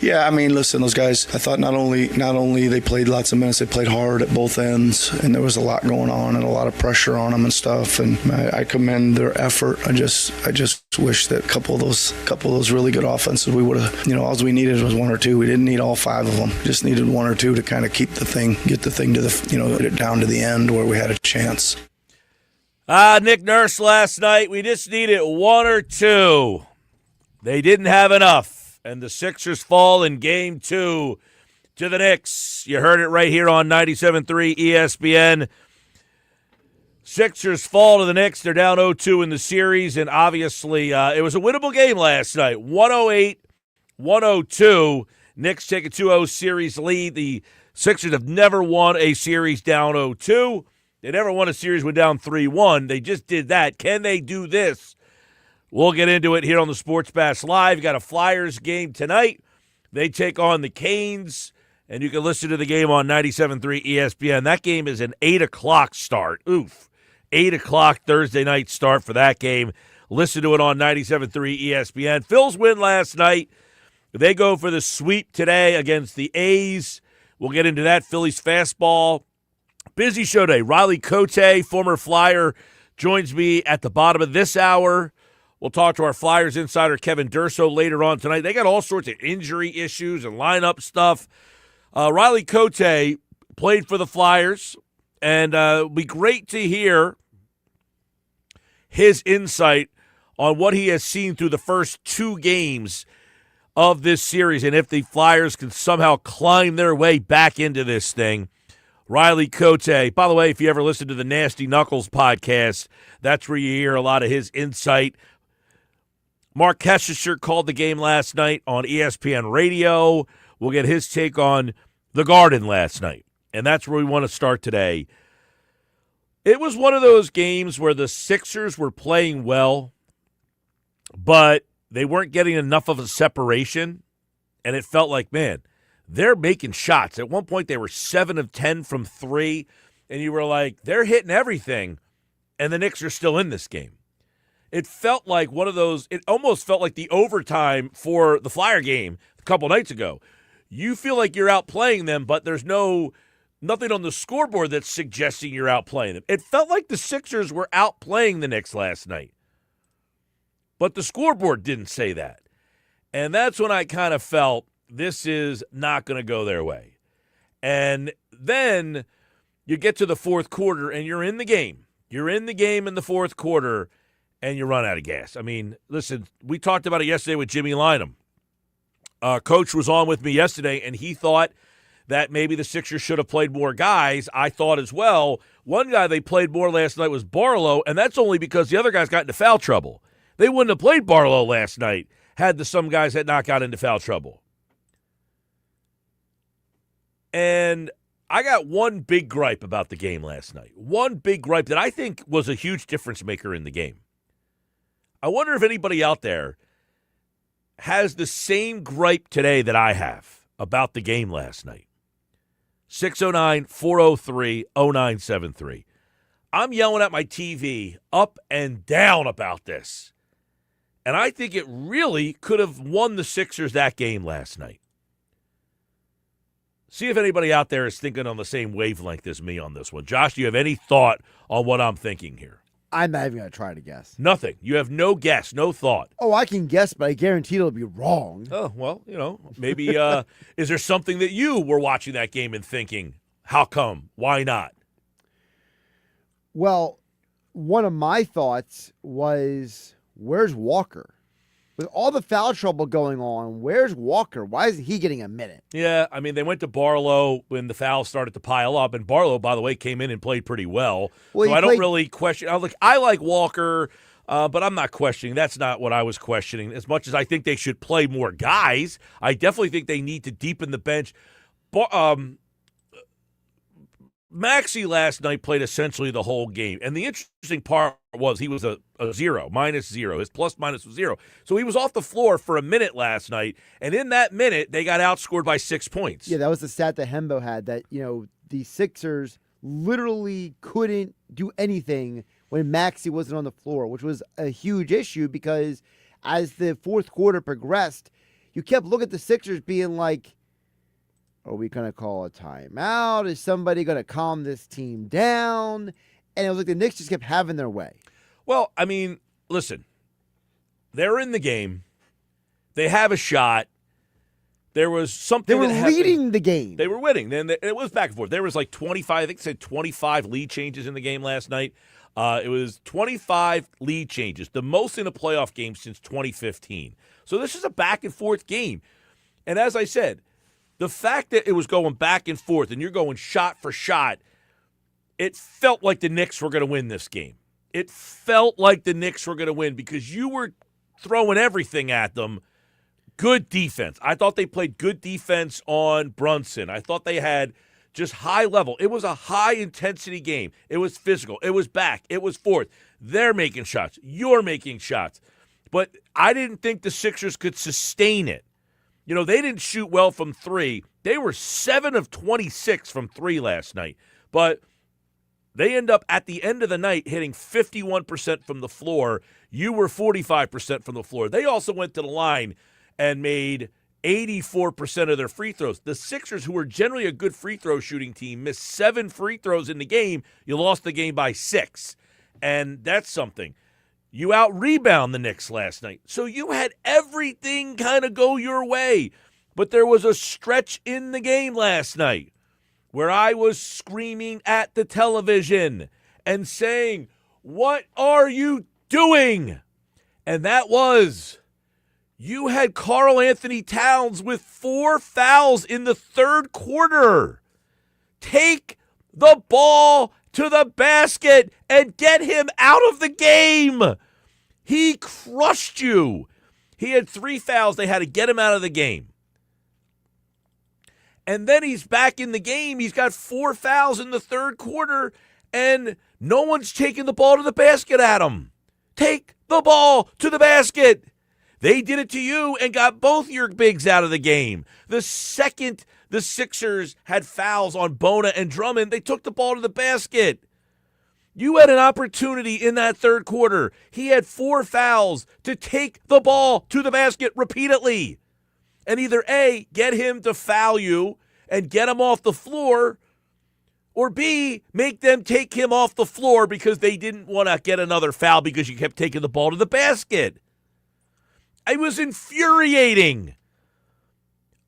Yeah, I mean, listen, those guys, I thought not only they played lots of minutes, they played hard at both ends, and there was a lot going on and a lot of pressure on them and stuff, and I commend their effort. I just wish that a couple of those really good offenses, we would have, all we needed was one or two. We didn't need all five of them. Just needed one or two to kind of get the thing to get it down to the end where we had a chance. Nick Nurse last night, we just needed one or two. They didn't have enough. And the Sixers fall in Game 2 to the Knicks. You heard it right here on 97.3 ESPN. Sixers fall to the Knicks. They're down 0-2 in the series, and obviously it was a winnable game last night. 108-102. Knicks take a 2-0 series lead. The Sixers have never won a series down 0-2. They never won a series with down 3-1. They just did that. Can they do this? We'll get into it here on the Sports Bash Live. You got a Flyers game tonight. They take on the Canes, and you can listen to the game on 97.3 ESPN. That game is an 8 o'clock start. 8 o'clock Thursday night start for that game. Listen to it on 97.3 ESPN. Phil's win last night. They go for the sweep today against the A's. We'll get into that. Phillies fastball. Busy show day. Riley Cote, former Flyer, joins me at the bottom of this hour. We'll talk to our Flyers insider, Kevin Durso, later on tonight. They got all sorts of injury issues and lineup stuff. Riley Cote played for the Flyers, and it'll be great to hear his insight on what he has seen through the first two games of this series and if the Flyers can somehow climb their way back into this thing. Riley Cote. By the way, if you ever listen to the Nasty Knuckles podcast, that's where you hear a lot of his insight. Marc Kestecher called the game last night on ESPN Radio. We'll get his take on the Garden last night, and that's where we want to start today. It was one of those games where the Sixers were playing well, but they weren't getting enough of a separation, and it felt like, man, they're making shots. At one point, they were 7 of 10 from 3, and you were like, they're hitting everything, and the Knicks are still in this game. It felt like one of those – it almost felt like the overtime for the Flyer game a couple nights ago. You feel like you're outplaying them, but there's nothing on the scoreboard that's suggesting you're outplaying them. It felt like the Sixers were outplaying the Knicks last night, but the scoreboard didn't say that. And that's when I kind of felt this is not going to go their way. And then you get to the fourth quarter, and you're in the game. You're in the game in the fourth quarter, and you run out of gas. I mean, listen, we talked about it yesterday with Jimmy Lynam. Coach was on with me yesterday, and he thought that maybe the Sixers should have played more guys. I thought as well. One guy they played more last night was Barlow, and that's only because the other guys got into foul trouble. They wouldn't have played Barlow last night had some guys had not got into foul trouble. And I got one big gripe about the game last night. One big gripe that I think was a huge difference maker in the game. I wonder if anybody out there has the same gripe today that I have about the game last night. 609-403-0973. I'm yelling at my TV up and down about this. And I think it really could have won the Sixers that game last night. See if anybody out there is thinking on the same wavelength as me on this one. Josh, do you have any thought on what I'm thinking here? I'm not even going to try to guess. Nothing. You have no guess, no thought. Oh, I can guess, but I guarantee it'll be wrong. Oh, well, maybe is there something that you were watching that game and thinking, how come? Why not? Well, one of my thoughts was, where's Walker? With all the foul trouble going on, where's Walker? Why isn't he getting a minute? Yeah, I mean, they went to Barlow when the fouls started to pile up, and Barlow, by the way, came in and played pretty well. So I don't really question. I like Walker, but I'm not questioning. That's not what I was questioning. As much as I think they should play more guys, I definitely think they need to deepen the bench. Maxey last night played essentially the whole game. And the interesting part was he was a zero, -0. His plus-minus was 0. So he was off the floor for a minute last night. And in that minute, they got outscored by 6 points. Yeah, that was the stat that Hembo had, that, the Sixers literally couldn't do anything when Maxey wasn't on the floor, which was a huge issue because as the fourth quarter progressed, you kept looking at the Sixers being like, are we going to call a timeout? Is somebody going to calm this team down? And it was like the Knicks just kept having their way. Well, I mean, listen, they're in the game. They have a shot. There was something They were that happened. leading the game. They were winning. Then it was back and forth. There was like 25, I think it said 25 lead changes in the game last night. It was 25 lead changes, the most in a playoff game since 2015. So this is a back and forth game. And as I said, the fact that it was going back and forth and you're going shot for shot, it felt like the Knicks were going to win this game. It felt like the Knicks were going to win because you were throwing everything at them. Good defense. I thought they played good defense on Brunson. I thought they had just high level. It was a high-intensity game. It was physical. It was back. It was forth. They're making shots. You're making shots. But I didn't think the Sixers could sustain it. You know, they didn't shoot well from three. They were 7 of 26 from three last night. But they end up, at the end of the night, hitting 51% from the floor. You were 45% from the floor. They also went to the line and made 84% of their free throws. The Sixers, who were generally a good free throw shooting team, missed 7 free throws in the game. You lost the game by 6. And that's something. You out-rebound the Knicks last night. So you had everything kind of go your way. But there was a stretch in the game last night where I was screaming at the television and saying, "What are you doing?" And that was, you had Karl Anthony Towns with 4 fouls in the third quarter. Take the ball to the basket and get him out of the game. He crushed you. He had 3 fouls. They had to get him out of the game. And then he's back in the game. He's got 4 fouls in the third quarter, and no one's taking the ball to the basket at him. Take the ball to the basket. They did it to you and got both your bigs out of the game. The second the Sixers had fouls on Bona and Drummond, they took the ball to the basket. You had an opportunity in that third quarter. He had 4 fouls to take the ball to the basket repeatedly. And either A, get him to foul you and get him off the floor, or B, make them take him off the floor because they didn't want to get another foul because you kept taking the ball to the basket. It was infuriating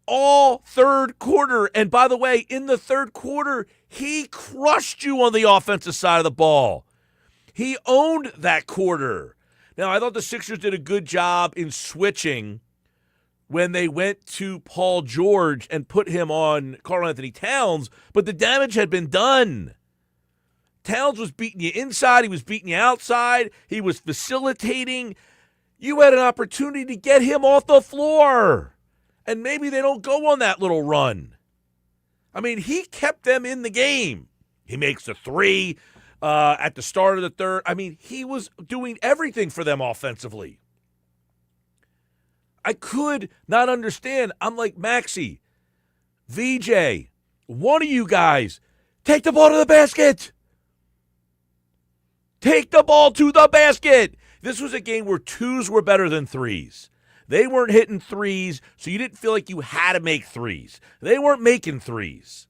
all third quarter. And by the way, in the third quarter, he crushed you on the offensive side of the ball. He owned that quarter. Now, I thought the Sixers did a good job in switching when they went to Paul George and put him on Karl Anthony Towns, but the damage had been done. Towns was beating you inside. He was beating you outside. He was facilitating. You had an opportunity to get him off the floor. And maybe they don't go on that little run. I mean, he kept them in the game. He makes the 3 at the start of the third. I mean, he was doing everything for them offensively. I could not understand. I'm like, Maxie, VJ, one of you guys, take the ball to the basket. Take the ball to the basket. This was a game where 2s were better than 3s. They weren't hitting 3s, so you didn't feel like you had to make 3s. They weren't making 3s.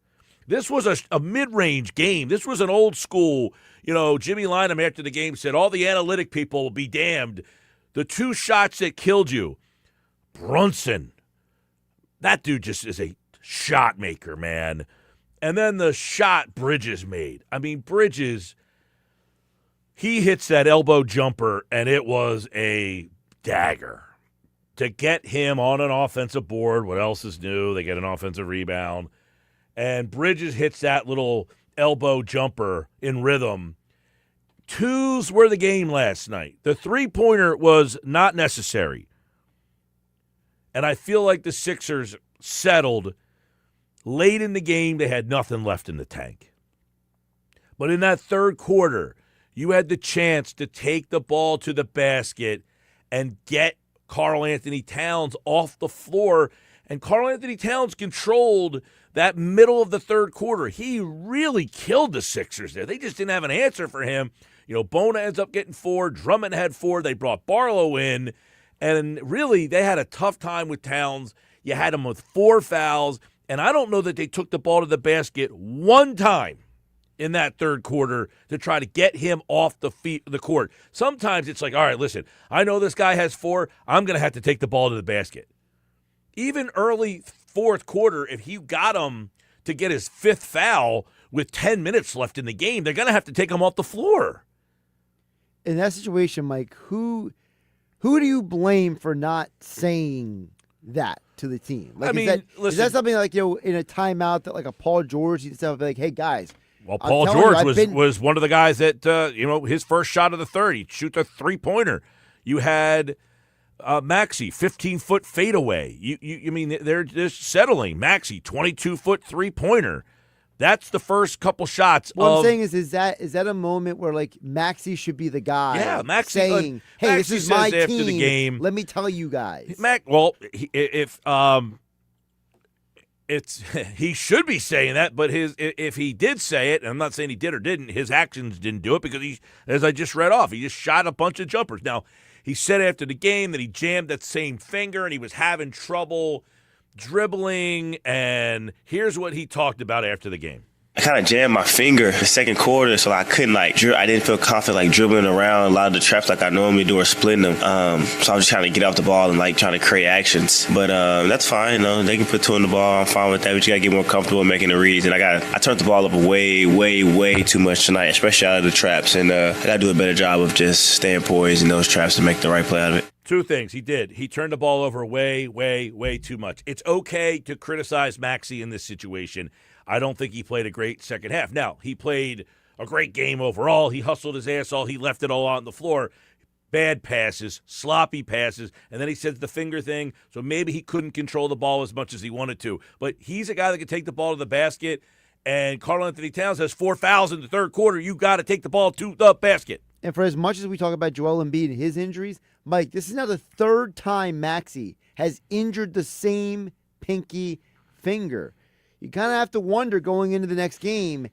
This was a mid-range game. This was an old school, Jimmy Lynam after the game said, all the analytic people will be damned. The 2 shots that killed you. Brunson, that dude just is a shot maker, man. And then the shot Bridges made. I mean, Bridges, he hits that elbow jumper, and it was a dagger. To get him on an offensive board, what else is new? They get an offensive rebound. And Bridges hits that little elbow jumper in rhythm. 2s were the game last night. The 3-pointer was not necessary. And I feel like the Sixers settled. Late in the game, they had nothing left in the tank. But in that third quarter, you had the chance to take the ball to the basket and get Karl Anthony Towns off the floor. And Karl Anthony Towns controlled that middle of the third quarter. He really killed the Sixers there. They just didn't have an answer for him. Bona ends up getting 4. Drummond had 4. They brought Barlow in. And really, they had a tough time with Towns. You had him with 4 fouls, and I don't know that they took the ball to the basket one time in that third quarter to try to get him off the court. Sometimes it's like, all right, listen, I know this guy has 4. I'm going to have to take the ball to the basket. Even early fourth quarter, if he got him to get his 5th foul with 10 minutes left in the game, they're going to have to take him off the floor. In that situation, Mike, who do you blame for not saying that to the team? Like, is that something like, in a timeout that like a Paul George used to be like, hey guys? Well, Paul George was one of the guys that his first shot of the third, he'd shoot a 3-pointer. You had Maxey, 15-foot fadeaway. You mean they're just settling. Maxey, 22-foot 3-pointer. That's the first couple shots. What I'm saying is that a moment where like Maxey should be the guy? Yeah, Maxey saying, "Hey, Maxey this is my after team. The game, let me tell you guys." He should be saying that, but if he did say it, and I'm not saying he did or didn't, his actions didn't do it because he, as I just read off, he just shot a bunch of jumpers. Now he said after the game that he jammed that same finger and he was having trouble dribbling, and here's what he talked about after the game. I kind of jammed my finger the second quarter, so I couldn't I didn't feel confident dribbling around a lot of the traps like I normally do or splitting them. So I was just trying to get off the ball and trying to create actions. But that's fine. They can put 2 in the ball. I'm fine with that. But you got to get more comfortable making the reads. And I turned the ball up way, way, way too much tonight, especially out of the traps. And I got to do a better job of just staying poised in those traps to make the right play out of it. 2 things he did. He turned the ball over way, way, way too much. It's okay to criticize Maxey in this situation. I don't think he played a great second half. Now, he played a great game overall. He hustled his ass off. He left it all on the floor. Bad passes, sloppy passes, and then he says the finger thing, so maybe he couldn't control the ball as much as he wanted to. But he's a guy that can take the ball to the basket, and Karl-Anthony Towns has 4 fouls in the third quarter. You got to take the ball to the basket. And for as much as we talk about Joel Embiid and his injuries, Mike, this is now the 3rd time Maxey has injured the same pinky finger. You kind of have to wonder going into the next game,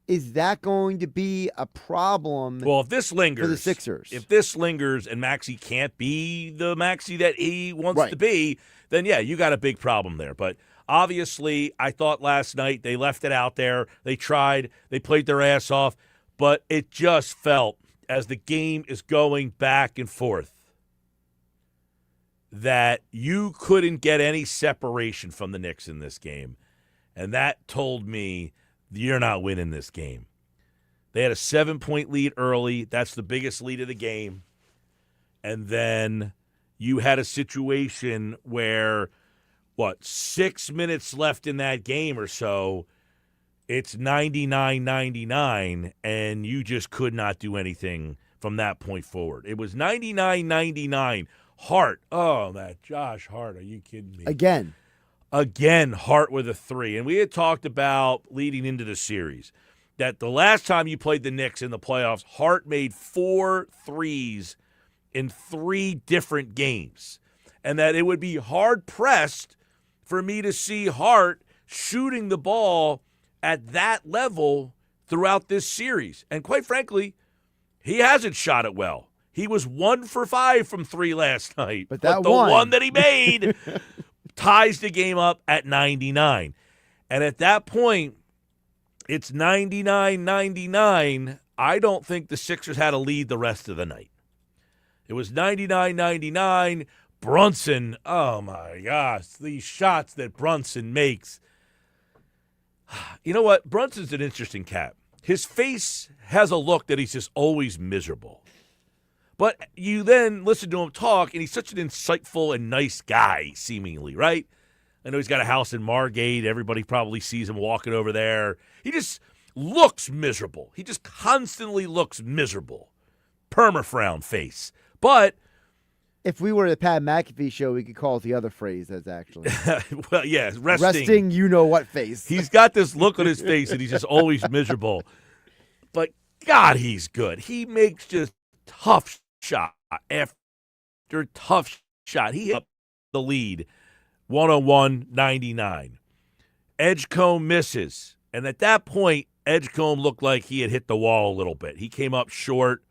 is that going to be a problem? Well, if this lingers for the Sixers, and Maxey can't be the Maxey that he wants to be, then yeah, you got a big problem there. But obviously, I thought last night they left it out there. They tried, they played their ass off, but it just felt as the game is going back and forth that you couldn't get any separation from the Knicks in this game. And that told me you're not winning this game. They had a 7-point lead early. That's the biggest lead of the game. And then you had a situation where, 6 minutes left in that game or so, it's 99-99, and you just could not do anything from that point forward. It was 99-99. Hart. Oh, that Josh Hart. Are you kidding me? Again, Hart with a 3. And we had talked about leading into the series that the last time you played the Knicks in the playoffs, Hart made 4 threes in 3 different games. And that it would be hard-pressed for me to see Hart shooting the ball at that level throughout this series. And quite frankly, he hasn't shot it well. He was 1 for 5 from 3 last night. But the one that he made ties the game up at 99. And at that point, it's 99-99. I don't think the Sixers had a lead the rest of the night. It was 99-99. Brunson, oh my gosh, these shots that Brunson makes. You know what? Brunson's an interesting cat. His face has a look that he's just always miserable. But you then listen to him talk, and he's such an insightful and nice guy, seemingly, right? I know he's got a house in Margate. Everybody probably sees him walking over there. He just looks miserable. He just constantly looks miserable. Perma-frown face. But if we were the Pat McAfee show, we could call it the other phrase that's actually. Well, yeah, resting you-know-what face. He's got this look on his face, and he's just always miserable. But, God, he's good. He makes just tough shot after tough shot. He hit the lead, 101-99. Edgecombe misses. And at that point, Edgecombe looked like he had hit the wall a little bit. He came up short,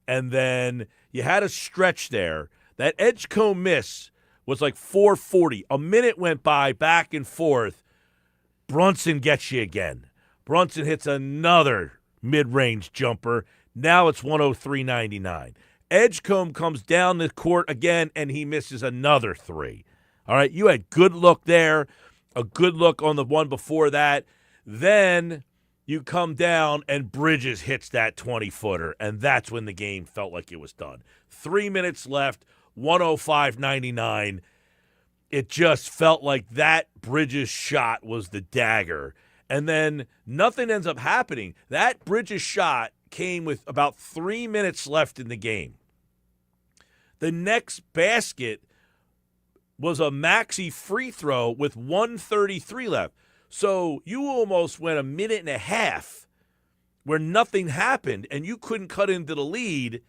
and then you had a stretch there That Edgecombe miss was like 440. A minute went by, back and forth. Brunson gets you again. Brunson hits another mid-range jumper. Now it's 103.99. Edgecombe comes down the court again, and he misses another three. All right, you had good look there, a good look on the one before that. Then you come down, and Bridges hits that 20-footer, and that's when the game felt like it was done. 3 minutes left, 105.99. It just felt like that Bridges shot was the dagger. And then nothing ends up happening. That Bridges shot came with about 3 minutes left in the game. The next basket was a Maxey free throw with 1:33 left. So you almost went a minute and a half where nothing happened, and you couldn't cut into the lead.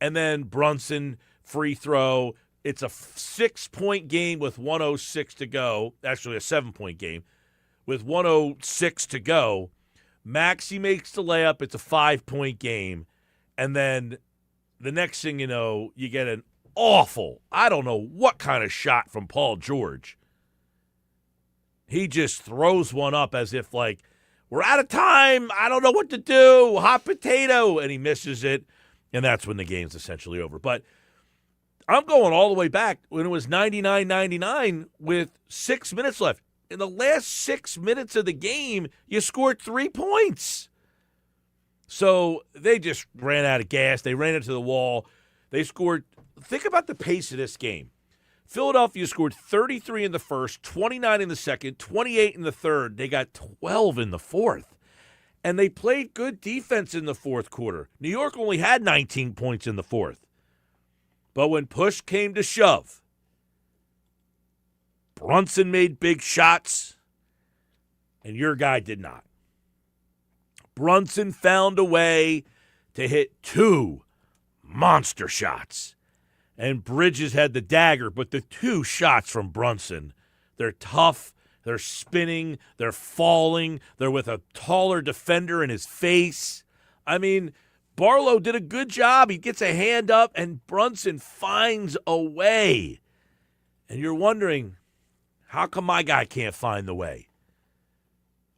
And then Brunson free throw. It's a 6-point game with 1:06 to go. Actually, a 7-point game with 1:06 to go. Maxey makes the layup. It's a 5-point game. And then the next thing you know, you get an awful, I don't know what kind of shot from Paul George. He just throws one up as if like, we're out of time. I don't know what to do. Hot potato. And he misses it. And that's when the game's essentially over. But I'm going all the way back when it was 99-99 with 6 minutes left. In the last 6 minutes of the game, you scored 3 points. So they just ran out of gas. They ran into the wall. They scored. Think about the pace of this game. Philadelphia scored 33 in the first, 29 in the second, 28 in the third. They got 12 in the fourth. And they played good defense in the fourth quarter. New York only had 19 points in the fourth. But when push came to shove, Brunson made big shots, and your guy did not. Brunson found a way to hit 2 monster shots. And Bridges had the dagger, but the 2 shots from Brunson, they're tough, they're spinning, they're falling, they're with a taller defender in his face. I mean, Barlow did a good job. He gets a hand up, and Brunson finds a way. And you're wondering, how come my guy can't find the way?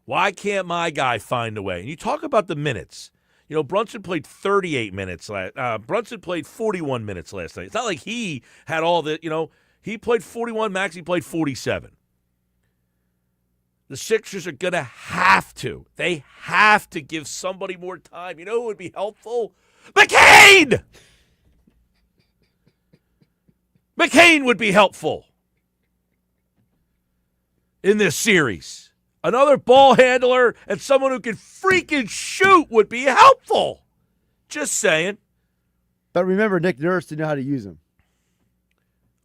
Why can't my guy find a way? And you talk about the minutes. You know, Brunson played 38 minutes Brunson played 41 minutes last night. It's not like he had all the, he played 41, Maxey played 47. The Sixers are going to have to. They have to give somebody more time. You know who would be helpful? McCain! McCain would be helpful in this series. Another ball handler and someone who can freaking shoot would be helpful. Just saying. But remember, Nick Nurse didn't know how to use him.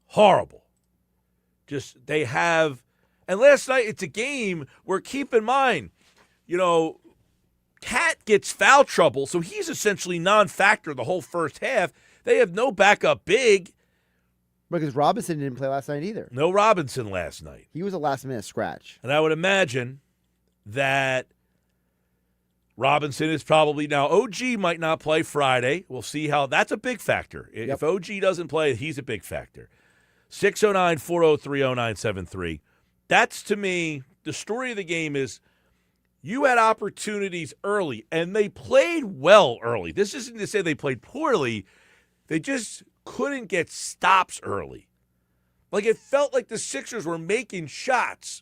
Horrible. Just they have. And last night, it's a game where, keep in mind, Cat gets foul trouble, so he's essentially non-factor the whole first half. They have no backup big. Because Robinson didn't play last night either. No Robinson last night. He was a last-minute scratch. And I would imagine that Robinson is probably now. OG might not play Friday. We'll see how. That's a big factor. Yep. If OG doesn't play, he's a big factor. 609-403-0973. That's, to me, the story of the game is you had opportunities early, and they played well early. This isn't to say they played poorly. They just couldn't get stops early. Like, it felt like the Sixers were making shots,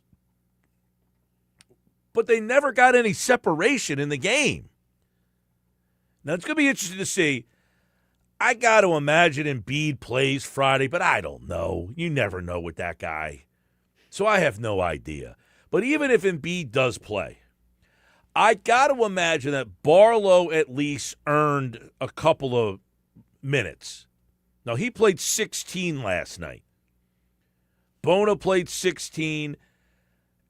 but they never got any separation in the game. Now, it's going to be interesting to see. I got to imagine Embiid plays Friday, but I don't know. You never know with that guy. So I have no idea. But even if Embiid does play, I got to imagine that Barlow at least earned a couple of minutes. Now, he played 16 last night. Bona played 16,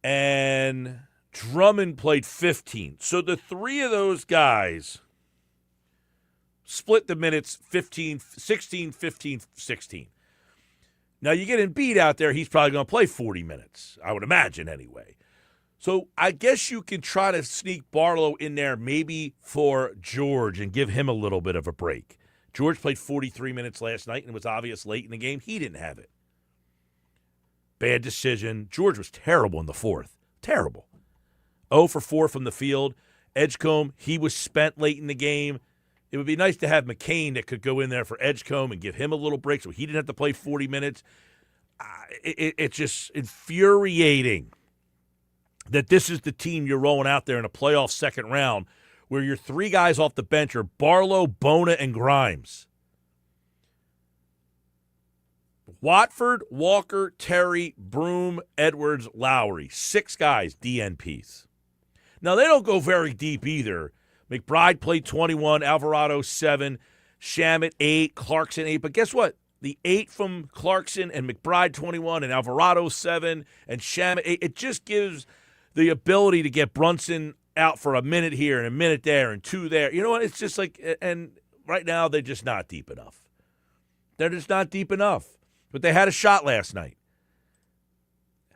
and Drummond played 15. So the three of those guys split the minutes 15, 16, 15, 16. Now, you get Embiid out there, he's probably going to play 40 minutes, I would imagine anyway. So I guess you can try to sneak Barlow in there maybe for George and give him a little bit of a break. George played 43 minutes last night, and it was obvious late in the game he didn't have it. Bad decision. George was terrible in the fourth. Terrible. 0 for 4 from the field. Edgecombe, he was spent late in the game. It would be nice to have McCain that could go in there for Edgecombe and give him a little break so he didn't have to play 40 minutes. It's just infuriating that this is the team you're rolling out there in a playoff second round where your three guys off the bench are Barlow, Bona, and Grimes. Watford, Walker, Terry, Broom, Edwards, Lowry. 6 guys, DNPs. Now, they don't go very deep either. McBride played 21, Alvarado 7, Shamet 8, Clarkson 8. But guess what? The 8 from Clarkson and McBride 21 and Alvarado 7 and Shamet 8, it just gives the ability to get Brunson out for a minute here and a minute there and 2 there. You know what? It's just like, and right now they're just not deep enough. They're just not deep enough. But they had a shot last night.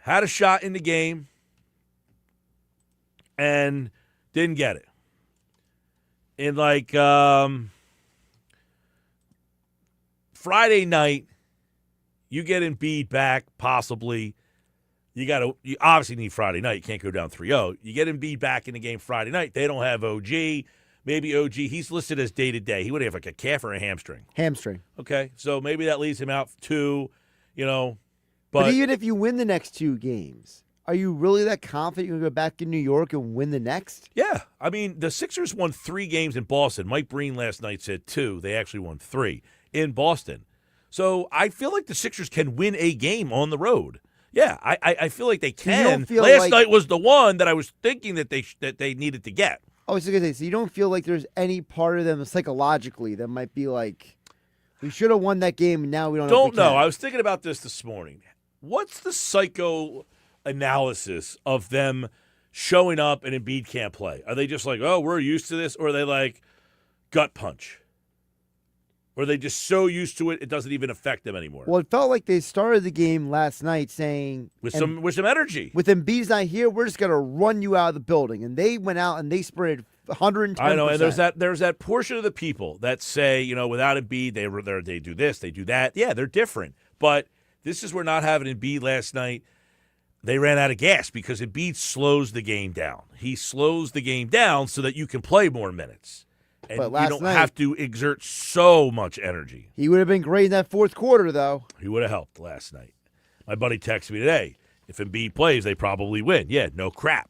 Had a shot in the game and didn't get it. In Friday night, you get Embiid back, possibly. You obviously need Friday night. You can't go down 3-0. You get Embiid back in the game Friday night. They don't have OG. Maybe OG, he's listed as day-to-day. He would have like a calf or a hamstring. Hamstring. Okay, so maybe that leaves him out 2, But even if you win the next 2 games, are you really that confident you're going to go back in New York and win the next? Yeah. I mean, the Sixers won 3 games in Boston. Mike Breen last night said 2. They actually won 3 in Boston. So I feel like the Sixers can win a game on the road. Yeah, I feel like they can. Last night was the one that I was thinking that they needed to get. I was going to say, so you don't feel like there's any part of them psychologically that might be like, we should have won that game and now we don't know. Don't know. I was thinking about this morning. What's the psychoanalysis of them showing up and Embiid can't play? Are they just like, oh, we're used to this? Or are they like, gut punch? Or are they just so used to it, it doesn't even affect them anymore? Well, it felt like they started the game last night saying, With some energy. With Embiid's not here, we're just going to run you out of the building. And they went out and they sprinted 110%. I know, and there's that portion of the people that say, without Embiid, they do this, they do that. Yeah, they're different. But this is where not having Embiid last night, they ran out of gas because Embiid slows the game down. He slows the game down so that you can play more minutes. And you don't have to exert so much energy. He would have been great in that fourth quarter, though. He would have helped last night. My buddy texted me today, if Embiid plays, they probably win. Yeah, no crap.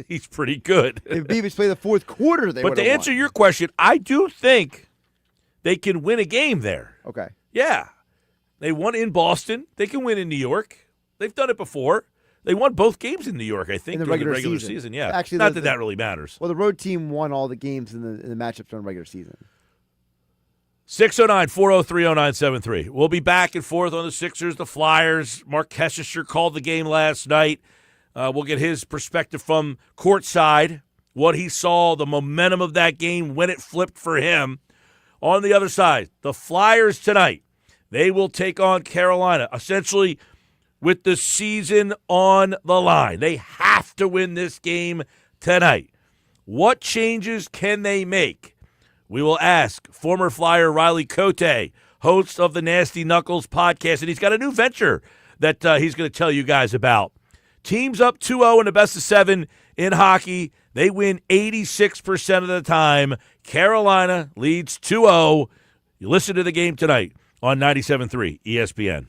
He's pretty good. If Embiid played the fourth quarter, they would have But to answer your question, I do think they can win a game there. Okay. Yeah. They won in Boston. They can win in New York. They've done it before. They won both games in New York, I think, in the regular season. Yeah, actually, not that really matters. Well, the road team won all the games in the matchups during the regular season. 609-403-0973. We'll be back and forth on the Sixers, the Flyers. Marc Kestecher called the game last night. We'll get his perspective from courtside, what he saw, the momentum of that game, when it flipped for him. On the other side, the Flyers tonight, they will take on Carolina, essentially with the season on the line. They have to win this game tonight. What changes can they make? We will ask former Flyer Riley Cote, host of the Nasty Knuckles podcast, and he's got a new venture that he's going to tell you guys about. Teams up 2-0 in the best of 7 in hockey. They win 86% of the time. Carolina leads 2-0. You listen to the game tonight on 97.3 ESPN.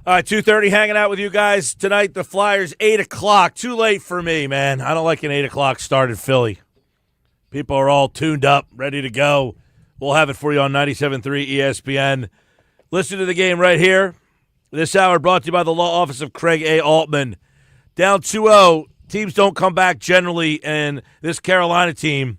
All right, 2:30 hanging out with you guys tonight. The Flyers, 8 o'clock. Too late for me, man. I don't like an 8 o'clock start in Philly. People are all tuned up, ready to go. We'll have it for you on 97.3 ESPN. Listen to the game right here. This hour brought to you by the law office of Craig A. Altman. Down 2-0. Teams don't come back generally, and this Carolina team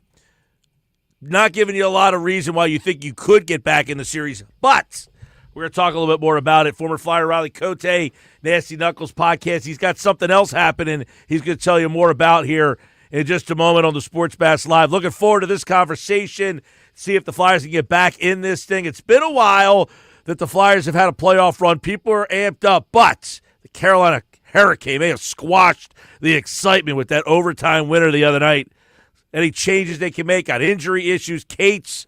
not giving you a lot of reason why you think you could get back in the series, but we're going to talk a little bit more about it. Former Flyer Riley Cote, Nasty Knuckles podcast. He's got something else happening he's going to tell you more about here in just a moment on the Sports Bash Live. Looking forward to this conversation, see if the Flyers can get back in this thing. It's been a while that the Flyers have had a playoff run. People are amped up, but the Carolina Hurricane may have squashed the excitement with that overtime winner the other night. Any changes they can make on injury issues. Cates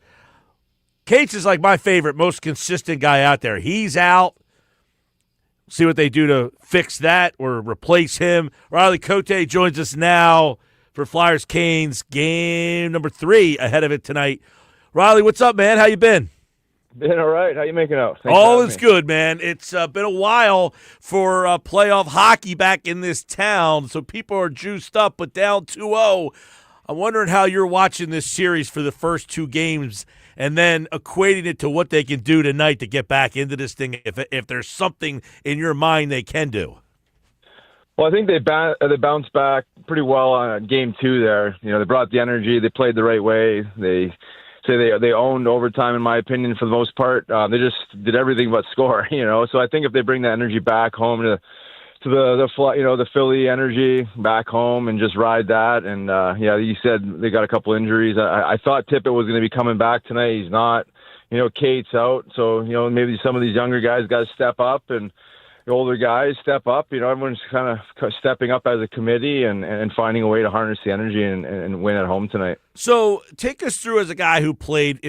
is like my favorite, most consistent guy out there. He's out. See what they do to fix that or replace him. Riley Cote joins us now for Flyers Canes game number 3 ahead of it tonight. Riley, what's up, man? How you been? Been all right. How you making out? All is good, man. It's been a while for playoff hockey back in this town, so people are juiced up, but down 2-0. I'm wondering how you're watching this series for the first 2 games and then equating it to what they can do tonight to get back into this thing if there's something in your mind they can do. Well, I think they bounced back pretty well on game 2 there. You know, they brought the energy. They played the right way. They say they owned overtime, in my opinion, for the most part. They just did everything but score, you know. So I think if they bring that energy back home to the Philly energy back home and just ride that. And, yeah, you said they got a couple injuries. I thought Tippett was going to be coming back tonight. He's not. You know, Kate's out. So, you know, maybe some of these younger guys got to step up and the older guys step up. You know, everyone's kind of stepping up as a committee and finding a way to harness the energy and win at home tonight. So take us through as a guy who played.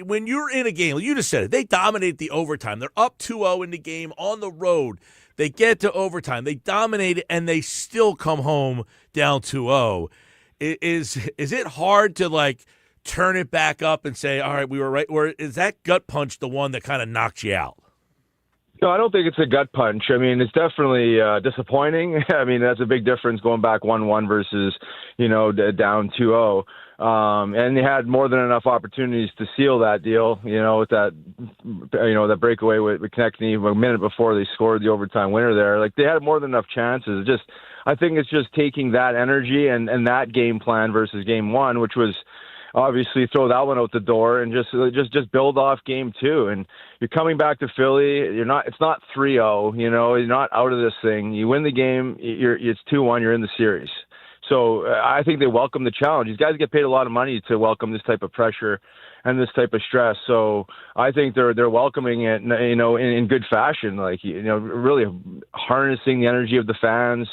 When you're in a game, you just said it, they dominate the overtime. They're up 2-0 in the game on the road. They get to overtime. They dominate it, and they still come home down 2-0. Is it hard to, like, turn it back up and say, all right, we were right? Or is that gut punch the one that kind of knocked you out? No, I don't think it's a gut punch. I mean, it's definitely disappointing. I mean, that's a big difference going back 1-1 versus, you know, down 2-0. And they had more than enough opportunities to seal that deal, you know, with that, you know, that breakaway with Konechny a minute before they scored the overtime winner there. Like, they had more than enough chances. I think it's just taking that energy and that game plan versus game 1, which was obviously throw that one out the door and just build off game 2. And you're coming back to Philly. It's not 3-0, you know, you're not out of this thing. You win the game, it's 2-1, you're in the series. So I think they welcome the challenge. These guys get paid a lot of money to welcome this type of pressure and this type of stress. So I think they're welcoming it, you know, in good fashion, like, you know, really harnessing the energy of the fans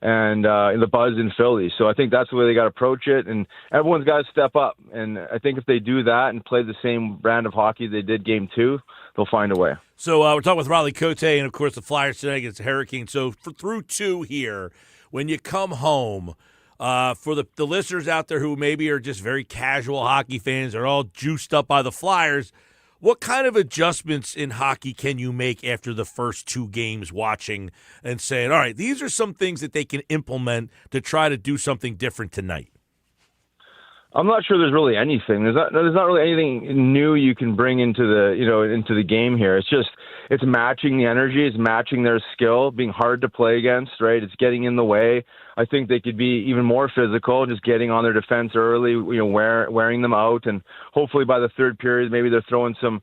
and the buzz in Philly. So I think that's the way they got to approach it, and everyone's got to step up. And I think if they do that and play the same brand of hockey they did game 2, they'll find a way. So we're talking with Riley Cote and, of course, the Flyers tonight against the Hurricanes. So through 2 here, when you come home, for the listeners out there who maybe are just very casual hockey fans, are all juiced up by the Flyers, what kind of adjustments in hockey can you make after the first 2 games watching and saying, all right, these are some things that they can implement to try to do something different tonight? I'm not sure there's really anything. There's not really anything new you can bring into the game here. It's matching the energy, it's matching their skill, being hard to play against, right? It's getting in the way. I think they could be even more physical, just getting on their defense early, you know, wearing them out, and hopefully by the third period, maybe they're throwing some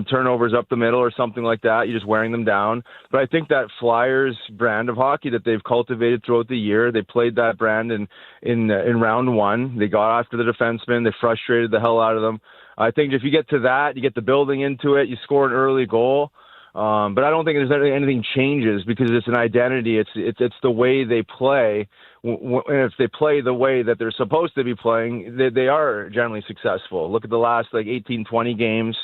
turnovers up the middle or something like that. You're just wearing them down. But I think that Flyers brand of hockey that they've cultivated throughout the year, they played that brand in round 1. They got after the defensemen. They frustrated the hell out of them. I think if you get to that, you get the building into it, you score an early goal. But I don't think anything changes because it's an identity. It's the way they play. And if they play the way that they're supposed to be playing, they are generally successful. Look at the last 18, 20 games.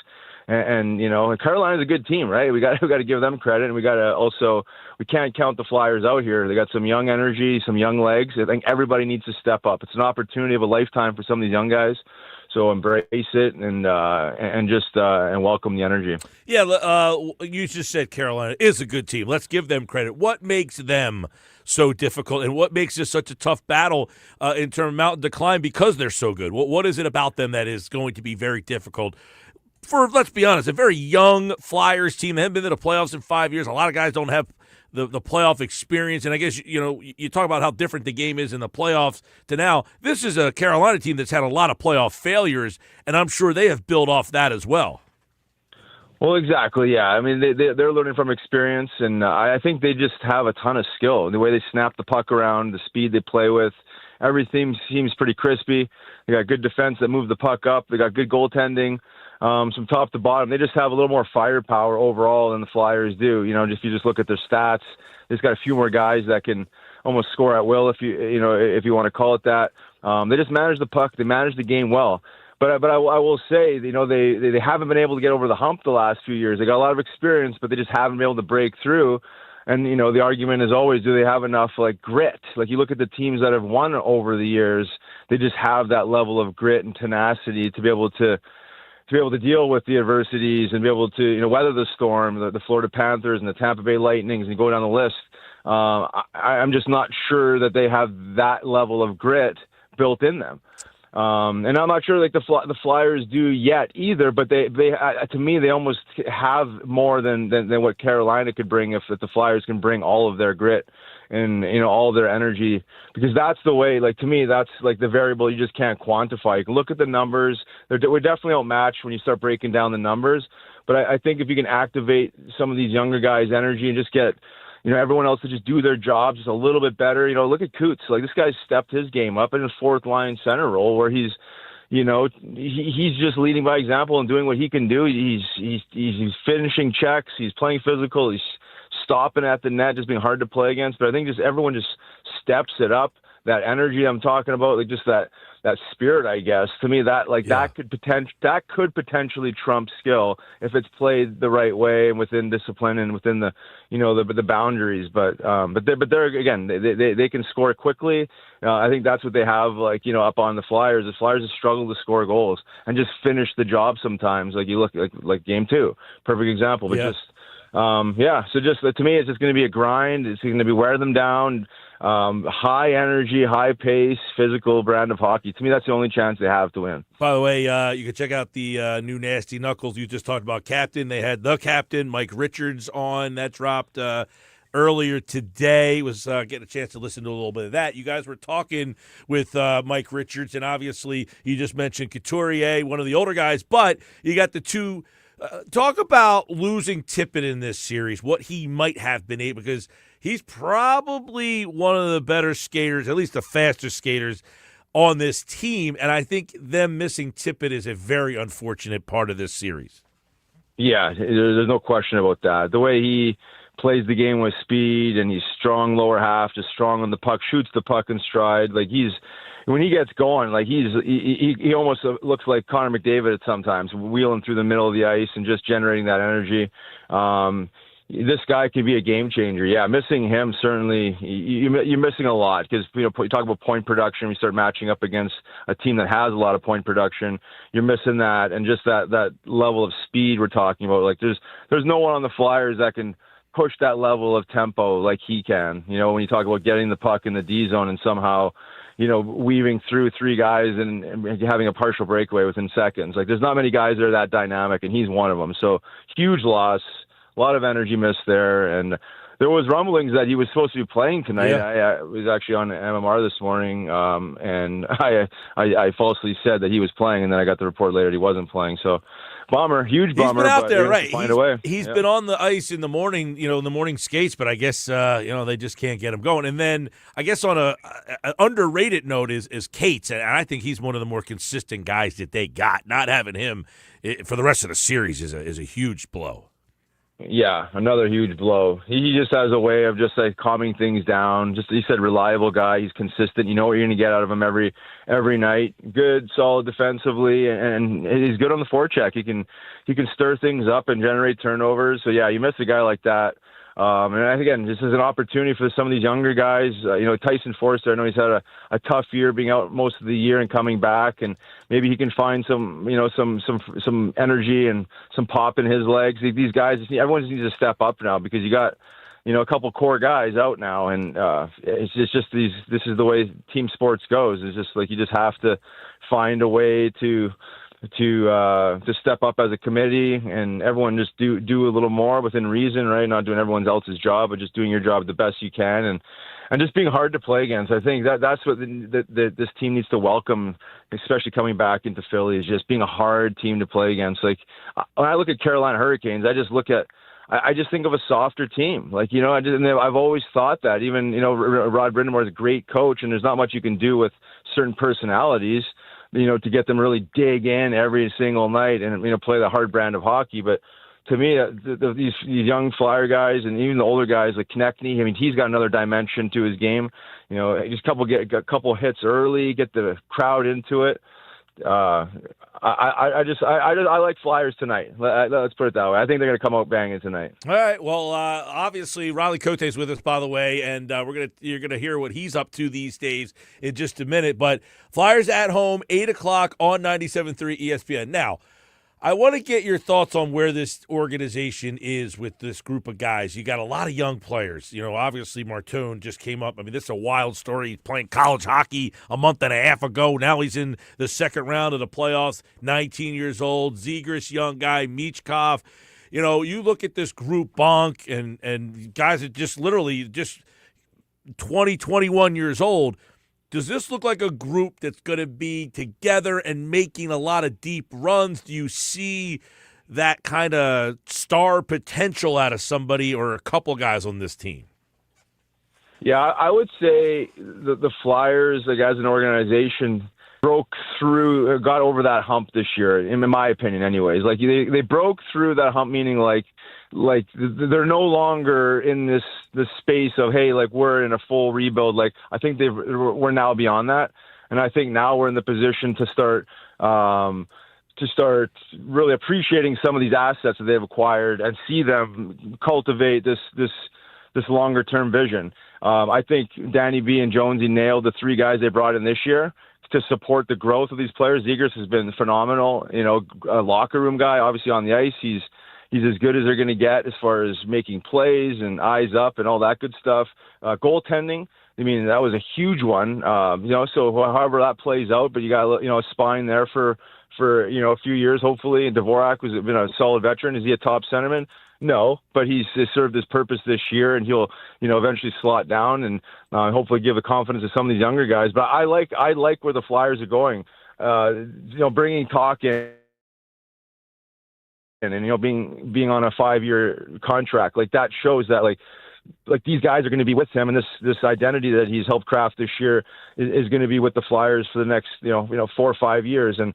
And you know, Carolina's a good team, right? We got to give them credit, and we can't count the Flyers out here. They got some young energy, some young legs. I think everybody needs to step up. It's an opportunity of a lifetime for some of these young guys. So embrace it and just welcome the energy. Yeah, you just said Carolina is a good team. Let's give them credit. What makes them so difficult, and what makes this such a tough battle in terms of mountain decline because they're so good? What is it about them that is going to be very difficult for, let's be honest, a very young Flyers team? They haven't been to the playoffs in 5 years. A lot of guys don't have the playoff experience, and I guess, you talk about how different the game is in the playoffs to now. This is a Carolina team that's had a lot of playoff failures, and I'm sure they have built off that as well. Well, exactly, yeah. I mean, they're learning from experience, and I think they just have a ton of skill. The way they snap the puck around, the speed they play with, everything seems pretty crispy. They got good defense that move the puck up. They got good goaltending, from top to bottom. They just have a little more firepower overall than the Flyers do. If you just look at their stats, they've got a few more guys that can almost score at will, if you want to call it that. They just manage the puck. They manage the game well. But I will say, they haven't been able to get over the hump the last few years. They got a lot of experience, but they just haven't been able to break through. And, the argument is always, do they have enough, grit? You look at the teams that have won over the years, they just have that level of grit and tenacity to be able to deal with the adversities and be able to, weather the storm, the Florida Panthers and the Tampa Bay Lightnings, and go down the list. I'm just not sure that they have that level of grit built in them. And I'm not sure the Flyers do yet either, but they to me, they almost have more than what Carolina could bring if the Flyers can bring all of their grit and, all of their energy, because that's the way, to me, that's the variable you just can't quantify. You can look at the numbers. We're definitely outmatched when you start breaking down the numbers, but I think if you can activate some of these younger guys' energy and just get everyone else to just do their jobs just a little bit better. Look at Coots. This guy's stepped his game up in his fourth line center role where he's just leading by example and doing what he can do. He's finishing checks. He's playing physical. He's stopping at the net, just being hard to play against. But I think just everyone just steps it up. That energy I'm talking about, just that spirit, I guess. To me, that could potentially trump skill if it's played the right way and within discipline and within the the boundaries. But they're again, they can score quickly. I think that's what they have up on the Flyers. The Flyers have struggled to score goals and just finish the job sometimes. You look like game 2, perfect example. But so just to me, it's just going to be a grind. It's going to be wear them down. High energy, high pace, physical brand of hockey. To me, that's the only chance they have to win. By the way, you can check out the new Nasty Knuckles you just talked about. Captain, they had the captain, Mike Richards, on. That dropped earlier today. Was getting a chance to listen to a little bit of that. You guys were talking with Mike Richards, and obviously you just mentioned Couturier, one of the older guys, but you got the two. Talk about losing Tippett in this series, what he might have been able, because he's probably one of the better skaters, at least the faster skaters on this team, and I think them missing Tippett is a very unfortunate part of this series. Yeah, there's no question about that. The way he plays the game with speed, and he's strong lower half, just strong on the puck, shoots the puck in stride. When he gets going, he almost looks like Connor McDavid at sometimes, wheeling through the middle of the ice and just generating that energy. This guy could be a game changer. Yeah, missing him, certainly, you're missing a lot because, you talk about point production, we start matching up against a team that has a lot of point production. You're missing that, and just that level of speed we're talking about. There's no one on the Flyers that can push that level of tempo like he can. When you talk about getting the puck in the D zone and somehow, weaving through three guys and having a partial breakaway within seconds. There's not many guys that are that dynamic, and he's one of them. So huge loss, a lot of energy missed there. And there was rumblings that he was supposed to be playing tonight. Yeah. I was actually on MMR this morning, and I falsely said that he was playing, and then I got the report later that he wasn't playing. So bummer, huge bummer. He's been out there, right? Find a way. He's been on the ice in the morning, in the morning skates, but I guess they just can't get him going. And then I guess on an underrated note is Cates, and I think he's one of the more consistent guys that they got. Not having him for the rest of the series is a huge blow. Yeah, another huge blow. He just has a way of just calming things down. Just, he said, reliable guy. He's consistent. You know what you're going to get out of him every night. Good, solid defensively, and he's good on the forecheck. He can stir things up and generate turnovers. So yeah, you miss a guy like that. And again, this is an opportunity for some of these younger guys. Tyson Forster, I know he's had a tough year being out most of the year and coming back, and maybe he can find some energy and some pop in his legs. These guys, everyone just needs to step up now, because you got a couple core guys out now, and it's just this is the way team sports goes. It's just like you just have to find a way to step up as a committee, and everyone just do a little more within reason, right? Not doing everyone else's job, but just doing your job the best you can, and just being hard to play against. I think that's what this team needs to welcome, especially coming back into Philly, is just being a hard team to play against. Like, when I look at Carolina Hurricanes, I just think of a softer team. Like, I've always thought that. Even, Rod Brind'Amour is a great coach, and there's not much you can do with certain personalities, to get them really dig in every single night and, play the hard brand of hockey. But to me, these young Flyer guys and even the older guys like Konechny, I mean, he's got another dimension to his game. Just get a couple hits early, get the crowd into it. I like Flyers tonight. Let's put it that way. I think they're going to come out banging tonight. All right. Well, obviously Riley Cote is with us, by the way, and you're gonna hear what he's up to these days in just a minute. But Flyers at home, 8:00 on 97.3 ESPN. Now, I want to get your thoughts on where this organization is with this group of guys. You got a lot of young players. Obviously Martone just came up. I mean, this is a wild story. He's playing college hockey a month and a half ago. Now he's in the second round of the playoffs, 19 years old. Zegras, young guy. Michkov. You look at this group, Bonk, and guys that just literally just 20, 21 years old. Does this look like a group that's going to be together and making a lot of deep runs? Do you see that kind of star potential out of somebody or a couple guys on this team? Yeah, I would say the Flyers, like, as an organization, broke through, got over that hump this year, in my opinion anyways. Like, they broke through that hump, meaning like they're no longer in this space of, hey, like, we're in a full rebuild. Like, I think we're now beyond that, and I think now we're in the position to start really appreciating some of these assets that they've acquired and see them cultivate this longer term vision. I think Danny B and Jonesy nailed the three guys they brought in this year to support the growth of these players. Zegras has been phenomenal, a locker room guy. Obviously on the ice, he's as good as they're going to get as far as making plays and eyes up and all that good stuff. Goaltending, I mean, that was a huge one. So however that plays out, but you got a spine there for a few years hopefully. And Dvorak has been a solid veteran. Is he a top centerman? No, but he's served his purpose this year, and he'll eventually slot down and hopefully give the confidence to some of these younger guys. But I like where the Flyers are going. Bringing talk in. And being on a 5-year contract, like, that shows that like these guys are going to be with him, and this identity that he's helped craft this year is going to be with the Flyers for the next 4 or 5 years. And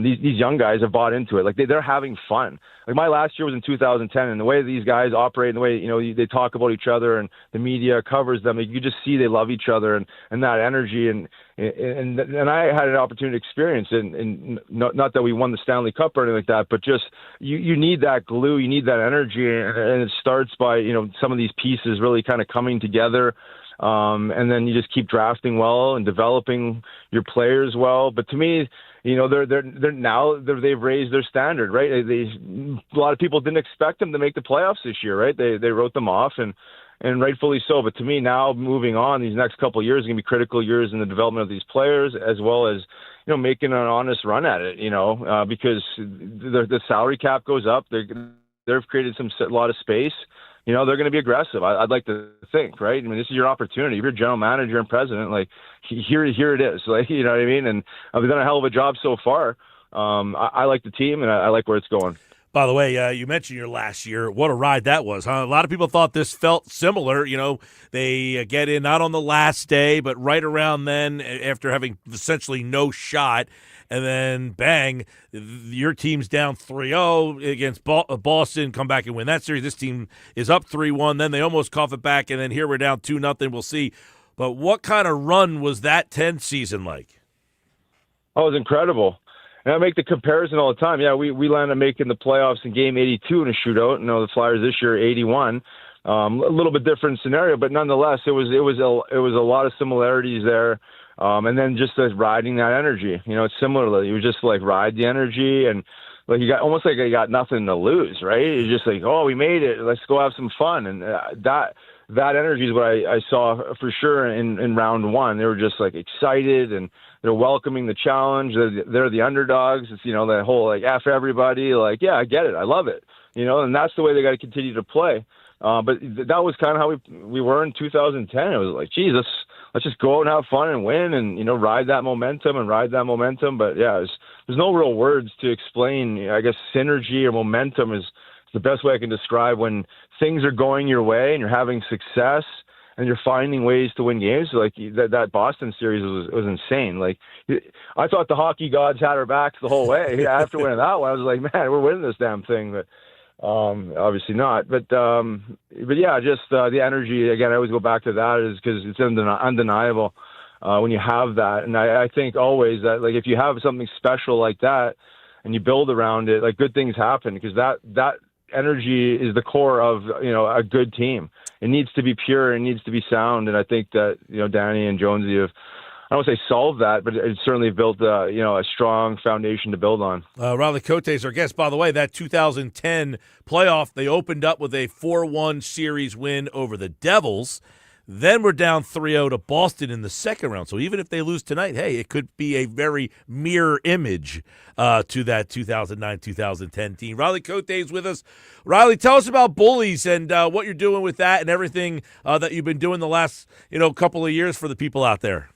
these young guys have bought into it. Like, they're having fun. Like, my last year was in 2010, and the way these guys operate and the way they talk about each other and the media covers them, like, you just see they love each other and that energy and I had an opportunity to experience it, and not that we won the Stanley Cup or anything like that, but just you need that glue, you need that energy, and it starts by some of these pieces really kind of coming together, and then you just keep drafting well and developing your players well. But to me, they've raised their standard, right? A lot of people didn't expect them to make the playoffs this year, right? They wrote them off, and rightfully so. But to me, now moving on, these next couple of years are going to be critical years in the development of these players, as well as making an honest run at it. Because the salary cap goes up. They've created a lot of space. They're going to be aggressive. I'd like to think, right? I mean, this is your opportunity. If you're general manager and president, like, here it is. Like, you know what I mean? And they've done a hell of a job so far. I like the team, and I like where it's going. By the way, you mentioned your last year. What a ride that was, huh? A lot of people thought this felt similar. They get in not on the last day, but right around then, after having essentially no shot. And then, bang, your team's down 3-0 against Boston, come back and win that series. This team is up 3-1. Then they almost cough it back, and then here we're down 2-0. We'll see. But what kind of run was that 10 season like? Oh, it was incredible. And I make the comparison all the time. Yeah, we landed making the playoffs in game 82 in a shootout. The Flyers this year, 81. A little bit different scenario, but nonetheless, it was a lot of similarities there. And then just riding that energy, it's similarly, you just like ride the energy, and like you got nothing to lose, right? It's just like, oh, we made it, let's go have some fun. And that energy is what I saw for sure in round one. They were just like excited, and they're welcoming the challenge. They're the underdogs. It's, that whole like F everybody, like, yeah, I get it, I love it, and that's the way they got to continue to play. But that was kind of how we were in 2010. It was like, geez, let's just go out and have fun and win, and ride that momentum. But yeah, there's no real words to explain. I guess synergy or momentum is the best way I can describe when things are going your way and you're having success and you're finding ways to win games. Like that Boston series was insane. Like I thought the hockey gods had our backs the whole way. After winning that one, I was like, man, we're winning this damn thing. But obviously not. But yeah, just the energy. Again, I always go back to that is because it's undeniable when you have that. And I think always that, like, if you have something special like that and you build around it, like, good things happen, because that energy is the core of a good team. It needs to be pure, it needs to be sound, and I think that Danny and Jonesy have, I don't want to say solved that, but it's certainly built a strong foundation to build on. Riley Cote is our guest. By the way, that 2010 playoff, they opened up with a 4-1 series win over the Devils. Then we're down 3-0 to Boston in the second round. So even if they lose tonight, hey, it could be a very mirror image to that 2009-2010 team. Riley Cote is with us. Riley, tell us about Bullies and what you're doing with that and everything that you've been doing the last couple of years for the people out there.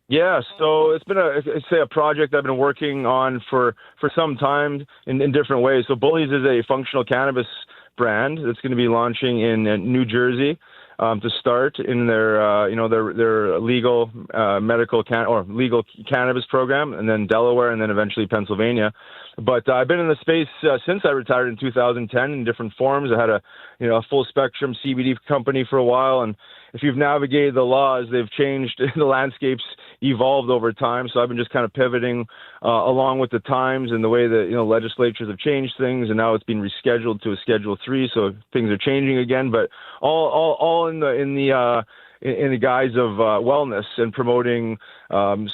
Yeah, so it's been a project I've been working on for some time in different ways. So Bullies is a functional cannabis brand that's going to be launching in New Jersey to start in their legal medical legal cannabis program, and then Delaware, and then eventually Pennsylvania. But I've been in the space since I retired in 2010 in different forms. I had a full spectrum CBD company for a while, and if you've navigated the laws, they've changed. The landscape's evolved over time. So I've been just kind of pivoting along with the times and the way that legislatures have changed things, and now it's been rescheduled to a Schedule 3. So things are changing again, but all in the guise of wellness and promoting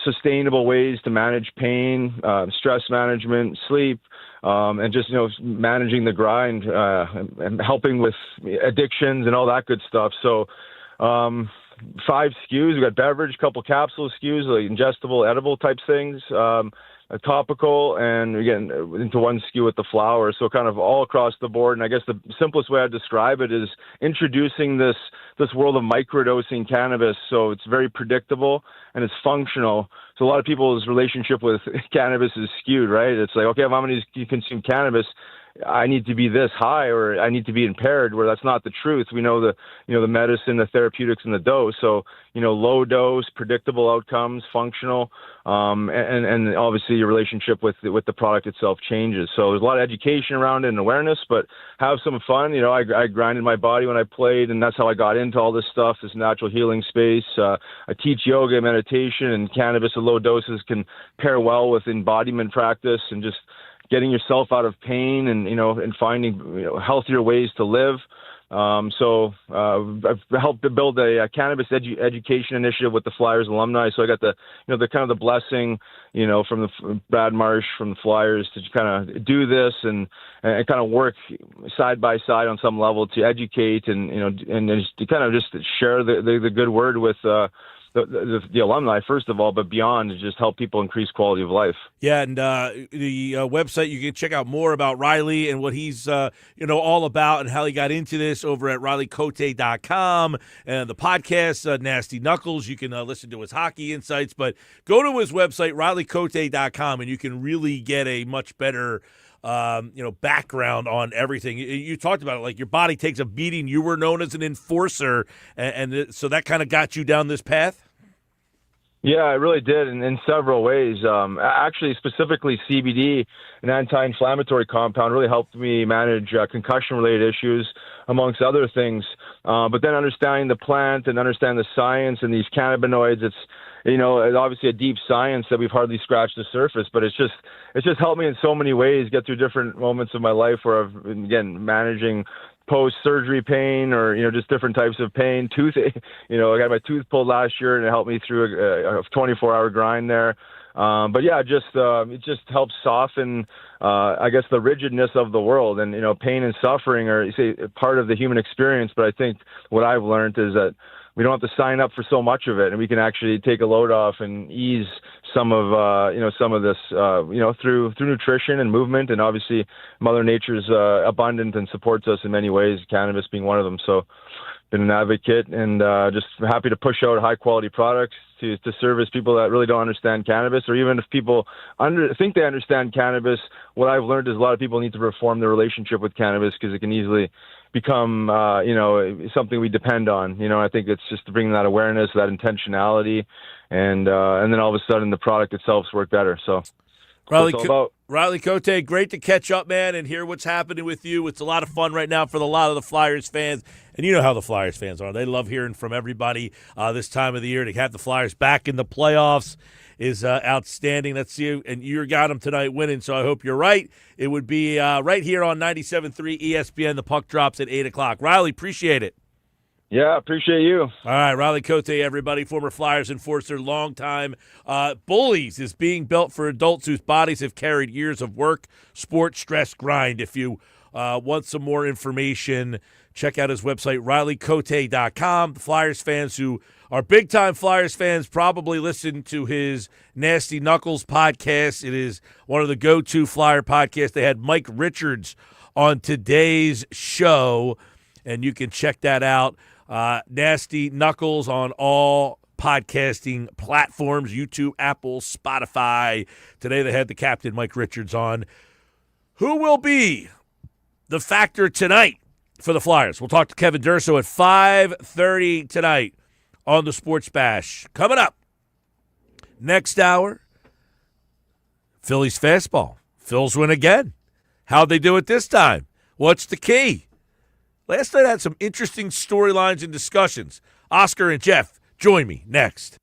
sustainable ways to manage pain, stress management, sleep, and just managing the grind and helping with addictions and all that good stuff. So 5 SKUs. We got beverage, couple capsule SKUs, like ingestible, edible type things, a topical, and again into one SKU with the flower. So kind of all across the board. And I guess the simplest way I'd describe it is introducing this world of microdosing cannabis. So it's very predictable and it's functional. So a lot of people's relationship with cannabis is skewed, right? It's like, okay, if I'm going to consume cannabis, I need to be this high or I need to be impaired, where that's not the truth. We know the medicine, the therapeutics, and the dose. So, low dose, predictable outcomes, functional, and obviously your relationship with the product itself changes. So there's a lot of education around it and awareness, but have some fun. I grinded my body when I played, and that's how I got into all this stuff, this natural healing space. I teach yoga, meditation, and cannabis at low doses can pair well with embodiment practice and just getting yourself out of pain and and finding healthier ways to live. So I've helped to build a cannabis education initiative with the Flyers alumni. So I got the the kind of the blessing from the Brad Marsh from the Flyers to kind of do this and kind of work side by side on some level to educate and and to kind of just share the good word with the alumni, first of all, but beyond, to just help people increase quality of life. Yeah, and the website, you can check out more about Riley and what he's all about and how he got into this over at RileyCote.com. And the podcast, Nasty Knuckles, you can listen to his hockey insights. But go to his website, RileyCote.com, and you can really get a much better background on everything. You talked about it, like your body takes a beating. You were known as an enforcer, and so that kind of got you down this path? Yeah, it really did in several ways. Actually, specifically CBD, an anti-inflammatory compound, really helped me manage concussion-related issues, amongst other things. But then understanding the plant and understand the science and these cannabinoids, it's obviously a deep science that we've hardly scratched the surface, but it's just helped me in so many ways get through different moments of my life where I've, again, managing post-surgery pain or, just different types of pain. I got my tooth pulled last year, and it helped me through a 24-hour grind there. But yeah, it just helps soften, I guess, the rigidness of the world. And, pain and suffering are, part of the human experience. But I think what I've learned is that we don't have to sign up for so much of it, and we can actually take a load off and ease some of this, through nutrition and movement. And obviously Mother Nature's abundant and supports us in many ways, cannabis being one of them. So been an advocate, and just happy to push out high quality products to service people that really don't understand cannabis, or even if people think they understand cannabis. What I've learned is a lot of people need to reform their relationship with cannabis, because it can easily become something we depend on. I think it's just bringing that awareness, that intentionality, and then all of a sudden the product itself's worked better. So Riley Cote, great to catch up, man, and hear what's happening with you. It's a lot of fun right now for a lot of the Flyers fans, and you know how the Flyers fans are. They love hearing from everybody this time of the year. To have the Flyers back in the playoffs is outstanding. Let's see, and you got them tonight winning, so I hope you're right. It would be right here on 97.3 ESPN. The puck drops at 8 o'clock. Riley, appreciate it. Yeah, appreciate you. All right, Riley Cote, everybody, former Flyers enforcer, longtime Bullies is being built for adults whose bodies have carried years of work, sport, stress, grind. If you want some more information, check out his website, RileyCote.com. The Flyers fans who are big-time Flyers fans probably listen to his Nasty Knuckles podcast. It is one of the go-to Flyer podcasts. They had Mike Richards on today's show, and you can check that out. Nasty Knuckles on all podcasting platforms, YouTube, Apple, Spotify. Today they had the captain, Mike Richards, on. Who will be the factor tonight for the Flyers? We'll talk to Kevin Durso at 5:30 tonight on the Sports Bash. Coming up next hour, Phillies fastball. Phils win again. How'd they do it this time? What's the key? Last night I had some interesting storylines and discussions. Oscar and Jeff, join me next.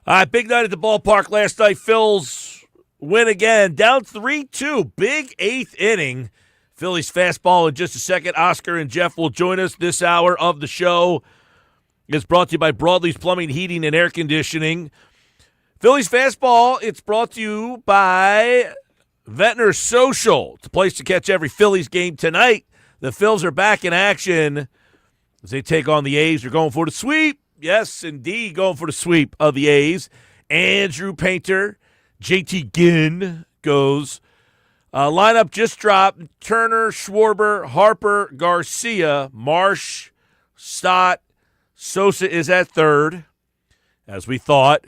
All right, big night at the ballpark last night. Phils win again, down 3-2. Big eighth inning. Phillies fastball in just a second. Oscar and Jeff will join us. This hour of the show is brought to you by Broadleaf's Plumbing, Heating, and Air Conditioning. Phillies fastball, it's brought to you by Ventnor Social. It's a place to catch every Phillies game tonight. The Phils are back in action as they take on the A's. They're going for the sweep. Yes, indeed, going for the sweep of the A's. Andrew Painter, JT Ginn goes. Lineup just dropped. Turner, Schwarber, Harper, Garcia, Marsh, Stott. Sosa is at third, as we thought.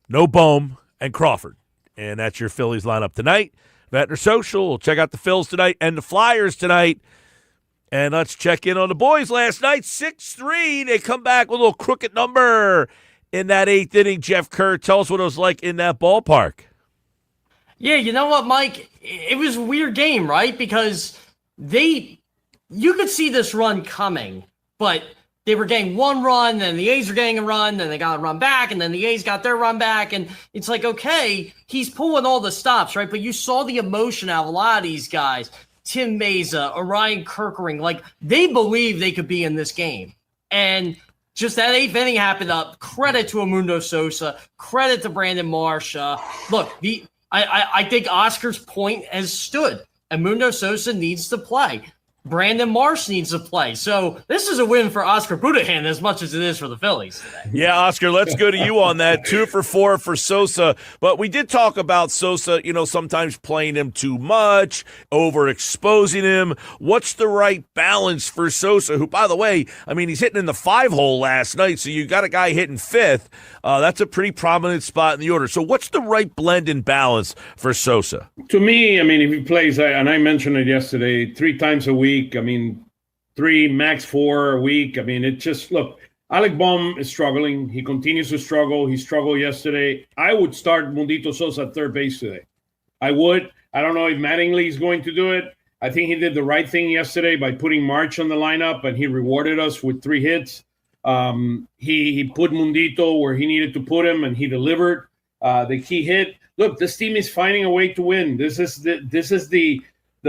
No Bohm and Crawford. And that's your Phillies lineup tonight. Ventnor Social. We'll check out the Phils tonight and the Flyers tonight. And let's check in on the boys last night. 6-3. They come back with a little crooked number in that eighth inning. Jeff Kerr, tell us what it was like in that ballpark. Yeah, you know what, Mike? It was a weird game, right? Because you could see this run coming, but they were getting one run, then the A's were getting a run, then they got a run back, and then the A's got their run back. And it's like, okay, he's pulling all the stops, right? But you saw the emotion out of a lot of these guys. Tim Meza, Orion Kerkering, like they believe they could be in this game. And just that eighth inning happened up. Credit to Amundo Sosa, credit to Brandon Marsh. Look, I think Oscar's point has stood. Amundo Sosa needs to play. Brandon Marsh needs to play. So this is a win for Oscar Budahan as much as it is for the Phillies today. Yeah, Oscar, let's go to you on that. 2 for 4 for Sosa. But we did talk about Sosa, sometimes playing him too much, overexposing him. What's the right balance for Sosa, who, by the way, he's hitting in the 5-hole last night, so you got a guy hitting 5th. That's a pretty prominent spot in the order. So what's the right blend and balance for Sosa? To me, if he plays, and I mentioned it yesterday, 3 times a week, 3, max 4 a week. It just, look, Alec Bohm is struggling. He continues to struggle. He struggled yesterday. I would start Mundito Sosa at third base today. I would. I don't know if Mattingly is going to do it. I think he did the right thing yesterday by putting March on the lineup, and he rewarded us with 3 hits. He put Mundito where he needed to put him, and he delivered the key hit. Look, this team is finding a way to win. This is the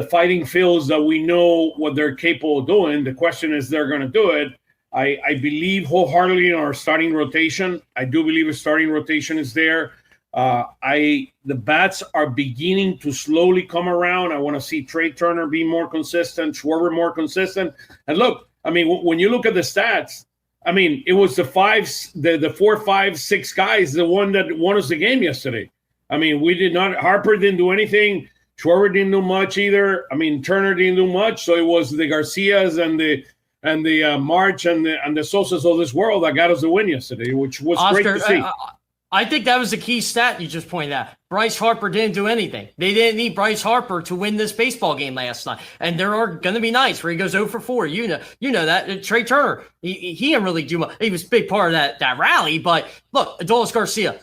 fighting Phils that we know what they're capable of doing. The question is they're going to do it. I believe wholeheartedly in our starting rotation. I do believe a starting rotation is there. The bats are beginning to slowly come around. I want to see Trey Turner be more consistent, Schwarber more consistent. And look, when you look at the stats, it was the 4, 5, 6 guys, the one that won us the game yesterday. We did not. Harper didn't do anything. Schwarber didn't do much either. Turner didn't do much. So it was the Garcias and the March and the Sosas of this world that got us the win yesterday, which was Oscar, great to see. I think that was the key stat you just pointed out. Bryce Harper didn't do anything. They didn't need Bryce Harper to win this baseball game last night. And there are going to be nights where he goes 0 for 4. You know that. Trey Turner, he didn't really do much. He was a big part of that rally. But look, Adolis Garcia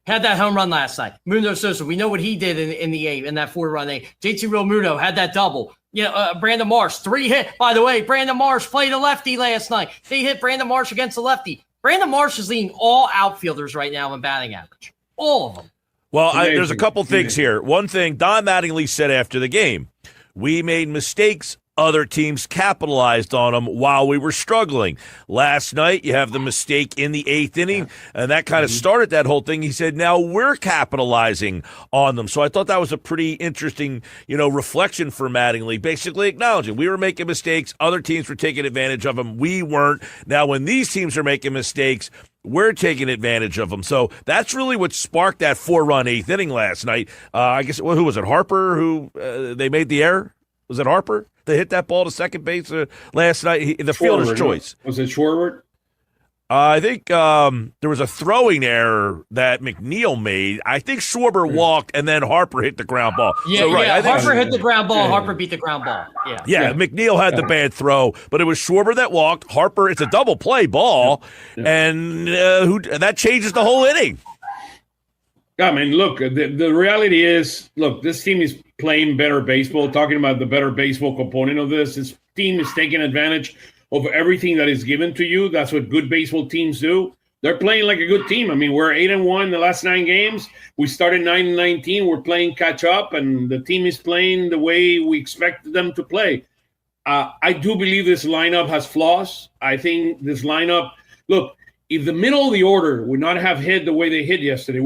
had that home run last night. Mundo Sosa, we know what he did in the 8th, in that 4-run 8. JT Realmuto had that double. Brandon Marsh, 3 hit. By the way, Brandon Marsh played a lefty last night. They hit Brandon Marsh against the lefty. Brandon Marsh is leading all outfielders right now in batting average. All of them. Well, there's a couple things here. One thing, Don Mattingly said after the game, we made mistakes. Other teams capitalized on them while we were struggling. Last night, you have the mistake in the 8th inning, and that kind of started that whole thing. He said, now we're capitalizing on them. So I thought that was a pretty interesting, reflection for Mattingly, basically acknowledging we were making mistakes. Other teams were taking advantage of them. We weren't. Now, when these teams are making mistakes, we're taking advantage of them. So that's really what sparked that 4-run 8th inning last night. I guess, who was it, Harper, who they made the error? Was it Harper? They hit that ball to second base last night. The fielder's choice. Was it Schwarber? I think there was a throwing error that McNeil made. I think Schwarber walked, and then Harper hit the ground ball. Yeah, right. I think Harper hit the ground ball. Harper beat the ground ball. Yeah, McNeil had the bad throw, but it was Schwarber that walked. Harper, it's a double play ball, and that changes the whole inning. Look, the reality is, this team is playing better baseball. Talking about the better baseball component of this team is taking advantage of everything that is given to you. That's what good baseball teams do. They're playing like a good team. I mean, we're 8-1 the last 9 games. We started 9-19. We're playing catch up, and the team is playing the way we expected them to play. I do believe this lineup has flaws. I think this lineup, look, if the middle of the order would not have hit the way they hit yesterday,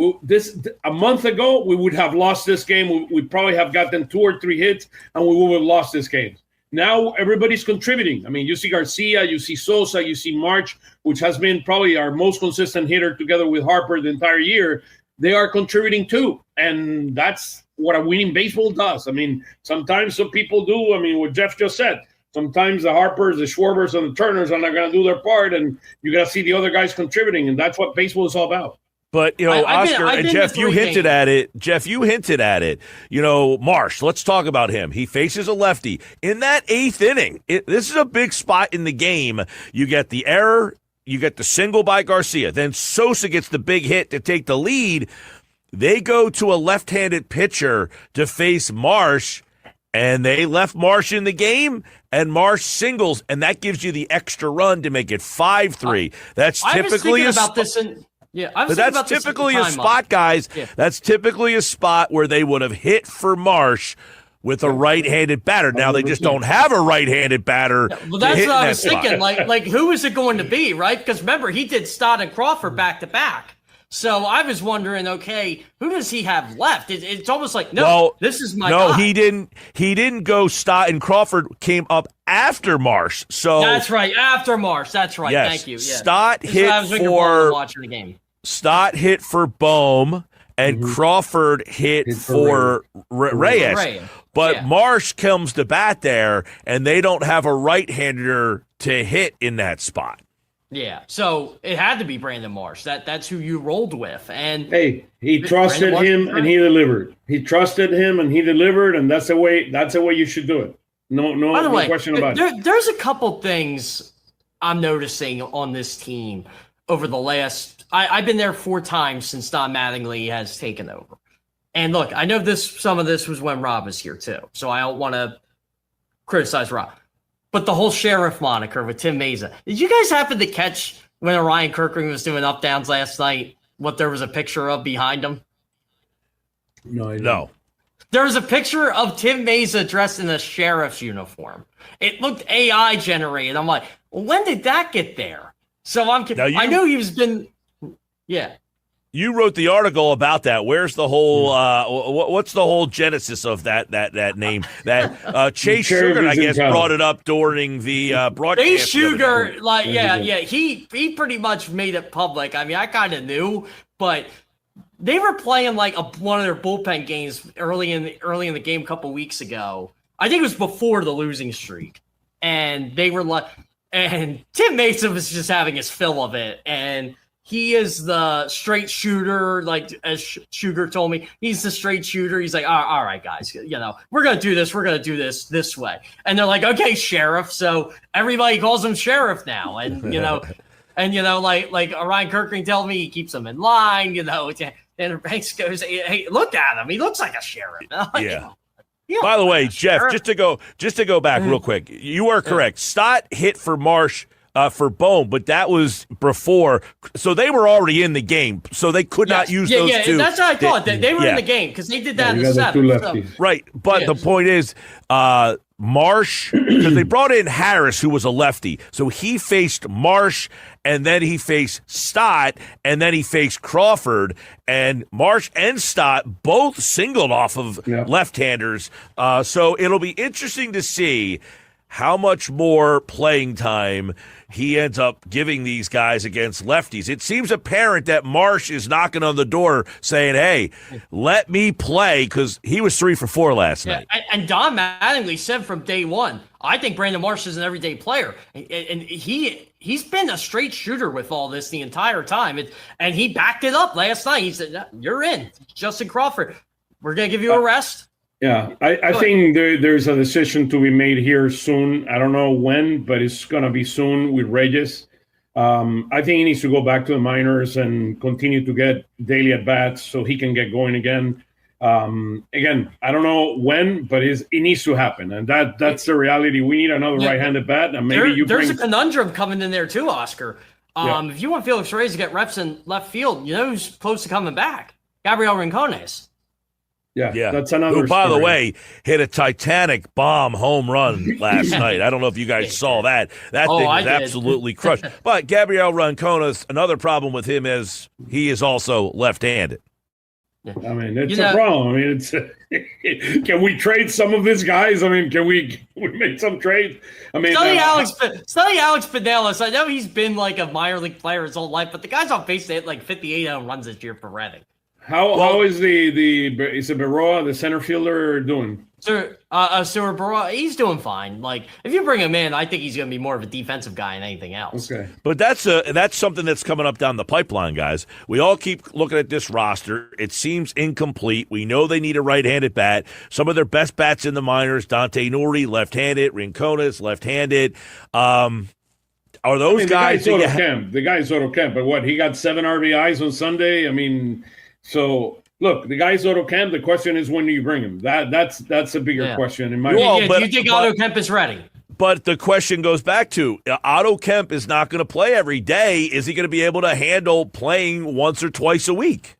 a month ago, we would have lost this game. We'd probably have gotten 2 or 3 hits, and we would have lost this game. Now everybody's contributing. I mean, you see Garcia, you see Sosa, you see March, which has been probably our most consistent hitter together with Harper the entire year. They are contributing too. And that's what a winning baseball does. I mean, sometimes some people do. I mean, what Jeff just said, sometimes the Harpers, the Schwarbers, and the Turners are not going to do their part, and you got to see the other guys contributing. And that's what baseball is all about. But, Oscar and Jeff, you hinted at it. Jeff, you hinted at it. Marsh, let's talk about him. He faces a lefty. In that 8th inning, this is a big spot in the game. You get the error, you get the single by Garcia. Then Sosa gets the big hit to take the lead. They go to a left-handed pitcher to face Marsh, and they left Marsh in the game, and Marsh singles, and that gives you the extra run to make it 5-3. That's typically that's typically a spot, guys. Yeah. That's typically a spot where they would have hit for Marsh with a right-handed batter. Now they just don't have a right-handed batter. Yeah, well, that's what I was thinking. Like, who is it going to be, right? Because remember, he did Stott and Crawford back-to-back. So I was wondering, okay, who does he have left? It's almost like, this is my guy. He didn't go Stott, and Crawford came up after Marsh. So that's right, after Marsh. That's right. Yes. Thank you. Yeah. Stott hit for watching the game. Stott hit for Bohm, and Crawford hit for Reyes. But Marsh comes to bat there, and they don't have a right-hander to hit in that spot. Yeah, so it had to be Brandon Marsh. That's who you rolled with. And hey, he trusted him and he delivered. He trusted him and he delivered, and that's the way you should do it. No question about it. There's a couple things I'm noticing on this team over the last I've been there 4 times since Don Mattingly has taken over. And look, I know some of this was when Rob was here too, so I don't want to criticize Rob. But the whole sheriff moniker with Tim Mesa. Did you guys happen to catch when Orion Kirkring was doing up downs last night, what there was a picture of behind him? No. There was a picture of Tim Mesa dressed in a sheriff's uniform. It looked AI generated. I'm like, well, when did that get there? So I know he's been, yeah. You wrote the article about that. Where's the whole? What's the whole genesis of that name? That Chase Sugar, I guess, brought it up during the broadcast. Chase Sugar, he pretty much made it public. I mean, I kind of knew, but they were playing like one of their bullpen games early in the game a couple weeks ago. I think it was before the losing streak, and they were like, and Tim Mesa was just having his fill of it, and he is the straight shooter, like as Sugar told me. He's the straight shooter. He's like, all right, guys, we're going to do this. We're going to do this way. And they're like, okay, Sheriff. So everybody calls him Sheriff now. And, like Orion Kirkring told me he keeps them in line, and Banks goes, hey, look at him. He looks like a sheriff. Yeah. By the way, Jeff, just to go back real quick, you are correct. Stott hit for Marsh. For Bohm, but that was before, so they were already in the game, so they could not use those two. That's what I thought. They were in the game because they did that in the 7th. Right, but the point is, Marsh, because they brought in Harris, who was a lefty, so he faced Marsh, and then he faced Stott, and then he faced Crawford, and Marsh and Stott both singled off of left-handers, so it'll be interesting to see how much more playing time he ends up giving these guys against lefties. It seems apparent that Marsh is knocking on the door saying, hey, let me play, because he was 3 for 4 last night. And Don Mattingly said from day one, I think Brandon Marsh is an everyday player. And he's been a straight shooter with all this the entire time. And he backed it up last night. He said, you're in. Justin Crawford, we're going to give you a rest. Yeah, I think there's a decision to be made here soon. I don't know when, but it's going to be soon with Reyes. I think he needs to go back to the minors and continue to get daily at-bats so he can get going again. Again, I don't know when, but it needs to happen. And that's the reality. We need another right-handed bat. And maybe there's a conundrum coming in there too, Oscar. If you want Felix Reyes to get reps in left field, you know who's close to coming back? Gabriel Rincones. Yeah, that's another Who, by story. the way, hit a Titanic bomb home run last night. I don't know if you guys saw that. That thing was absolutely crushed. But Gabriel Rincones, another problem with him is he is also left-handed. I mean, it's a problem. I mean, it's can we trade some of these guys? I mean, can we make some trades? I mean, study Alex Pinellas. I know he's been like a minor league player his whole life, but the guy's on pace to hit like 58 home runs this year for Reading. How is is it Baroa, the center fielder, doing? Sir Baroa, he's doing fine. Like, if you bring him in, I think he's going to be more of a defensive guy than anything else. Okay. But that's something that's coming up down the pipeline, guys. We all keep looking at this roster. It seems incomplete. We know they need a right-handed bat. Some of their best bats in the minors, Dante Nuri, left-handed, Rincones, left-handed. Are those guys? The guy is Soto Kemp, but what? He got 7 RBIs on Sunday. I mean, so look, the guy's Otto Kemp. The question is, when do you bring him? That's a bigger question in my opinion. Do you think Otto Kemp is ready? But the question goes back to Otto Kemp is not going to play every day. Is he going to be able to handle playing once or twice a week?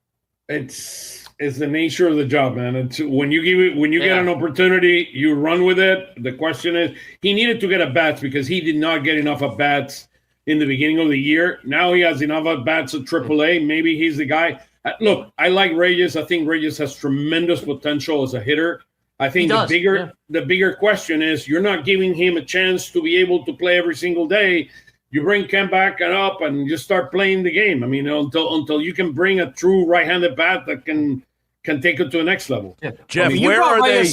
It's the nature of the job, man. It's when you get an opportunity, you run with it. The question is, he needed to get at bats because he did not get enough at bats in the beginning of the year. Now he has enough at bats at AAA. Maybe he's the guy. Look, I like Reyes. I think Reyes has tremendous potential as a hitter. I think the bigger question is, you're not giving him a chance to be able to play every single day. You bring Kemp back up and just start playing the game. I mean, until you can bring a true right-handed bat that can take it to the next level. Yeah. Jeff, where are they?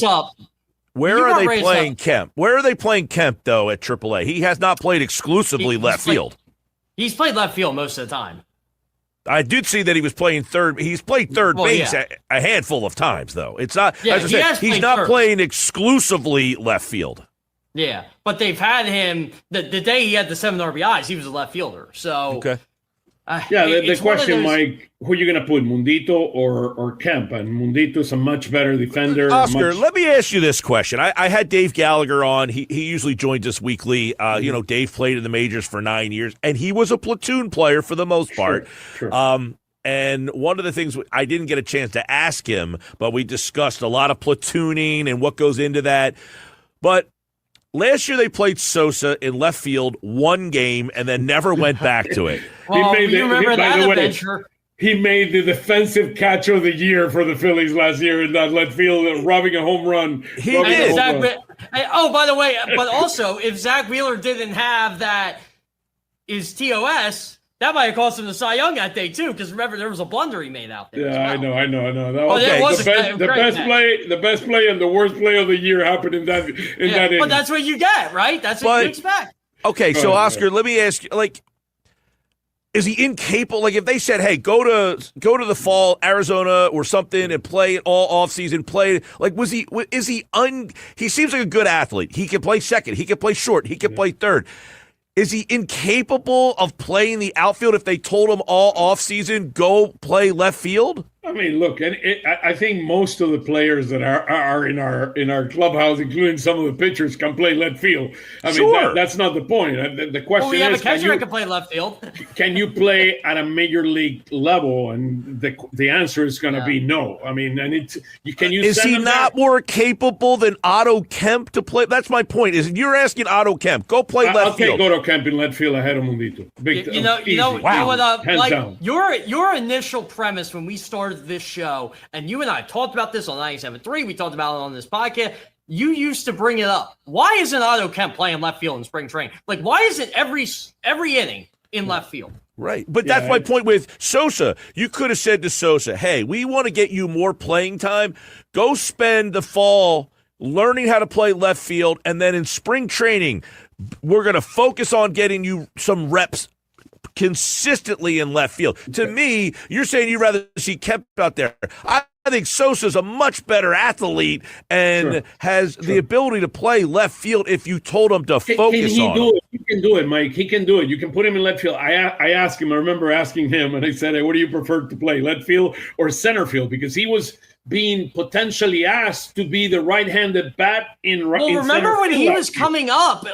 Where are they playing Kemp? Where are they playing Kemp though at AAA? He has not played exclusively left field. He's played left field most of the time. I did see that he was playing third. He's played third base a handful of times, though. It's not. He's not playing exclusively left field. Yeah, but they've had him the day he had the 7 RBIs. He was a left fielder. So okay. The question, Mike, who are you going to put, Mundito or Kemp? And Mundito's a much better defender. Oscar, let me ask you this question. I had Dave Gallagher on. He usually joins us weekly. Dave played in the majors for 9 years, and he was a platoon player for the most part. Sure. And one of the things I didn't get a chance to ask him, but we discussed a lot of platooning and what goes into that. But last year they played Sosa in left field one game and then never went back to it. He made the defensive catch of the year for the Phillies last year in that left field, robbing a home run. He did. By the way, but also, if Zach Wheeler didn't have that is TOS, that might have cost him the Cy Young that day too. Because remember, there was a blunder he made out there. Yeah, well. I know. The best play and the worst play of the year happened in that inning. But that's what you get, right? That's what you expect. Okay, so Oscar, let me ask you, is he incapable? Like, if they said, "Hey, go to the fall, Arizona or something, and play all offseason, play," like, he seems like a good athlete. He can play second. He can play short. He can play third. Is he incapable of playing the outfield if they told him all offseason, go play left field? I mean, look, I think most of the players that are in our clubhouse, including some of the pitchers, can play left field. I mean, that's not the point. The question we have is, a catcher that can play left field. Can you play at a major league level? And the answer is going to be no. I mean, Is he not more capable than Otto Kemp to play? That's my point. Is you're asking Otto Kemp, go play left field. I'll take Otto Kemp in left field ahead of Mundito. Your initial premise when we started this show, and you and I talked about this on 97.3, we talked about it on this podcast, you used to bring it up. Why isn't Otto Kemp playing left field in spring training? Like, why isn't every inning in left field? Right. But that's my point with Sosa. You could have said to Sosa, hey, we want to get you more playing time. Go spend the fall learning how to play left field, and then in spring training, we're going to focus on getting you some reps consistently in left field. To me, you're saying you'd rather see Kemp out there. I think Sosa's a much better athlete and has the ability to play left field if you told him to focus on it. He can do it, Mike. He can do it. You can put him in left field. I asked him, I remember asking him, and I said, hey, what do you prefer to play, left field or center field? Because he was being potentially asked to be the right-handed bat in right. Well, remember when he was coming up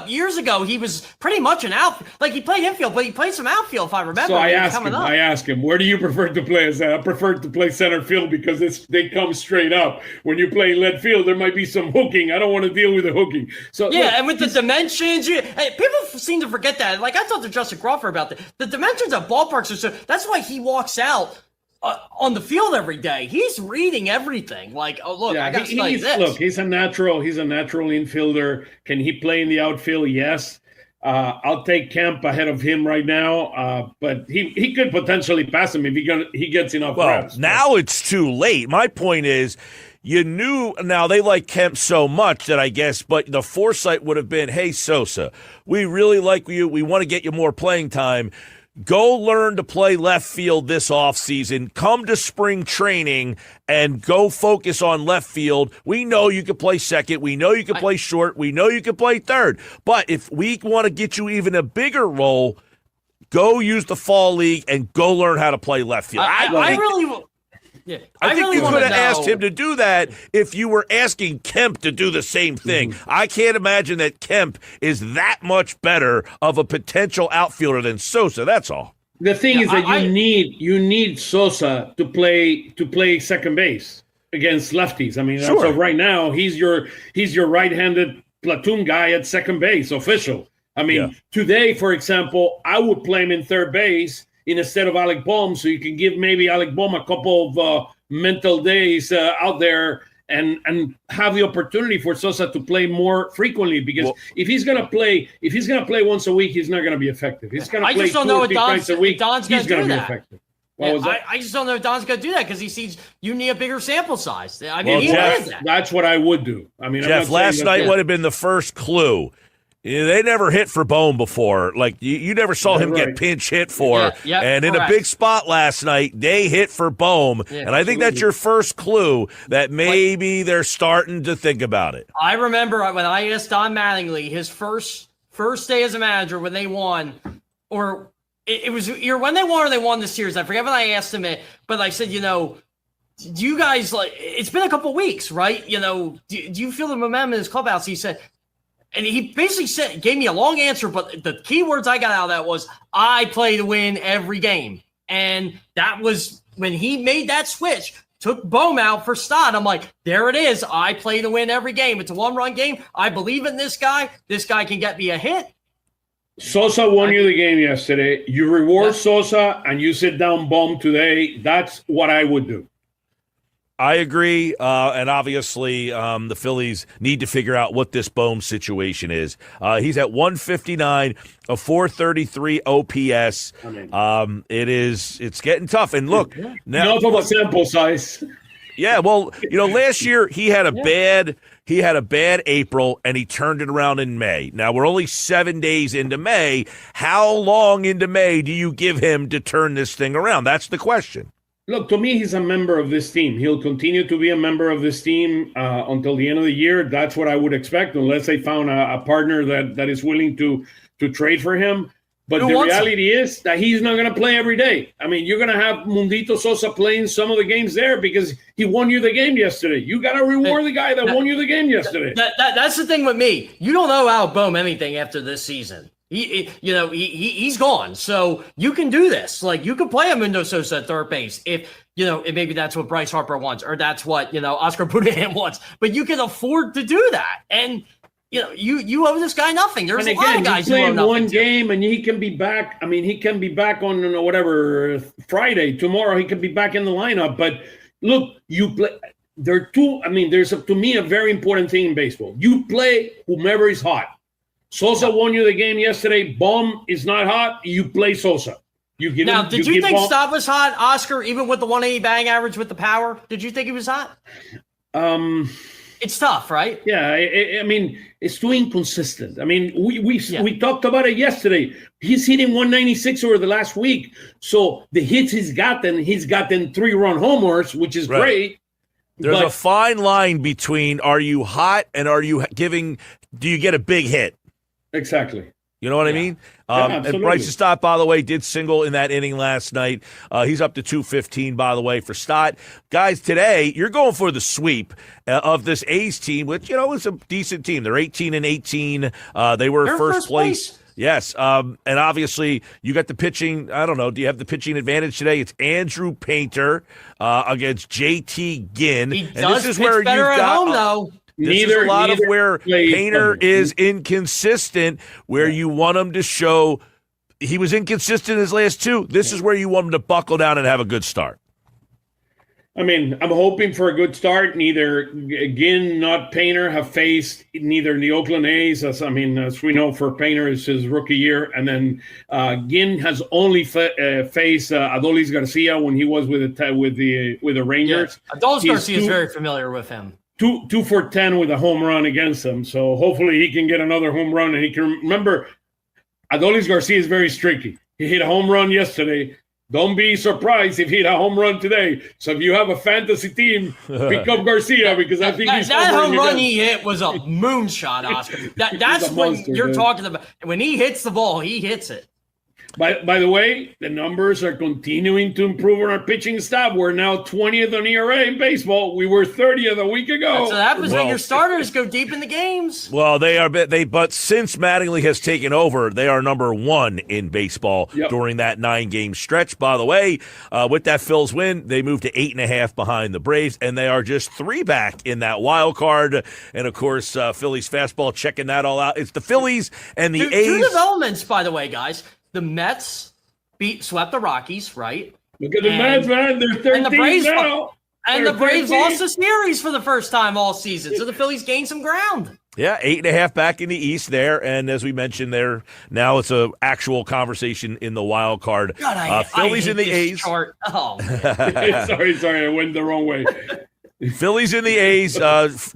years ago, he was pretty much an out. Like he played infield, but he played some outfield, if I remember. So I asked him, where do you prefer to play? I said, I prefer to play center field because they come straight up. When you play left field, there might be some hooking. I don't want to deal with the hooking. So yeah, look, and with the dimensions, people seem to forget that. Like I talked to Justin Crawford about the dimensions of ballparks are so. That's why he walks out on the field every day. He's reading everything. Like, oh look, I got to study this. Look, he's a natural infielder. Can he play in the outfield? Yes. I'll take Kemp ahead of him right now, but he could potentially pass him if he gets enough reps. Now it's too late. My point is, you knew. Now they like Kemp so much that I guess, but the foresight would have been, hey Sosa, we really like you. We want to get you more playing time. Go learn to play left field this offseason. Come to spring training and go focus on left field. We know you can play second. We know you can play short. We know you can play third. But if we want to get you even a bigger role, go use the fall league and go learn how to play left field. I think you could have asked him to do that if you were asking Kemp to do the same thing. Mm-hmm. I can't imagine that Kemp is that much better of a potential outfielder than Sosa. That's all. The thing is that you need Sosa to play second base against lefties. I mean, so right now he's your right-handed platoon guy at second base, official. I mean, today, for example, I would play him in third base instead of Alec Bohm, so you can give maybe Alec Bohm a couple of mental days out there and have the opportunity for Sosa to play more frequently. Because if he's gonna play once a week, he's not gonna be effective. He's gonna play 2 or 3 times a week. He's gonna be effective. I just don't know if Don's gonna do that because he sees you need a bigger sample size. I mean, Jeff, that's what I would do. I mean, Jeff, last night would have been the first clue. They never hit for Bohm before. Like, you never saw him get pinch hit for. And in a big spot last night, they hit for Bohm. Yeah, and I think that's your first clue that maybe they're starting to think about it. I remember when I asked Don Mattingly, his first day as a manager when they won, or it was either when they won or they won the series. I forget when I asked him it, but I said, do you guys, like, it's been a couple weeks, right? Do you feel the momentum in this clubhouse? He said, and he basically gave me a long answer, but the key words I got out of that was, I play to win every game. And that was when he made that switch, took Bohm out for Stott. I'm like, there it is. I play to win every game. It's a one-run game. I believe in this guy. This guy can get me a hit. Sosa won you the game yesterday. You reward Sosa and you sit down Bohm today. That's what I would do. I agree, and obviously the Phillies need to figure out what this Bohm situation is. He's at 159, a 433 OPS. It's getting tough. And look, now enough of a sample size. Yeah, well, last year he had a bad April and he turned it around in May. Now we're only 7 days into May. How long into May do you give him to turn this thing around? That's the question. Look, to me, he's a member of this team. He'll continue to be a member of this team until the end of the year. That's what I would expect, unless they found a partner that is willing to trade for him. But the reality is that he's not going to play every day. I mean, you're going to have Mundito Sosa playing some of the games there because he won you the game yesterday. You got to reward the guy that won you the game yesterday. That's the thing with me. You don't owe Alec Bohm anything after this season. He's gone. So you can do this. Like, you can play Mundo Sosa at third base if maybe that's what Bryce Harper wants, or that's what, Oscar Budahan wants. But you can afford to do that. And, you owe this guy nothing. There's a lot of guys who owe nothing. One game and he can be back. I mean, he can be back on whatever Friday. Tomorrow he can be back in the lineup. But look, you play. There are two. I mean, there's to me a very important thing in baseball. You play whomever is hot. Sosa won you the game yesterday. Bohm is not hot. You play Sosa. Did you think Stott was hot, Oscar, even with the 180 batting average with the power? Did you think he was hot? It's tough, right? Yeah, I mean, it's too inconsistent. I mean, we talked about it yesterday. He's hitting 196 over the last week. So the hits he's gotten 3-run homers, which is great. There's a fine line between are you hot and do you get a big hit? Exactly. You know what I mean? And absolutely. Bryce Stott, by the way, did single in that inning last night. He's up to 215, by the way, for Stott. Guys, today, you're going for the sweep of this A's team, which, is a decent team. They're 18-18. They were They're first place. place. Yes, and obviously you got the pitching. I don't know. Do you have the pitching advantage today? It's Andrew Painter against J.T. Ginn. He and does this is pitch where better you've at got, home, though. This is a lot of where Painter plays. is inconsistent, where you want him to show he was inconsistent in his last two. This is where you want him to buckle down and have a good start. I mean, I'm hoping for a good start. Neither Ginn nor Painter have faced neither the Oakland A's. As we know, for Painter is his rookie year, and then Ginn has only faced Adolis Garcia when he was with the Rangers. Yeah. Adolis Garcia is very familiar with him. 2 for 10 with a home run against him. So hopefully he can get another home run, and he can remember. Adolis Garcia is very streaky. He hit a home run yesterday. Don't be surprised if he hit a home run today. So if you have a fantasy team, pick up Garcia, because I think that home run he hit was a moonshot, Oscar. That's when monster, you're dude. talking about. When he hits the ball, he hits it. By the way, the numbers are continuing to improve on our pitching staff. We're now 20th on ERA in baseball. We were 30th a week ago. So that happens when your starters go deep in the games. Well, but since Mattingly has taken over, they are number one in baseball during that 9-game stretch. By the way, with that Phil's win, they moved to 8.5 behind the Braves, and they are just 3 back in that wild card. And of course, Phillies fastball checking that all out. It's the Phillies and the A's. 2 developments, by the way, guys. The Mets swept the Rockies, right? Look at the Mets, man. They're 13 now. And the Braves lost a series for the first time all season, so the Phillies gained some ground. Yeah, 8.5 back in the East there, and as we mentioned there, now it's a actual conversation in the wild card. God, Phillies I in the this A's. Chart. Oh, man. sorry, I went the wrong way. Phillies and the A's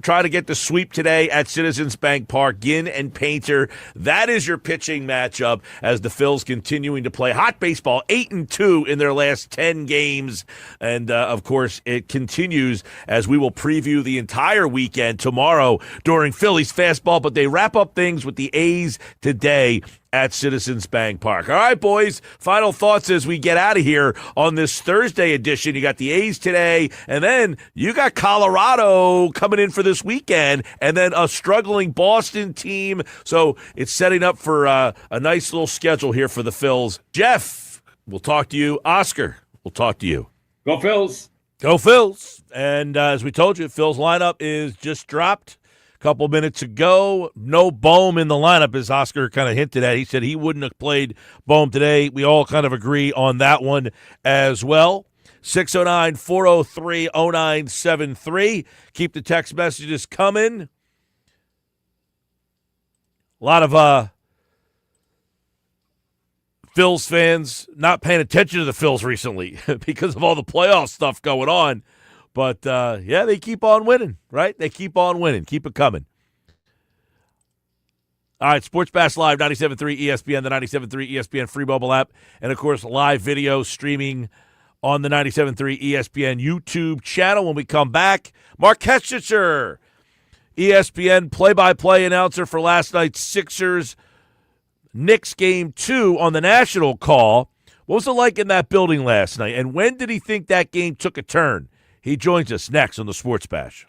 try to get the sweep today at Citizens Bank Park. Ginn and Painter. That is your pitching matchup as the Phils continuing to play hot baseball, 8-2 in their last 10 games. And, of course, it continues as we will preview the entire weekend tomorrow during Phillies Fastball. But they wrap up things with the A's today at Citizens Bank Park. All right, boys, final thoughts as we get out of here on this Thursday edition. You got the A's today, and then you got Colorado coming in for this weekend, and then a struggling Boston team. So it's setting up for a nice little schedule here for the Phils. Jeff, we'll talk to you. Oscar, we'll talk to you. Go Phils. Go Phils. And as we told you, Phil's lineup is just dropped. Couple minutes ago, no Bohm in the lineup, as Oscar kind of hinted at. He said he wouldn't have played Bohm today. We all kind of agree on that one as well. 609-403-0973. Keep the text messages coming. A lot of Phils fans not paying attention to the Phils recently because of all the playoff stuff going on. But, they keep on winning, right? They keep on winning. Keep it coming. All right, Sports Bash Live, 97.3 ESPN, the 97.3 ESPN free mobile app, and, of course, live video streaming on the 97.3 ESPN YouTube channel. When we come back, Marc Kestecher, ESPN play-by-play announcer for last night's Sixers Knicks Game 2 on the national call. What was it like in that building last night, and when did he think that game took a turn? He joins us next on the Sports Bash.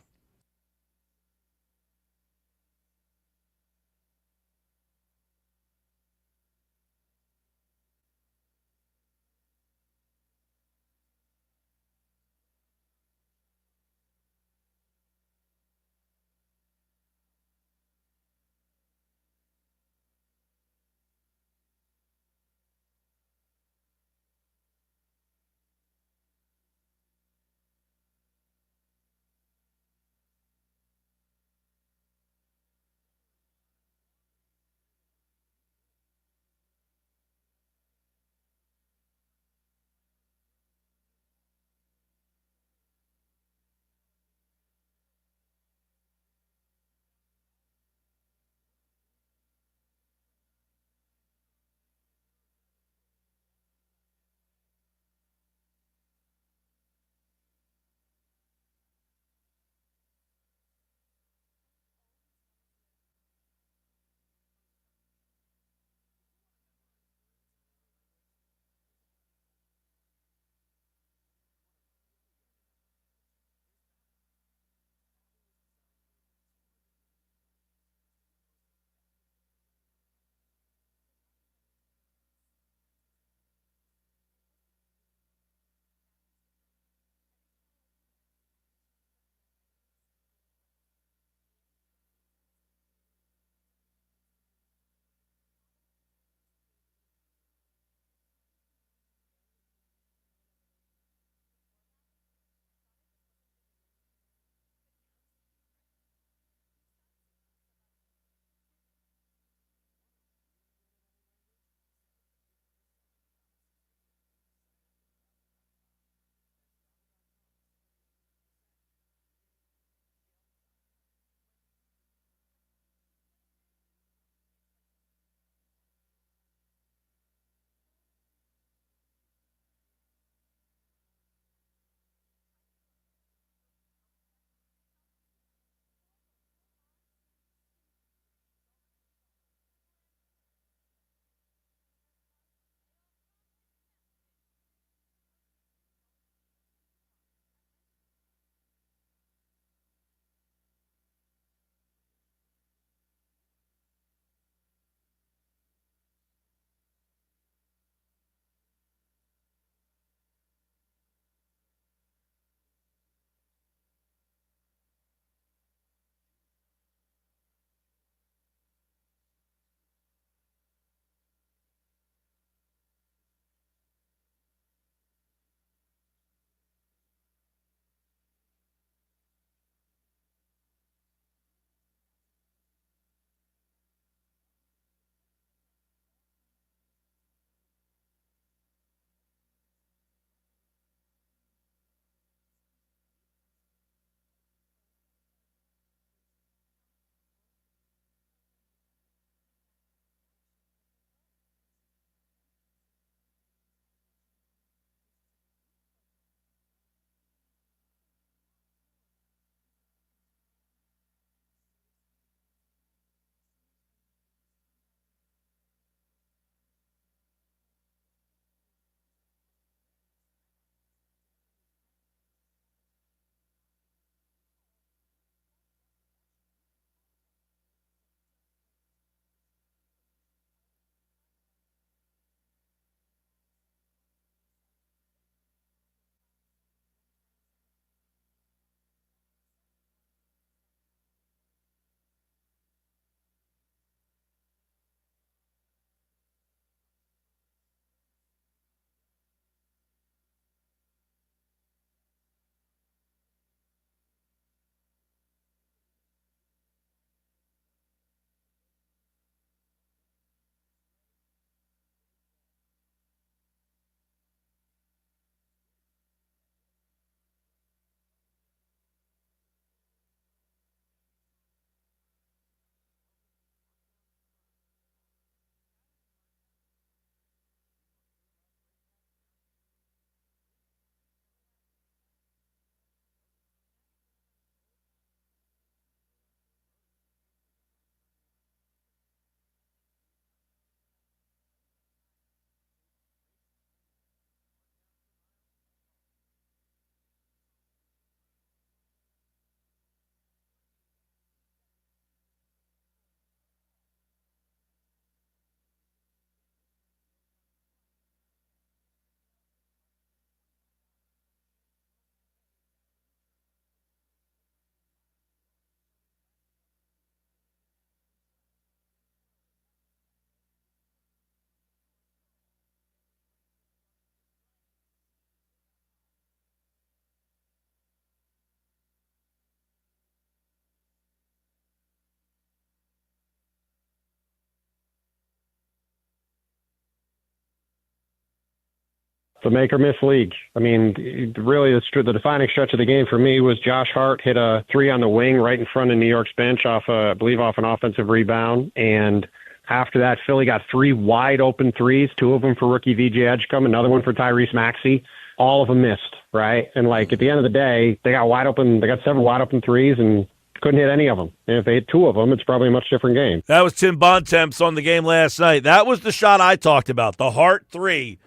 the make or miss league. I mean, really, the defining stretch of the game for me was Josh Hart hit a 3 on the wing right in front of New York's bench I believe off an offensive rebound. And after that, Philly got 3 wide open threes, 2 of them for rookie VJ Edgecombe, another one for Tyrese Maxey. All of them missed, right? And like at the end of the day, they got 7 wide open threes and couldn't hit any of them. And if they hit 2 of them, it's probably a much different game. That was Tim Bontemps on the game last night. That was the shot I talked about, the Hart 3.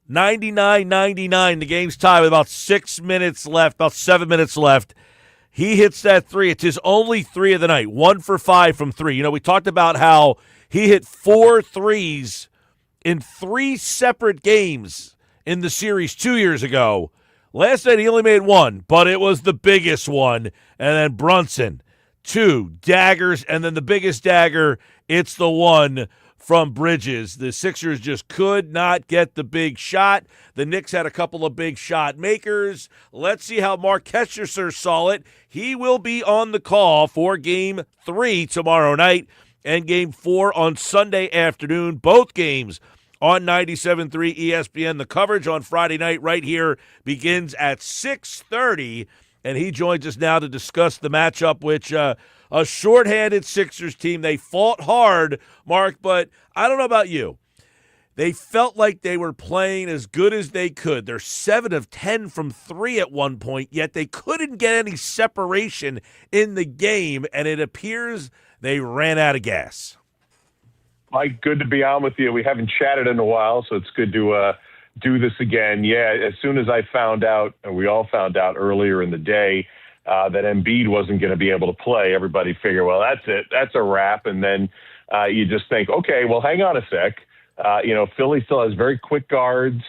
99-99. The game's tied with about 6 minutes left, about 7 minutes left. He hits that 3. It's his only 3 of the night, 1 for 5 from 3. You know, we talked about how he hit 4 threes in 3 separate games in the series 2 years ago. Last night he only made 1, but it was the biggest one. And then Brunson, 2 daggers, and then the biggest dagger, it's the one from Bridges. The Sixers just could not get the big shot. The Knicks had a couple of big shot makers. Let's see how Marc Kestecher saw it. He will be on the call for Game 3 tomorrow night and Game 4 on Sunday afternoon. Both games on 97.3 ESPN. The coverage on Friday night right here begins at 6:30, and he joins us now to discuss the matchup, which a shorthanded Sixers team. They fought hard, Mark, but I don't know about you. They felt like they were playing as good as they could. They're 7 of 10 from 3 at one point, yet they couldn't get any separation in the game, and it appears they ran out of gas. Mike, good to be on with you. We haven't chatted in a while, so it's good to do this again. Yeah, as soon as I found out, and we all found out earlier in the day, that Embiid wasn't going to be able to play, everybody figured, well, that's it. That's a wrap. And then you just think, okay, well, hang on a sec. Philly still has very quick guards,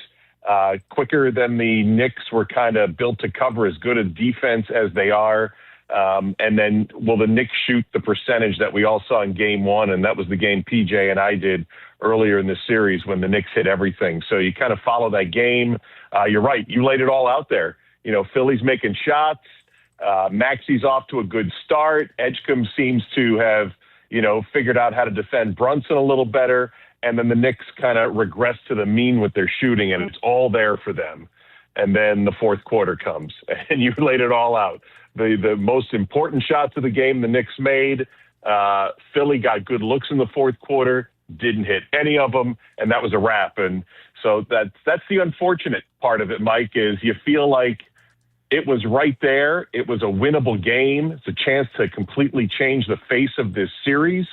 quicker than the Knicks were kind of built to cover, as good a defense as they are. And then will the Knicks shoot the percentage that we all saw in Game 1? And that was the game PJ and I did earlier in the series when the Knicks hit everything. So you kind of follow that game. You're right. You laid it all out there. Philly's making shots. Maxey's off to a good start. Edgecombe seems to have, figured out how to defend Brunson a little better. And then the Knicks kind of regress to the mean with their shooting, and it's all there for them. And then the fourth quarter comes, and you laid it all out. The most important shots of the game the Knicks made. Philly got good looks in the fourth quarter, didn't hit any of them, and that was a wrap. And so that's the unfortunate part of it, Mike, is you feel like it was right there. It was a winnable game. It's a chance to completely change the face of this series.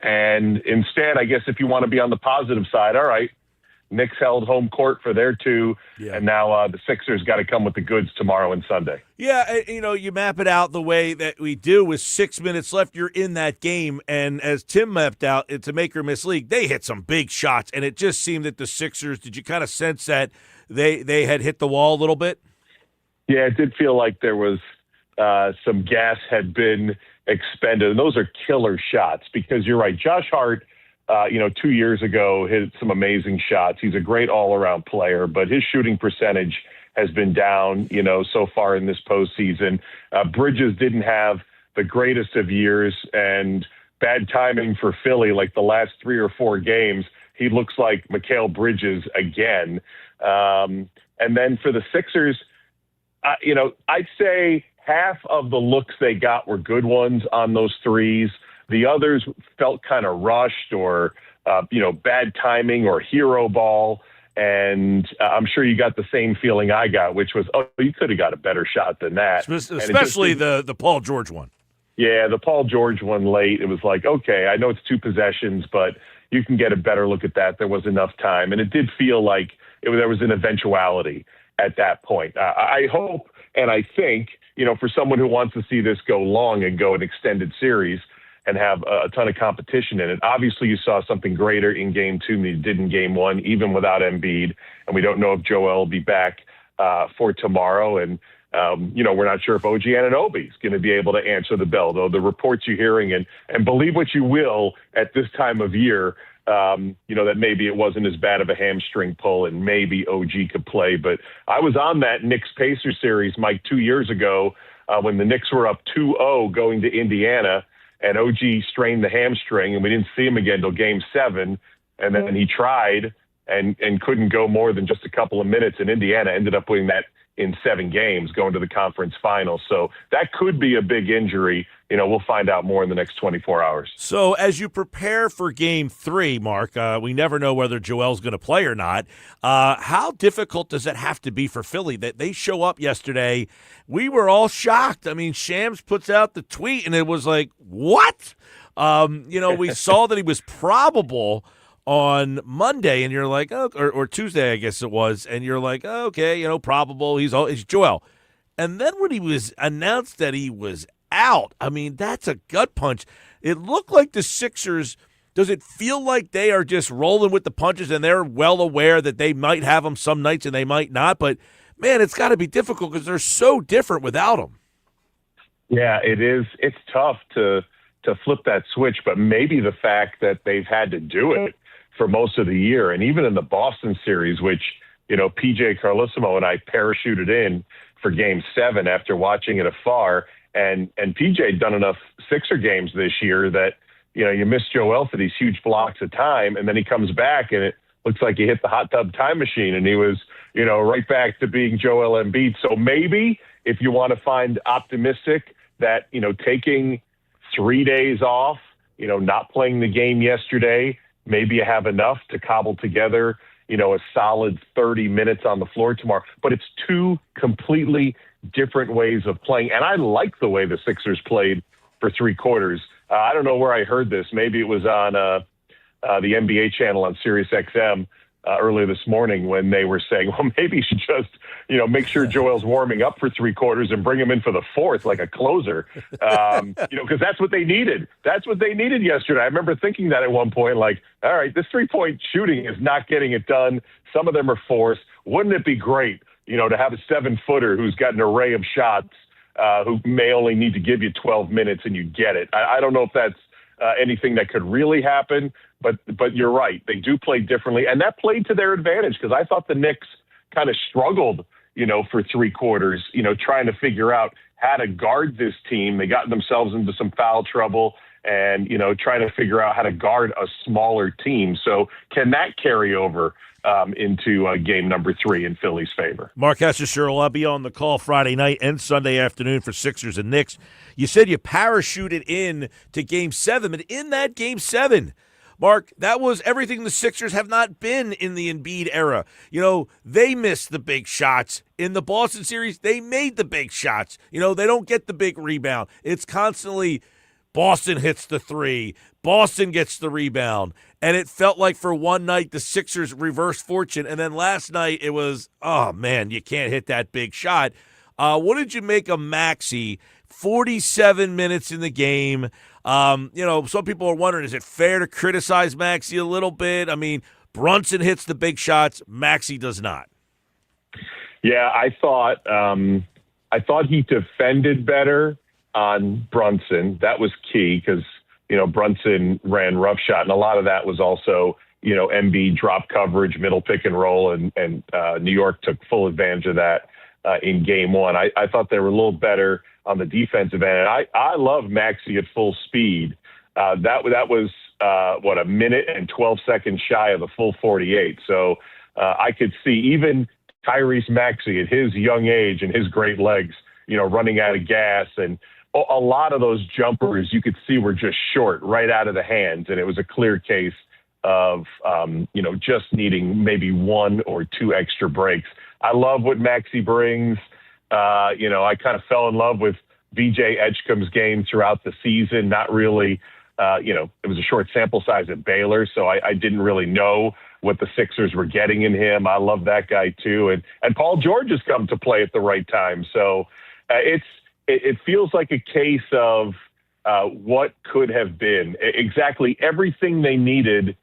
And instead, I guess if you want to be on the positive side, all right, Knicks held home court for their 2, and now the Sixers got to come with the goods tomorrow and Sunday. Yeah, you map it out the way that we do with 6 minutes left. You're in that game, and as Tim mapped out, it's a make or miss league. They hit some big shots, and it just seemed that the Sixers, did you kind of sense that they had hit the wall a little bit? Yeah, it did feel like there was some gas had been expended, and those are killer shots because you're right. Josh Hart, 2 years ago, hit some amazing shots. He's a great all-around player, but his shooting percentage has been down, so far in this postseason. Bridges didn't have the greatest of years, and bad timing for Philly, like the last 3 or 4 games, he looks like Mikal Bridges again. And then for the Sixers, I'd say half of the looks they got were good ones on those threes. The others felt kind of rushed or, bad timing or hero ball. And I'm sure you got the same feeling I got, which was, oh, you could have got a better shot than that. Especially the Paul George one. Yeah, the Paul George one late. It was like, okay, I know it's 2 possessions, but you can get a better look at that. There was enough time. And it did feel like there was an eventuality at that point. I hope and I think, for someone who wants to see this go long and go an extended series and have a ton of competition in it, obviously you saw something greater in Game 2 than you did in Game 1, even without Embiid. And we don't know if Joel will be back for tomorrow. And, we're not sure if OG Anunoby is going to be able to answer the bell, though the reports you're hearing, and believe what you will at this time of year, that maybe it wasn't as bad of a hamstring pull and maybe OG could play. But I was on that Knicks-Pacers series, Mike, 2 years ago when the Knicks were up 2-0 going to Indiana, and OG strained the hamstring, and we didn't see him again till Game 7. And then he tried, and couldn't go more than just a couple of minutes. And Indiana ended up winning that in 7 games, going to the conference finals. So that could be a big injury. We'll find out more in the next 24 hours. So as you prepare for Game 3, Mark, we never know whether Joel's going to play or not. How difficult does it have to be for Philly that they show up yesterday? We were all shocked. I mean, Shams puts out the tweet, and it was like, what? We saw that he was probable on Monday, and you're like, oh, or Tuesday, I guess it was, and you're like, oh, okay, probable. He's Joel. And then when he was announced that he was out, I mean, that's a gut punch. It looked like the Sixers, does it feel like they are just rolling with the punches and they're well aware that they might have him some nights and they might not? But, man, it's got to be difficult because they're so different without him. Yeah, it is. It's tough to flip that switch, but maybe the fact that they've had to do it for most of the year, and even in the Boston series, which, PJ Carlesimo and I parachuted in for Game 7 after watching it afar, and PJ had done enough Sixer games this year that, you miss Joel for these huge blocks of time, and then he comes back, and it looks like he hit the hot tub time machine, and he was, right back to being Joel Embiid. So maybe if you want to find optimistic that, taking 3 days off, not playing the game yesterday, maybe you have enough to cobble together, a solid 30 minutes on the floor tomorrow. But it's 2 completely different ways of playing. And I like the way the Sixers played for 3 quarters. I don't know where I heard this. Maybe it was on the NBA channel on Sirius XM earlier this morning when they were saying, well, maybe you should just, make sure Joel's warming up for 3 quarters and bring him in for the 4th like a closer, because that's what they needed. That's what they needed yesterday. I remember thinking that at one point, like, all right, this 3-point shooting is not getting it done. Some of them are forced. Wouldn't it be great, to have a 7-footer who's got an array of shots who may only need to give you 12 minutes and you get it. I don't know if that's anything that could really happen, but you're right. They do play differently, and that played to their advantage because I thought the Knicks kind of struggled, for 3 quarters, trying to figure out how to guard this team. They got themselves into some foul trouble and, trying to figure out how to guard a smaller team. So can that carry over into game number 3 in Philly's favor? Marc Kestecher will be on the call Friday night and Sunday afternoon for Sixers and Knicks. You said you parachuted in to Game 7, but in that Game 7, Mark, that was everything the Sixers have not been in the Embiid era. They missed the big shots. In the Boston series, they made the big shots. They don't get the big rebound. It's constantly Boston hits the 3, Boston gets the rebound. And it felt like for one night the Sixers reversed fortune. And then last night it was, oh, man, you can't hit that big shot. What did you make of Maxey? 47 minutes in the game. Some people are wondering, is it fair to criticize Maxey a little bit? I mean, Brunson hits the big shots. Maxey does not. Yeah, I thought he defended better on Brunson. That was key because, Brunson ran roughshot, and a lot of that was also, Embiid drop coverage, middle pick and roll, and New York took full advantage of that in Game 1. I thought they were a little better on the defensive end. And I love Maxey at full speed. That was, a minute and 12 seconds shy of the full 48. So I could see even Tyrese Maxey at his young age and his great legs, running out of gas. And a lot of those jumpers you could see were just short right out of the hands. And it was a clear case of, just needing maybe 1 or 2 extra breaks. I love what Maxey brings. I kind of fell in love with VJ Edgecombe's game throughout the season. Not really, it was a short sample size at Baylor, so I didn't really know what the Sixers were getting in him. I love that guy too. And Paul George has come to play at the right time. So it feels like a case of what could have been. Exactly everything they needed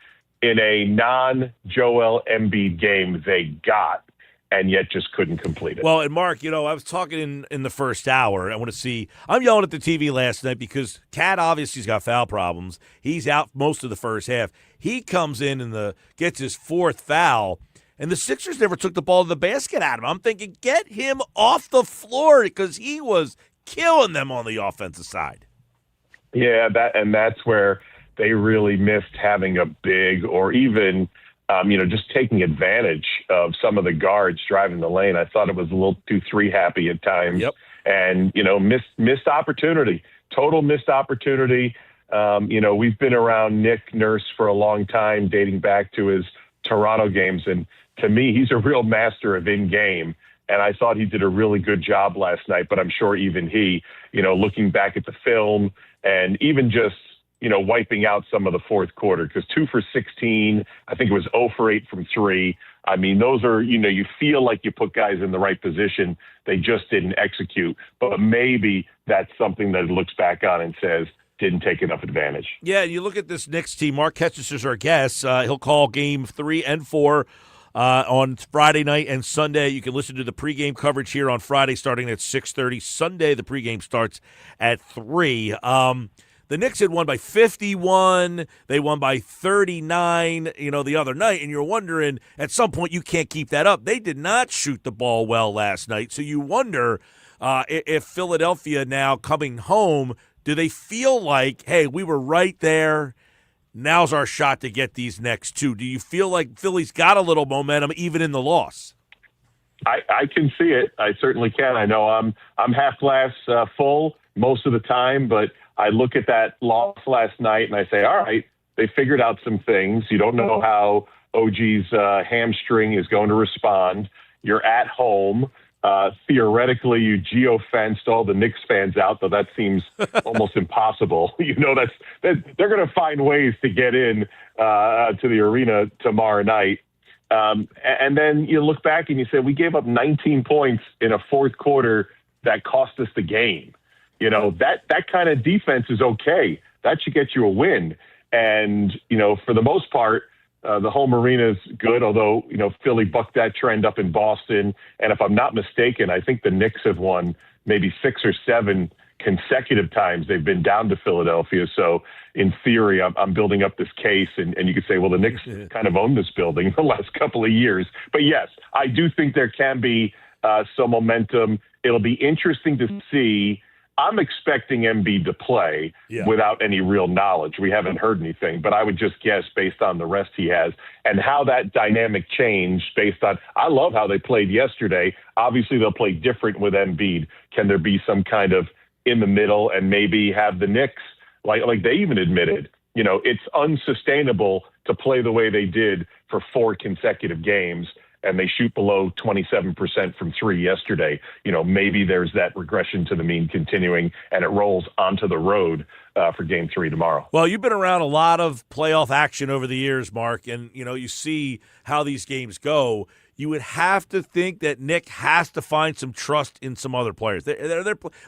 in a non-Joel Embiid game they got, and yet just couldn't complete it. Well, and Mark, I was talking in the first hour. I'm yelling at the TV last night because Cat obviously has got foul problems. He's out most of the first half. He comes in gets his 4th foul, and the Sixers never took the ball to the basket at him. I'm thinking, get him off the floor because he was killing them on the offensive side. Yeah, that's where they really missed having a big or even just taking advantage of some of the guards driving the lane. I thought it was a little too 3-happy at times. Yep. And, missed opportunity, total missed opportunity. We've been around Nick Nurse for a long time, dating back to his Toronto games. And to me, he's a real master of in-game. And I thought he did a really good job last night, but I'm sure even he, looking back at the film and even just, wiping out some of the fourth quarter, because 2 for 16, I think it was 0 for 8 from 3. I mean, those are, you feel like you put guys in the right position. They just didn't execute. But maybe that's something that he looks back on and says, didn't take enough advantage. Yeah, you look at this Knicks team. Marc Kestecher is our guest. He'll call game 3 and 4 on Friday night and Sunday. You can listen to the pregame coverage here on Friday starting at 6:30. Sunday, the pregame starts at 3. The Knicks had won by 51. They won by 39, the other night. And you're wondering, at some point, you can't keep that up. They did not shoot the ball well last night. So you wonder if Philadelphia now coming home, do they feel like, hey, we were right there, now's our shot to get these next 2? Do you feel like Philly's got a little momentum even in the loss? I can see it. I certainly can. I know I'm half glass full most of the time, but I look at that loss last night and I say, all right, they figured out some things. You don't know how OG's hamstring is going to respond. You're at home. Theoretically, you geo-fenced all the Knicks fans out, though that seems almost impossible. They're going to find ways to get in to the arena tomorrow night. And then you look back and you say, we gave up 19 points in a fourth quarter that cost us the game. That kind of defense is okay. That should get you a win. And, for the most part, the home arena is good, although, Philly bucked that trend up in Boston. And if I'm not mistaken, I think the Knicks have won maybe 6 or 7 consecutive times they've been down to Philadelphia. So in theory, I'm building up this case, and you could say, well, the Knicks kind of own this building the last couple of years. But yes, I do think there can be some momentum. It'll be interesting to see. I'm expecting Embiid to play without any real knowledge. We haven't heard anything, but I would just guess based on the rest he has and how that dynamic changed based on, I love how they played yesterday. Obviously they'll play different with Embiid. Can there be some kind of in the middle and maybe have the Knicks, like they even admitted, it's unsustainable to play the way they did for 4 consecutive games. And they shoot below 27% from 3 yesterday. Maybe there's that regression to the mean continuing, and it rolls onto the road for Game 3 tomorrow. Well, you've been around a lot of playoff action over the years, Mark, and you see how these games go. You would have to think that Nick has to find some trust in some other players.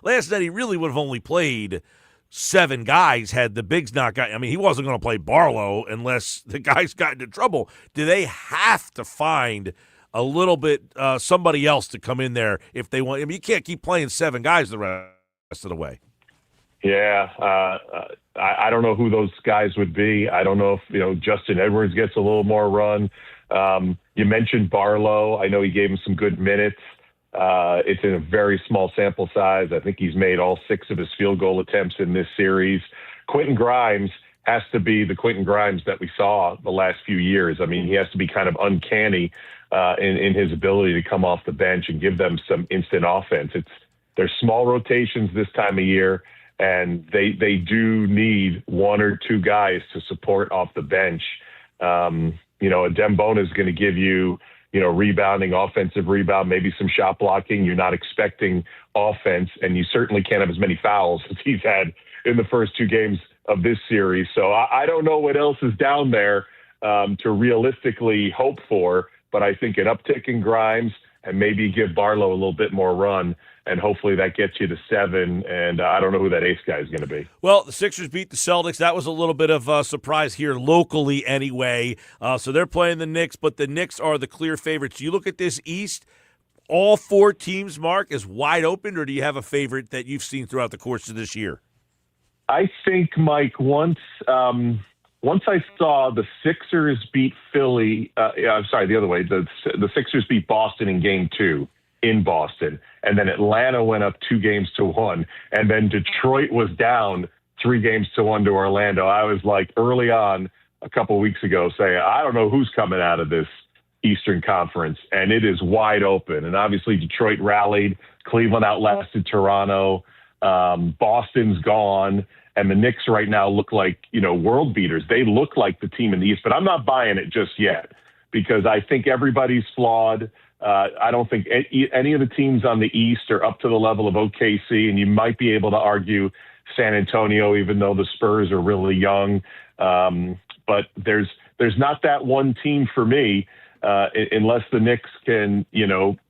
Last night he really would have only played 7 guys had the bigs not got. I mean, he wasn't going to play Barlow unless the guys got into trouble. Do they have to find a little bit somebody else to come in there if they want? I mean, you can't keep playing 7 guys the rest of the way. Yeah, I don't know who those guys would be. I don't know if Justin Edwards gets a little more run. You mentioned Barlow. I know he gave him some good minutes. It's in a very small sample size. I think he's made all 6 of his field goal attempts in this series. Quentin Grimes has to be the Quentin Grimes that we saw the last few years. I mean, he has to be kind of uncanny in his ability to come off the bench and give them some instant offense. They're small rotations this time of year, and they do need 1 or 2 guys to support off the bench. A Dembona is going to give you, rebounding, offensive rebound, maybe some shot blocking. You're not expecting offense, and you certainly can't have as many fouls as he's had in the first 2 games of this series. So I don't know what else is down there to realistically hope for, but I think an uptick in Grimes and maybe give Barlow a little bit more run, and hopefully that gets you to 7, and I don't know who that ace guy is going to be. Well, the Sixers beat the Celtics. That was a little bit of a surprise here locally anyway. So they're playing the Knicks, but the Knicks are the clear favorites. You look at this East, all 4 teams, Mark, is wide open, or do you have a favorite that you've seen throughout the course of this year? I think, Mike, once I saw the Sixers beat Philly, the other way, the Sixers beat Boston in Game 2 in Boston, and then Atlanta went up 2-1, and then Detroit was down 3-1 to Orlando. I was like, early on, a couple of weeks ago saying, I don't know who's coming out of this Eastern Conference, and it is wide open. And obviously Detroit rallied, Cleveland outlasted Toronto, Boston's gone, and the Knicks right now look like, world beaters. They look like the team in the East, but I'm not buying it just yet because I think everybody's flawed. I don't think any of the teams on the East are up to the level of OKC, and you might be able to argue San Antonio, even though the Spurs are really young. But there's not that one team for me, unless the Knicks can,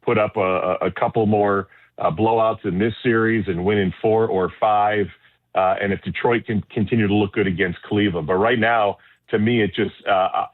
put up a couple more blowouts in this series and win in 4 or 5. And if Detroit can continue to look good against Cleveland. But right now, to me, it just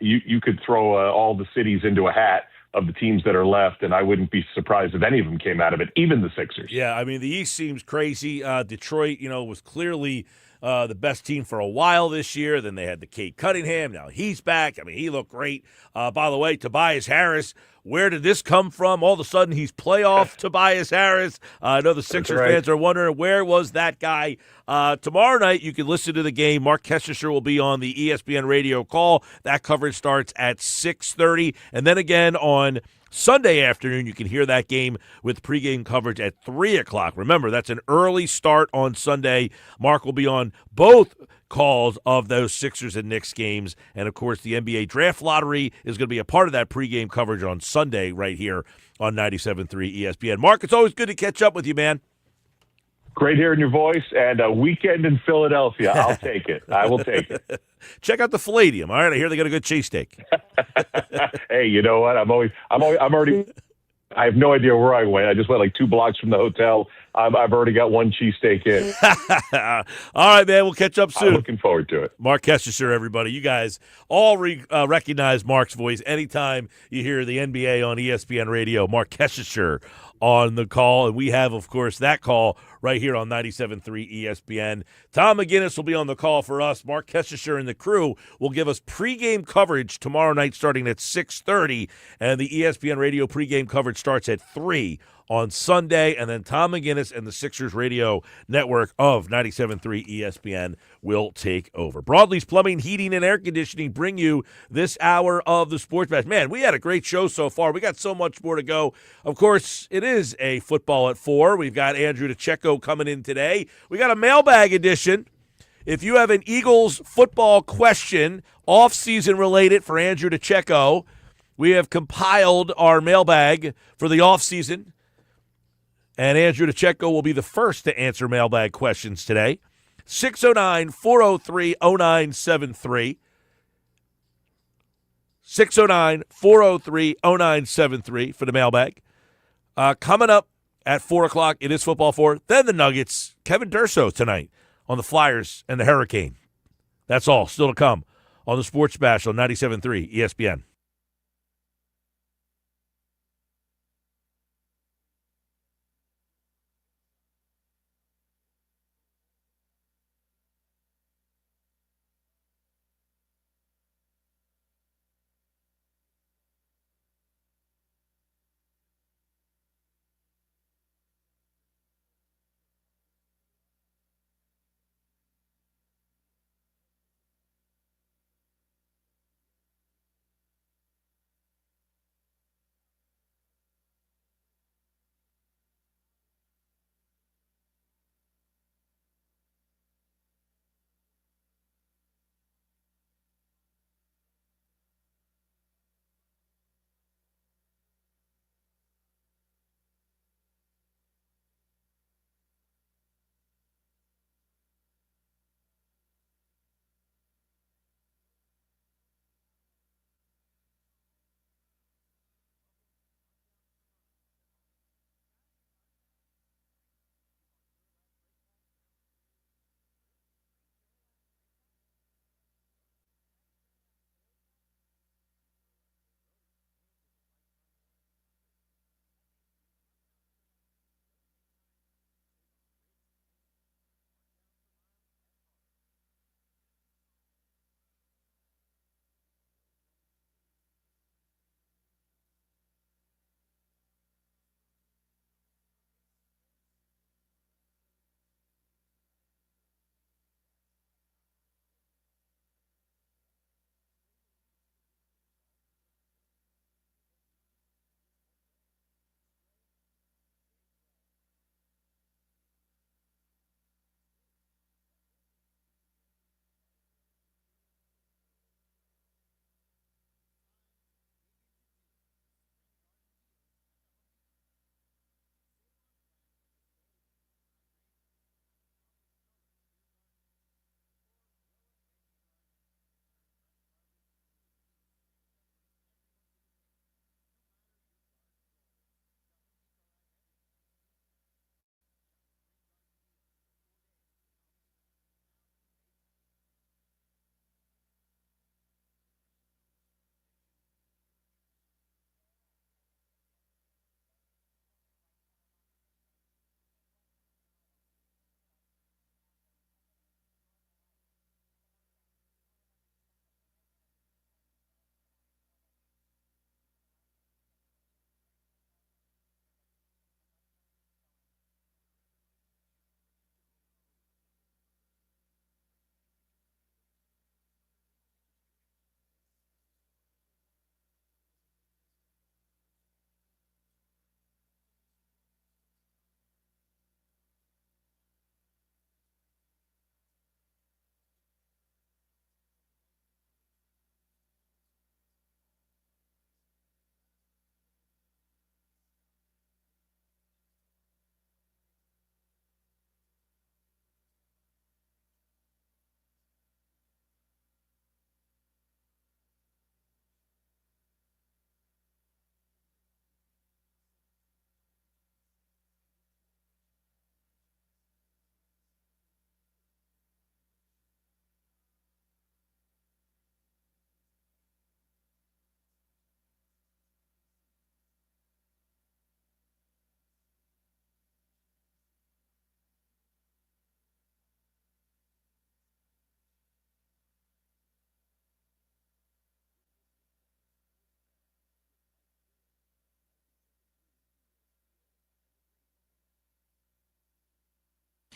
you could throw all the cities into a hat of the teams that are left, and I wouldn't be surprised if any of them came out of it, even the Sixers. Yeah, I mean, the East seems crazy. Detroit, was clearly the best team for a while this year. Then they had the Cade Cunningham. Now he's back. I mean, he looked great. By the way, Tobias Harris, where did this come from? All of a sudden, he's playoff Tobias Harris. I know the Sixers fans are wondering, where was that guy? Tomorrow night, you can listen to the game. Marc Kestecher will be on the ESPN radio call. That coverage starts at 6:30. And then again on Sunday afternoon, you can hear that game with pregame coverage at 3 o'clock. Remember, that's an early start on Sunday. Mark will be on both calls of those Sixers and Knicks games. And, of course, the NBA Draft Lottery is going to be a part of that pregame coverage on Sunday right here on 97.3 ESPN. Mark, it's always good to catch up with you, man. Great hearing your voice, and a weekend in Philadelphia. I'll take it. I will take it. Check out the Palladium. All right, I hear they got a good cheesesteak. Hey, you know what? I'm already. I have no idea where I went. I just went like 2 blocks from the hotel. I've already got 1 cheesesteak in. All right, man. We'll catch up soon. I'm looking forward to it. Marc Kestecher, everybody. You guys all recognize Mark's voice anytime you hear the NBA on ESPN Radio. Marc Kestecher on the call, and we have, of course, that call right here on 97.3 ESPN. Tom McGinnis will be on the call for us. Marc Kestecher and the crew will give us pregame coverage tomorrow night starting at 6:30, and the ESPN Radio pregame coverage starts at 3 on Sunday, and then Tom McGinnis and the Sixers radio network of 97.3 ESPN will take over. Broadlee's Plumbing, Heating, and Air Conditioning bring you this hour of the Sports Bash. Man, we had a great show so far. We got so much more to go. Of course, it is a football at 4. We've got Andrew DiCecco coming in today. We got a mailbag edition. If you have an Eagles football question, off-season related for Andrew DiCecco, we have compiled our mailbag for the off-season. And Andrew DiCecco will be the first to answer mailbag questions today. 609-403-0973. 609-403-0973 for the mailbag. Coming up at 4 o'clock, it is Football 4. Then the Nuggets. Kevin Durso tonight on the Flyers and the Hurricane. That's all still to come on the Sports Bash on 97.3 ESPN.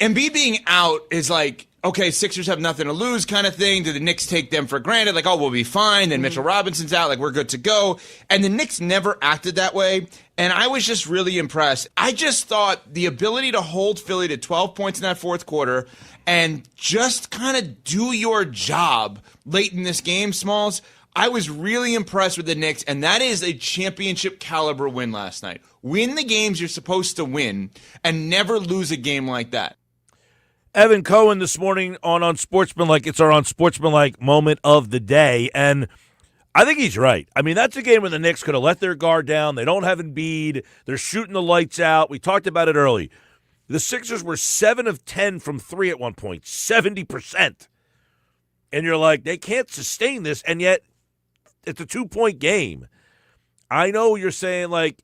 Embiid being out is like, okay, Sixers have nothing to lose kind of thing. Do the Knicks take them for granted? Like, oh, we'll be fine. Then Mitchell Robinson's out. Like, we're good to go. And the Knicks never acted that way. And I was just really impressed. I just thought the ability to hold Philly to 12 points in that fourth quarter and just kind of do your job late in this game, Smalls, I was really impressed with the Knicks, and that is a championship caliber win last night. Win the games you're supposed to win and never lose a game like that. Evan Cohen this morning on Unsportsmanlike. It's our Unsportsmanlike moment of the day, and I think he's right. I mean, that's a game where the Knicks could have let their guard down. They don't have Embiid. They're shooting the lights out. We talked about it early. The Sixers were 7 of 10 from 3 at one point, 70%. And you're like, they can't sustain this, and yet it's a 2-point game. I know you're saying, like,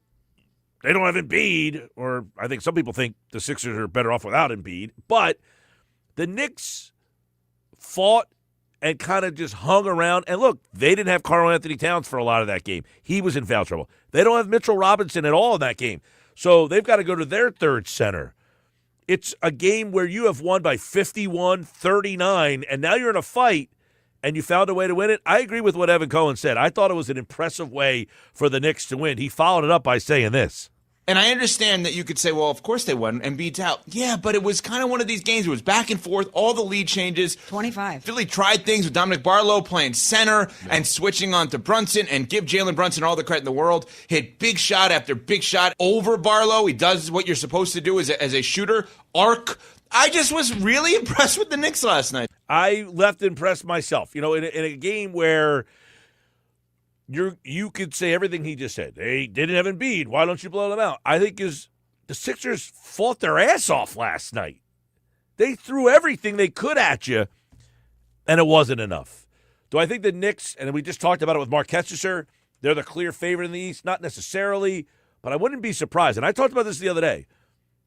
they don't have Embiid, or I think some people think the Sixers are better off without Embiid, but the Knicks fought and kind of just hung around. And look, they didn't have Karl Anthony Towns for a lot of that game. He was in foul trouble. They don't have Mitchell Robinson at all in that game. So they've got to go to their third center. It's a game where you have won by 51-39, and now you're in a fight, and you found a way to win it. I agree with what Evan Cohen said. I thought it was an impressive way for the Knicks to win. He followed it up by saying this. And I understand that you could say, well, of course they won, and Embiid's out. Yeah, but it was kind of one of these games. It was back and forth, all the lead changes. 25. Philly tried things with Dominic Barlow playing center and switching on to Brunson, and give Jalen Brunson all the credit in the world. Hit big shot after big shot over Barlow. He does what you're supposed to do as a shooter. Arc. I just was really impressed with the Knicks last night. I left impressed myself. You know, in a game where you could say everything he just said. They didn't have Embiid. Why don't you blow them out? I think the Sixers fought their ass off last night. They threw everything they could at you, and it wasn't enough. Do I think the Knicks, and we just talked about it with Marc Kestecher, they're the clear favorite in the East? Not necessarily, but I wouldn't be surprised. And I talked about this the other day.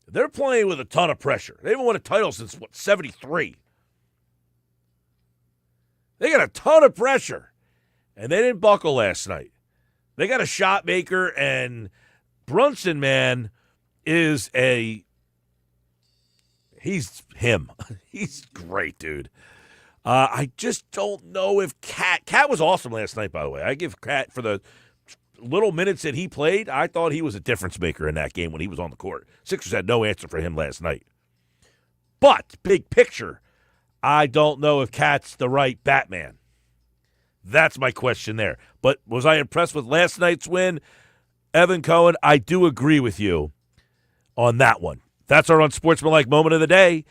They're playing with a ton of pressure. They haven't won a title since, 73. They got a ton of pressure. And they didn't buckle last night. They got a shot maker, and Brunson, man, he's him. He's great, dude. I just don't know if Cat was awesome last night, by the way. I give Cat, for the little minutes that he played, I thought he was a difference maker in that game when he was on the court. Sixers had no answer for him last night. But, big picture, I don't know if Cat's the right Batman. That's my question there. But was I impressed with last night's win? Evan Cohen, I do agree with you on that one. That's our Unsportsmanlike moment of the day.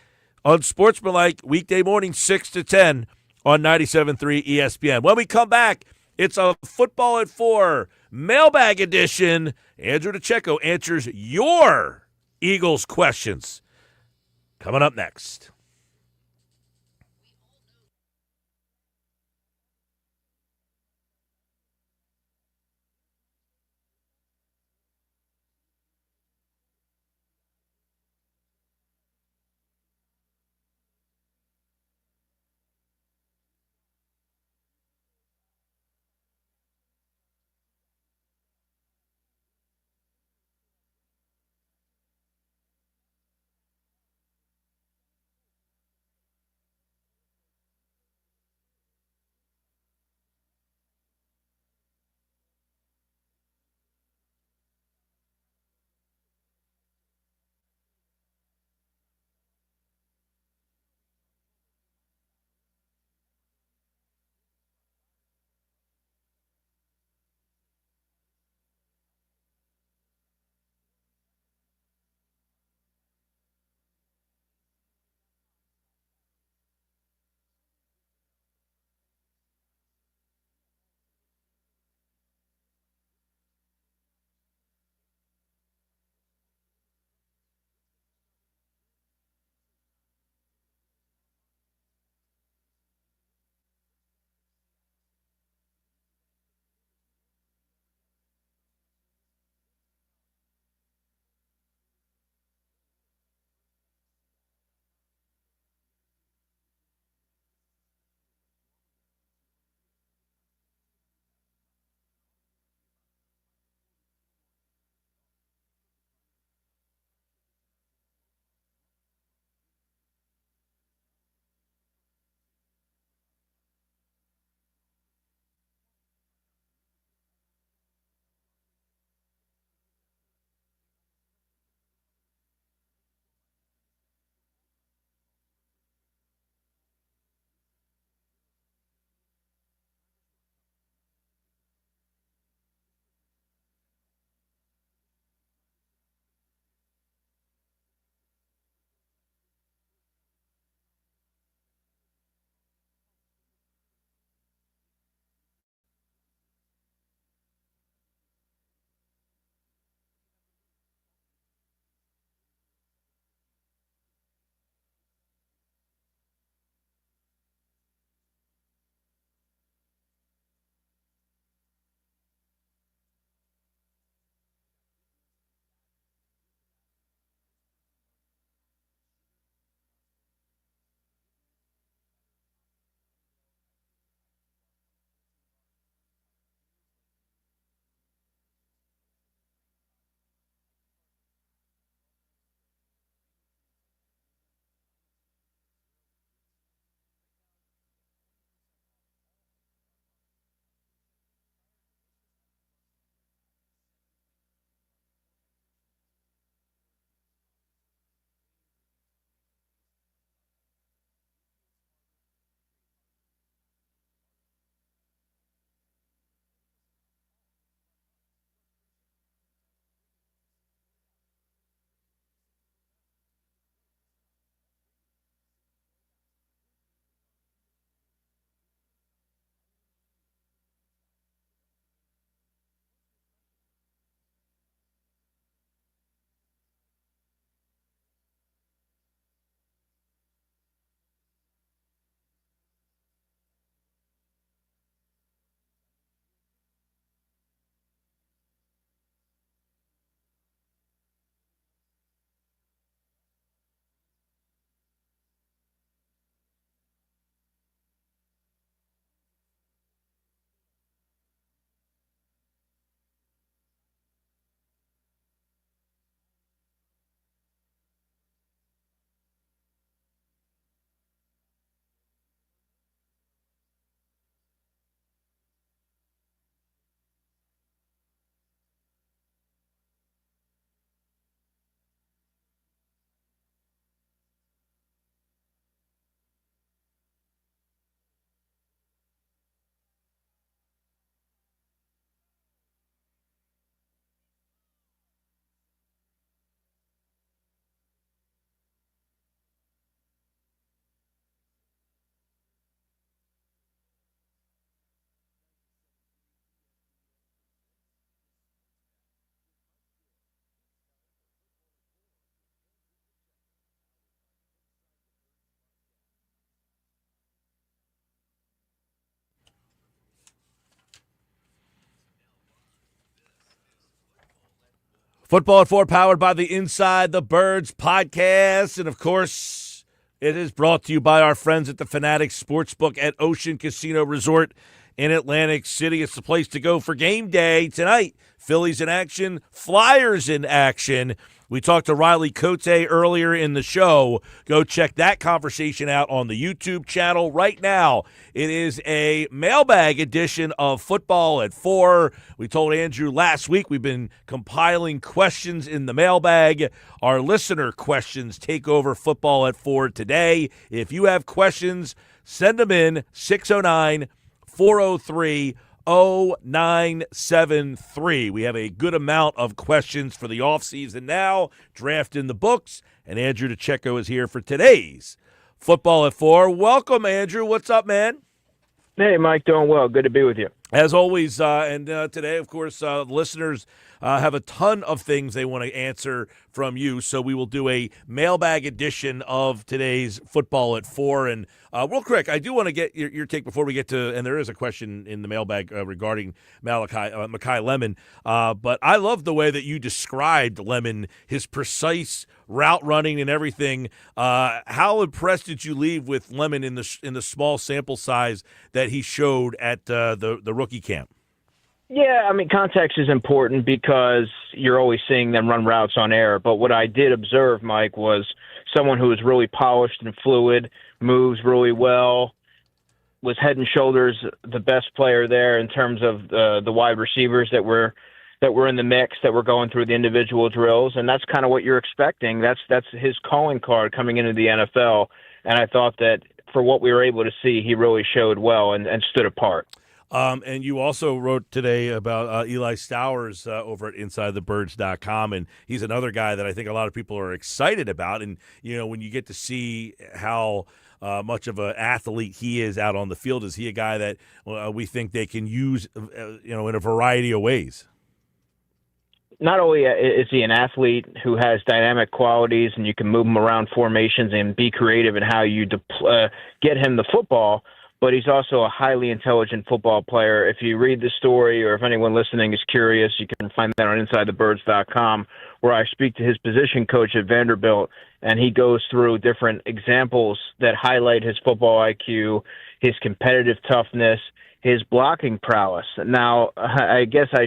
Unsportsmanlike, weekday morning, 6 to 10 on 97.3 ESPN. When we come back, it's a Football at 4 mailbag edition. Andrew DiCecco answers your Eagles questions. Coming up next. Football at 4, powered by the Inside the Birds podcast. And, of course, it is brought to you by our friends at the Fanatics Sportsbook at Ocean Casino Resort in Atlantic City. It's the place to go for game day tonight. Phillies in action, Flyers in action. We talked to Riley Cote earlier in the show. Go check that conversation out on the YouTube channel right now. It is a mailbag edition of Football at 4. We told Andrew last week we've been compiling questions in the mailbag. Our listener questions take over Football at 4 today. If you have questions, send them in 609-403-0973. We have a good amount of questions for the offseason now. Draft in the books, and Andrew DiCecco is here for today's Football at 4. Welcome, Andrew. What's up, man? Hey, Mike. Doing well. Good to be with you. As always, and today, of course, listeners have a ton of things they want to answer from you, so we will do a mailbag edition of today's Football at 4. And real quick, I do want to get your take before we get to, and there is a question in the mailbag regarding Makai Lemon, but I love the way that you described Lemon, his precise route running and everything. How impressed did you leave with Lemon in the small sample size that he showed at the rookie camp? Yeah, I mean, context is important because you're always seeing them run routes on air. But what I did observe, Mike, was someone who was really polished and fluid, moves really well, was head and shoulders the best player there in terms of the wide receivers that were in the mix, that were going through the individual drills. And that's kind of what you're expecting. That's his calling card coming into the NFL. And I thought that for what we were able to see, he really showed well and stood apart. And you also wrote today about Eli Stowers over at InsideTheBirds.com, and he's another guy that I think a lot of people are excited about. And, you know, when you get to see how much of an athlete he is out on the field, is he a guy that we think they can use, in a variety of ways? Not only is he an athlete who has dynamic qualities and you can move him around formations and be creative in how you get him the football, but he's also a highly intelligent football player. If you read the story, or if anyone listening is curious, you can find that on InsideTheBirds.com, where I speak to his position coach at Vanderbilt, and he goes through different examples that highlight his football IQ, his competitive toughness, his blocking prowess. Now, I guess I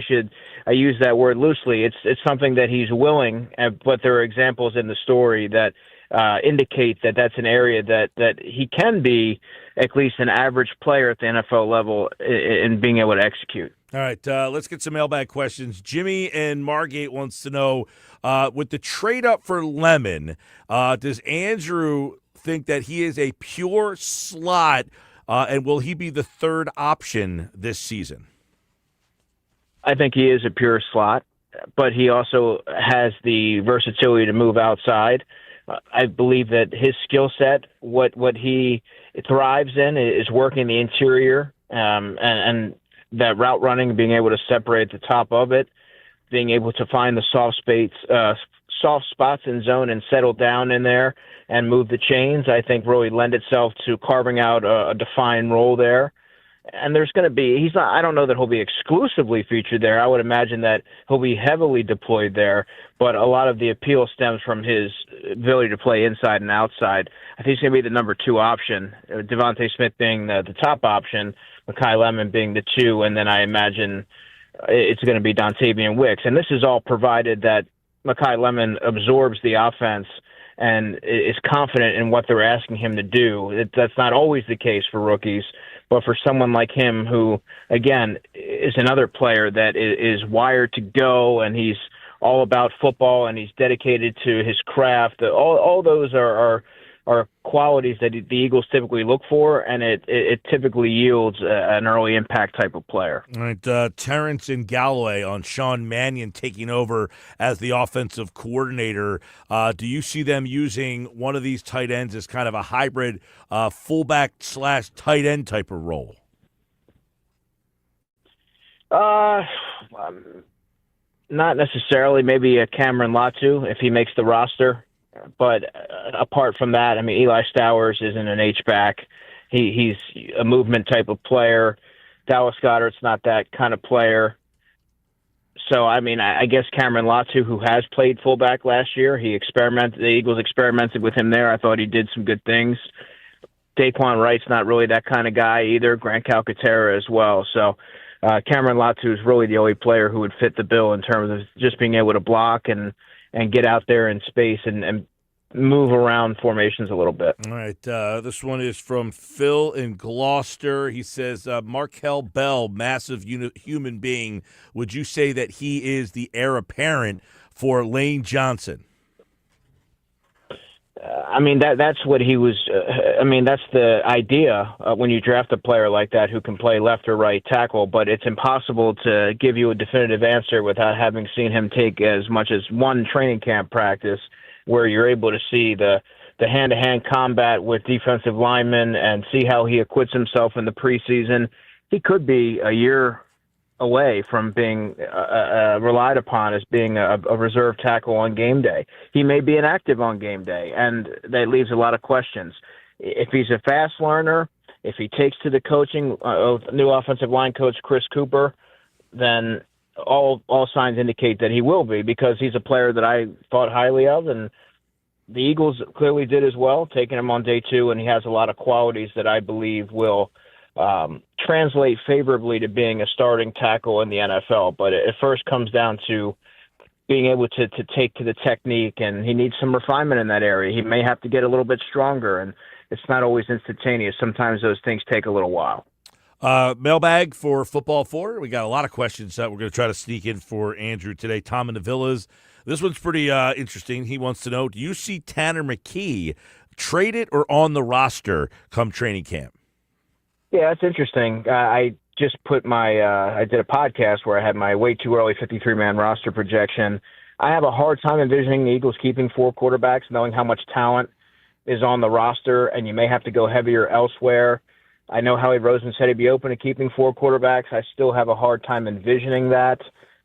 use that word loosely. It's something that he's willing, but there are examples in the story that indicate that that's an area that he can be at least an average player at the NFL level in being able to execute. All right, let's get some mailbag questions. Jimmy in Margate wants to know, with the trade up for Lemon, does Andrew think that he is a pure slot, and will he be the third option this season? I think he is a pure slot, but he also has the versatility to move outside. I believe that his skill set, what he thrives in, is working the interior, and that route running, being able to separate the top of it, being able to find the soft spots in zone and settle down in there and move the chains, I think really lend itself to carving out a defined role there. And there's going to be, I don't know that he'll be exclusively featured there. I would imagine that he'll be heavily deployed there, but a lot of the appeal stems from his ability to play inside and outside. I think he's going to be the number 2 option, Devontae Smith being the top option, Makai Lemon being the 2, and then I imagine it's going to be Dontavian Wicks. And this is all provided that Makai Lemon absorbs the offense and is confident in what they're asking him to do. That's not always the case for rookies, but for someone like him who, again, is another player that is wired to go, and he's all about football and he's dedicated to his craft, all those are qualities that the Eagles typically look for, and it typically yields an early impact type of player. All right, Terrence in Galloway on Sean Mannion taking over as the offensive coordinator. Do you see them using one of these tight ends as kind of a hybrid fullback / tight end type of role? Not necessarily. Maybe a Cameron Latu if he makes the roster. But apart from that, I mean, Eli Stowers isn't an H-back. He's a movement type of player. Dallas Goedert's not that kind of player. So, I mean, I guess Cameron Latu, who has played fullback last year, the Eagles experimented with him there. I thought he did some good things. Daquan Wright's not really that kind of guy either. Grant Calcaterra as well. So Cameron Latu is really the only player who would fit the bill in terms of just being able to block and get out there in space and move around formations a little bit. All right. This one is from Phil in Gloucester. He says, Markel Bell, massive human being. Would you say that he is the heir apparent for Lane Johnson? I mean, that's what he was. That's the idea when you draft a player like that who can play left or right tackle, but it's impossible to give you a definitive answer without having seen him take as much as one training camp practice where you're able to see the hand-to-hand combat with defensive linemen and see how he acquits himself in the preseason. He could be a year away from being relied upon as being a reserve tackle on game day. He may be inactive on game day, and that leaves a lot of questions. If he's a fast learner, if he takes to the coaching of new offensive line coach Chris Cooper, then all signs indicate that he will be, because he's a player that I thought highly of, and the Eagles clearly did as well, taking him on day 2, and he has a lot of qualities that I believe will translate favorably to being a starting tackle in the NFL. But it first comes down to being able to take to the technique, and he needs some refinement in that area. He may have to get a little bit stronger, and it's not always instantaneous. Sometimes those things take a little while. Mailbag for Football 4. We got a lot of questions that we're going to try to sneak in for Andrew today. Tom in the Villas. This one's pretty interesting. He wants to know, do you see Tanner McKee traded or on the roster come training camp? Yeah, that's interesting. I just put I did a podcast where I had my way too early 53-man roster projection. I have a hard time envisioning the Eagles keeping 4 quarterbacks, knowing how much talent is on the roster, and you may have to go heavier elsewhere. I know Howie Roseman said he'd be open to keeping 4 quarterbacks. I still have a hard time envisioning that,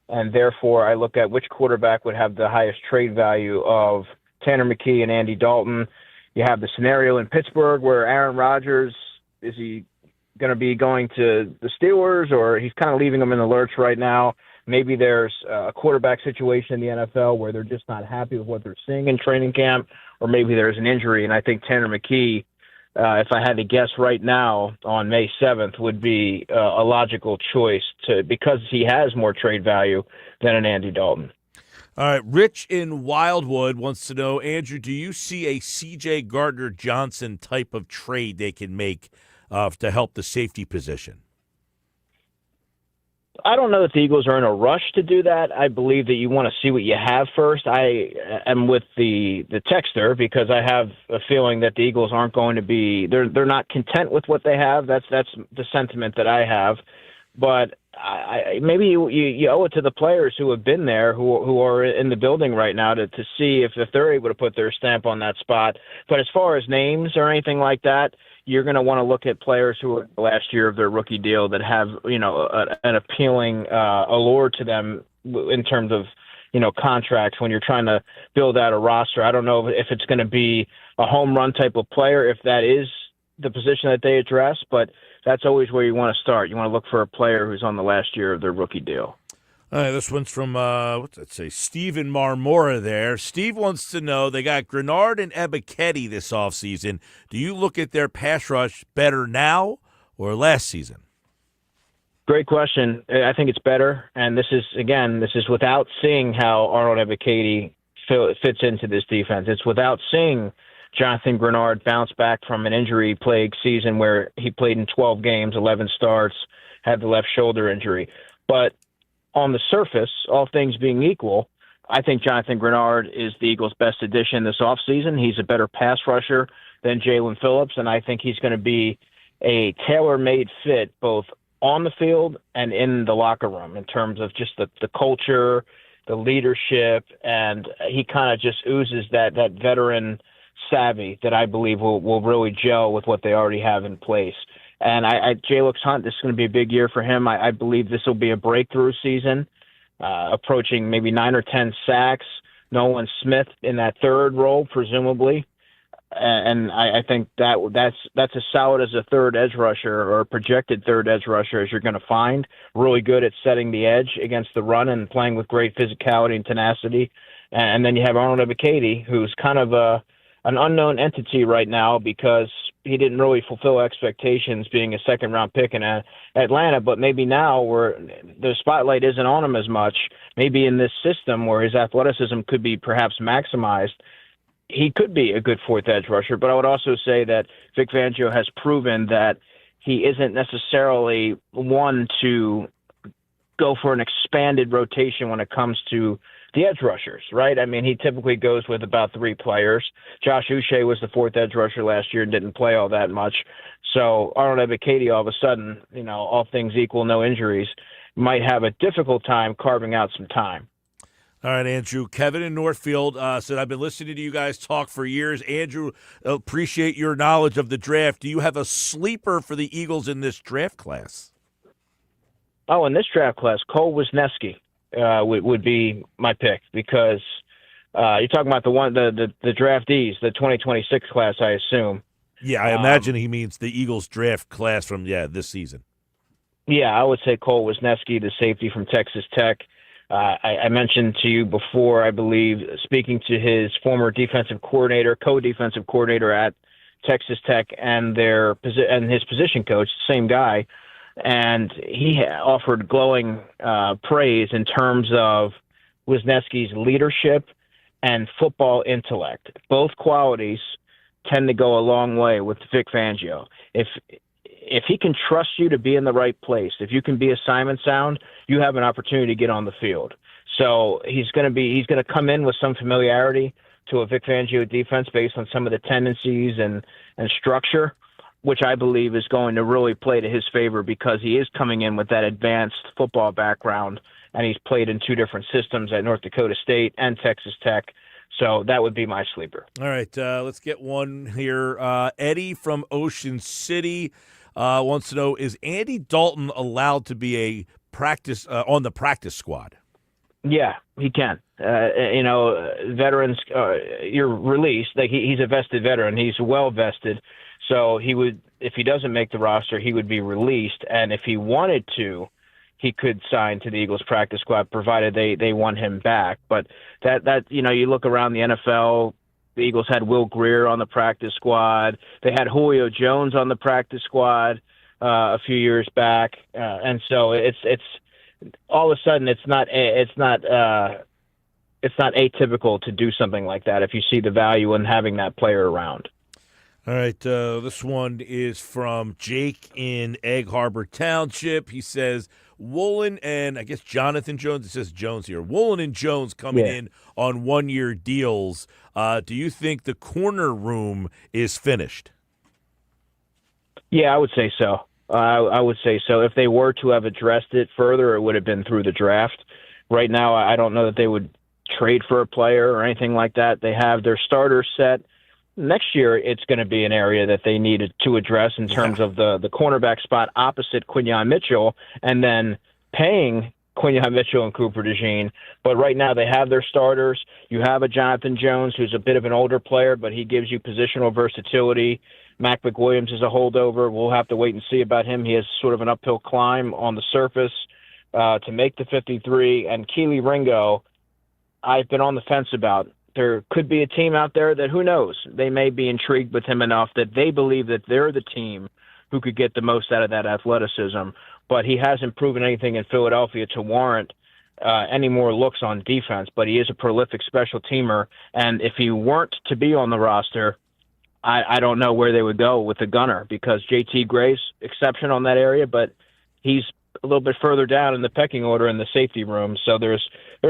and therefore I look at which quarterback would have the highest trade value of Tanner McKee and Andy Dalton. You have the scenario in Pittsburgh where Aaron Rodgers, is he going to be going to the Steelers, or he's kind of leaving them in the lurch right now? Maybe there's a quarterback situation in the NFL where they're just not happy with what they're seeing in training camp, or maybe there's an injury. And I think Tanner McKee, if I had to guess right now on May 7th, would be a logical choice because he has more trade value than an Andy Dalton. All right, Rich in Wildwood wants to know, Andrew, do you see a C.J. Gardner-Johnson type of trade they can make to help the safety position? I don't know that the Eagles are in a rush to do that. I believe that you want to see what you have first. I am with the texter because I have a feeling that the Eagles aren't going to be they're not content with what they have. That's the sentiment that I have. But maybe you owe it to the players who have been there, who are in the building right now, to see if they're able to put their stamp on that spot. But as far as names or anything like that, you're going to want to look at players who are in the last year of their rookie deal that have, an appealing allure to them in terms of, contracts when you're trying to build out a roster. I don't know if it's going to be a home run type of player, if that is the position that they address, but that's always where you want to start. You want to look for a player who's on the last year of their rookie deal. All right, this one's from, Stephen Marmora there. Steve wants to know, they got Grenard and Ebiketie this offseason. Do you look at their pass rush better now or last season? Great question. I think it's better, and this is without seeing how Arnold Ebiketie fits into this defense. It's without seeing Jonathan Grenard bounce back from an injury-plagued season where he played in 12 games, 11 starts, had the left shoulder injury. But on the surface, all things being equal, I think Jonathan Grenard is the Eagles' best addition this offseason. He's a better pass rusher than Jalen Phillips, and I think he's going to be a tailor-made fit both on the field and in the locker room in terms of just the culture, the leadership, and he kind of just oozes that veteran savvy that I believe will really gel with what they already have in place. And J-Lux Hunt, this is going to be a big year for him. I believe this will be a breakthrough season, approaching maybe 9 or 10 sacks. Nolan Smith in that third role, presumably. and I think that's as solid as a third edge rusher or a projected third edge rusher as you're going to find. Really good at setting the edge against the run and playing with great physicality and tenacity. And then you have Arnold Ebiketie, who's kind of an unknown entity right now because he didn't really fulfill expectations being a second-round pick in Atlanta. But maybe now where the spotlight isn't on him as much, maybe in this system where his athleticism could be perhaps maximized, he could be a good fourth edge rusher. But I would also say that Vic Fangio has proven that he isn't necessarily one to go for an expanded rotation when it comes to the edge rushers, right? I mean, he typically goes with about 3 players. Josh Uche was the fourth edge rusher last year and didn't play all that much. So Arnold Ebiketie, all of a sudden, all things equal, no injuries, might have a difficult time carving out some time. All right, Andrew. Kevin in Northfield said, I've been listening to you guys talk for years. Andrew, appreciate your knowledge of the draft. Do you have a sleeper for the Eagles in this draft class? Oh, in this draft class, Cole Wisniewski would be my pick because you're talking about the draftees, the 2026 class, I assume. Yeah, I imagine he means the Eagles draft class from, this season. Yeah, I would say Cole Wisniewski, the safety from Texas Tech. I mentioned to you before, I believe, speaking to his former defensive coordinator, co-defensive coordinator at Texas Tech, and his position coach, same guy, and he offered glowing praise in terms of Wisniewski's leadership and football intellect. Both qualities tend to go a long way with Vic Fangio. If he can trust you to be in the right place, if you can be assignment sound, you have an opportunity to get on the field. So he's going to come in with some familiarity to a Vic Fangio defense based on some of the tendencies and structure, which I believe is going to really play to his favor because he is coming in with that advanced football background, and he's played in 2 different systems at North Dakota State and Texas Tech. So that would be my sleeper. All right, let's get one here. Eddie from Ocean City wants to know, is Andy Dalton allowed to be a practice on the practice squad? Yeah, he can. Veterans, you're released. Like he's a vested veteran. He's well vested. So he would, if he doesn't make the roster, he would be released. And if he wanted to, he could sign to the Eagles practice squad, provided they want him back. But that you look around the NFL, the Eagles had Will Greer on the practice squad. They had Julio Jones on the practice squad a few years back, and so it's all of a sudden it's not atypical to do something like that if you see the value in having that player around. All right, this one is from Jake in Egg Harbor Township. He says, Woolen and I guess Jonathan Jones, it says Jones here, Woolen and Jones coming in on 1-year deals. Do you think the corner room is finished? Yeah, I would say so. I would say so. If they were to have addressed it further, it would have been through the draft. Right now, I don't know that they would trade for a player or anything like that. They have their starters set. Next year, it's going to be an area that they needed to address in terms of the cornerback spot opposite Quinyon Mitchell and then paying Quinyon Mitchell and Cooper DeJean. But right now, they have their starters. You have a Jonathan Jones, who's a bit of an older player, but he gives you positional versatility. Mac McWilliams is a holdover. We'll have to wait and see about him. He has sort of an uphill climb on the surface to make the 53. And Keely Ringo, I've been on the fence about. There could be a team out there that, who knows, they may be intrigued with him enough that they believe that they're the team who could get the most out of that athleticism. But he hasn't proven anything in Philadelphia to warrant any more looks on defense. But he is a prolific special teamer. And if he weren't to be on the roster, I don't know where they would go with the gunner because J.T. Gray's exception on that area, but he's a little bit further down in the pecking order in the safety room. So there's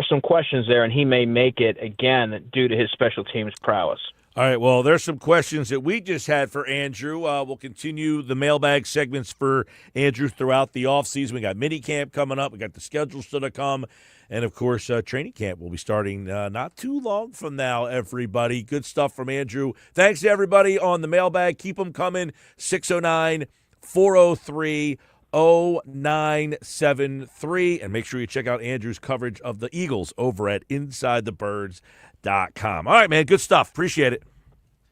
some questions there, and he may make it again due to his special teams prowess. All right, well, there's some questions that we just had for Andrew. We'll continue the mailbag segments for Andrew throughout the offseason. We got minicamp coming up. We got the schedule still to come. And, of course, training camp will be starting not too long from now, everybody. Good stuff from Andrew. Thanks to everybody on the mailbag. Keep them coming, 609-403-0973. And make sure you check out Andrew's coverage of the Eagles over at InsideTheBirds.com. All right, man, good stuff. Appreciate it.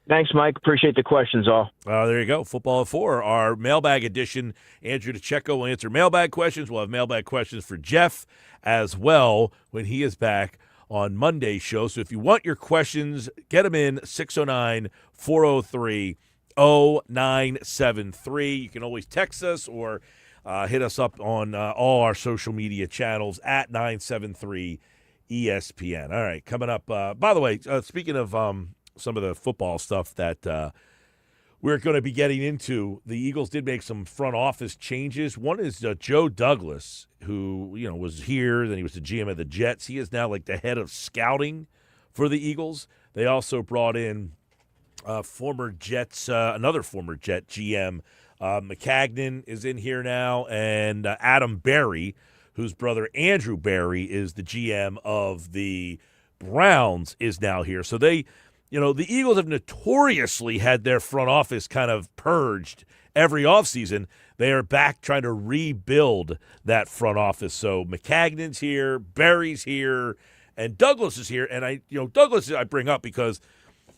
Thanks, Mike. Appreciate the questions, all. There you go. Football at 4, our mailbag edition. Andrew DiCecco will answer mailbag questions. We'll have mailbag questions for Jeff as well when he is back on Monday's show. So if you want your questions, get them in 609-403-0973. You can always text us or hit us up on all our social media channels at 973 ESPN. All right, coming up. By the way, speaking of some of the football stuff that we're going to be getting into, the Eagles did make some front office changes. One is Joe Douglas, who was here, then he was the GM of the Jets. He is now like the head of scouting for the Eagles. They also brought in former Jets, another former Jet GM, McCagnon is in here now, and Adam Berry, whose brother Andrew Berry is the GM of the Browns, is now here. So they, the Eagles have notoriously had their front office kind of purged every offseason. They are back trying to rebuild that front office. So McCagnon's here, Berry's here, and Douglas is here. And Douglas I bring up because,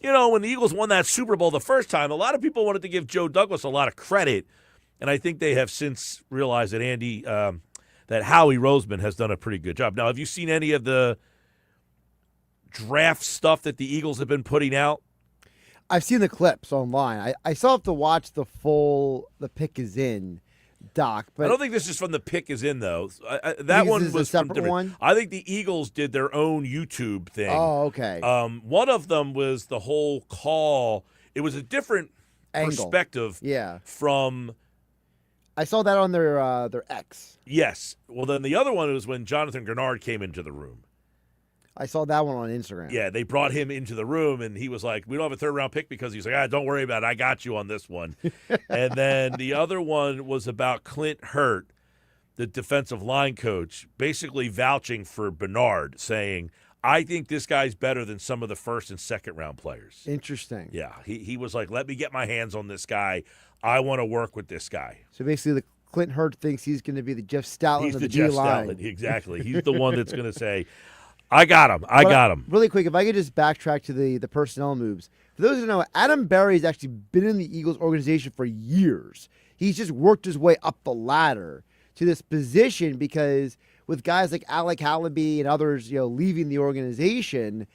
when the Eagles won that Super Bowl the first time, a lot of people wanted to give Joe Douglas a lot of credit. And I think they have since realized that that Howie Roseman has done a pretty good job. Now, have you seen any of the draft stuff that the Eagles have been putting out? I've seen the clips online. I still have to watch the Pick Is In doc. But I don't think this is from The Pick Is In, though. That one was a separate from different. one? I think the Eagles did their own YouTube thing. Oh, okay. One of them was the whole call. It was a different perspective from... I saw that on their X. Yes. Well, then the other one was when Jonathan Grenard came into the room. I saw that one on Instagram. Yeah, they brought him into the room, and he was like, we don't have a third-round pick because he's like, don't worry about it. I got you on this one. And then the other one was about Clint Hurt, the defensive line coach, basically vouching for Bernard, saying, I think this guy's better than some of the first- and second-round players. Interesting. Yeah, he was like, let me get my hands on this guy. I want to work with this guy. So basically, the Clint Hurt thinks he's going to be the Jeff Stoutland He's of the the Jeff D-line. Stoutland. Exactly. He's the one that's going to say, I got him. I got him. Really quick, if I could just backtrack to the personnel moves. For those who know, Adam Berry has actually been in the Eagles organization for years. He's just worked his way up the ladder to this position because with guys like Alec Hallaby and others, leaving the organization,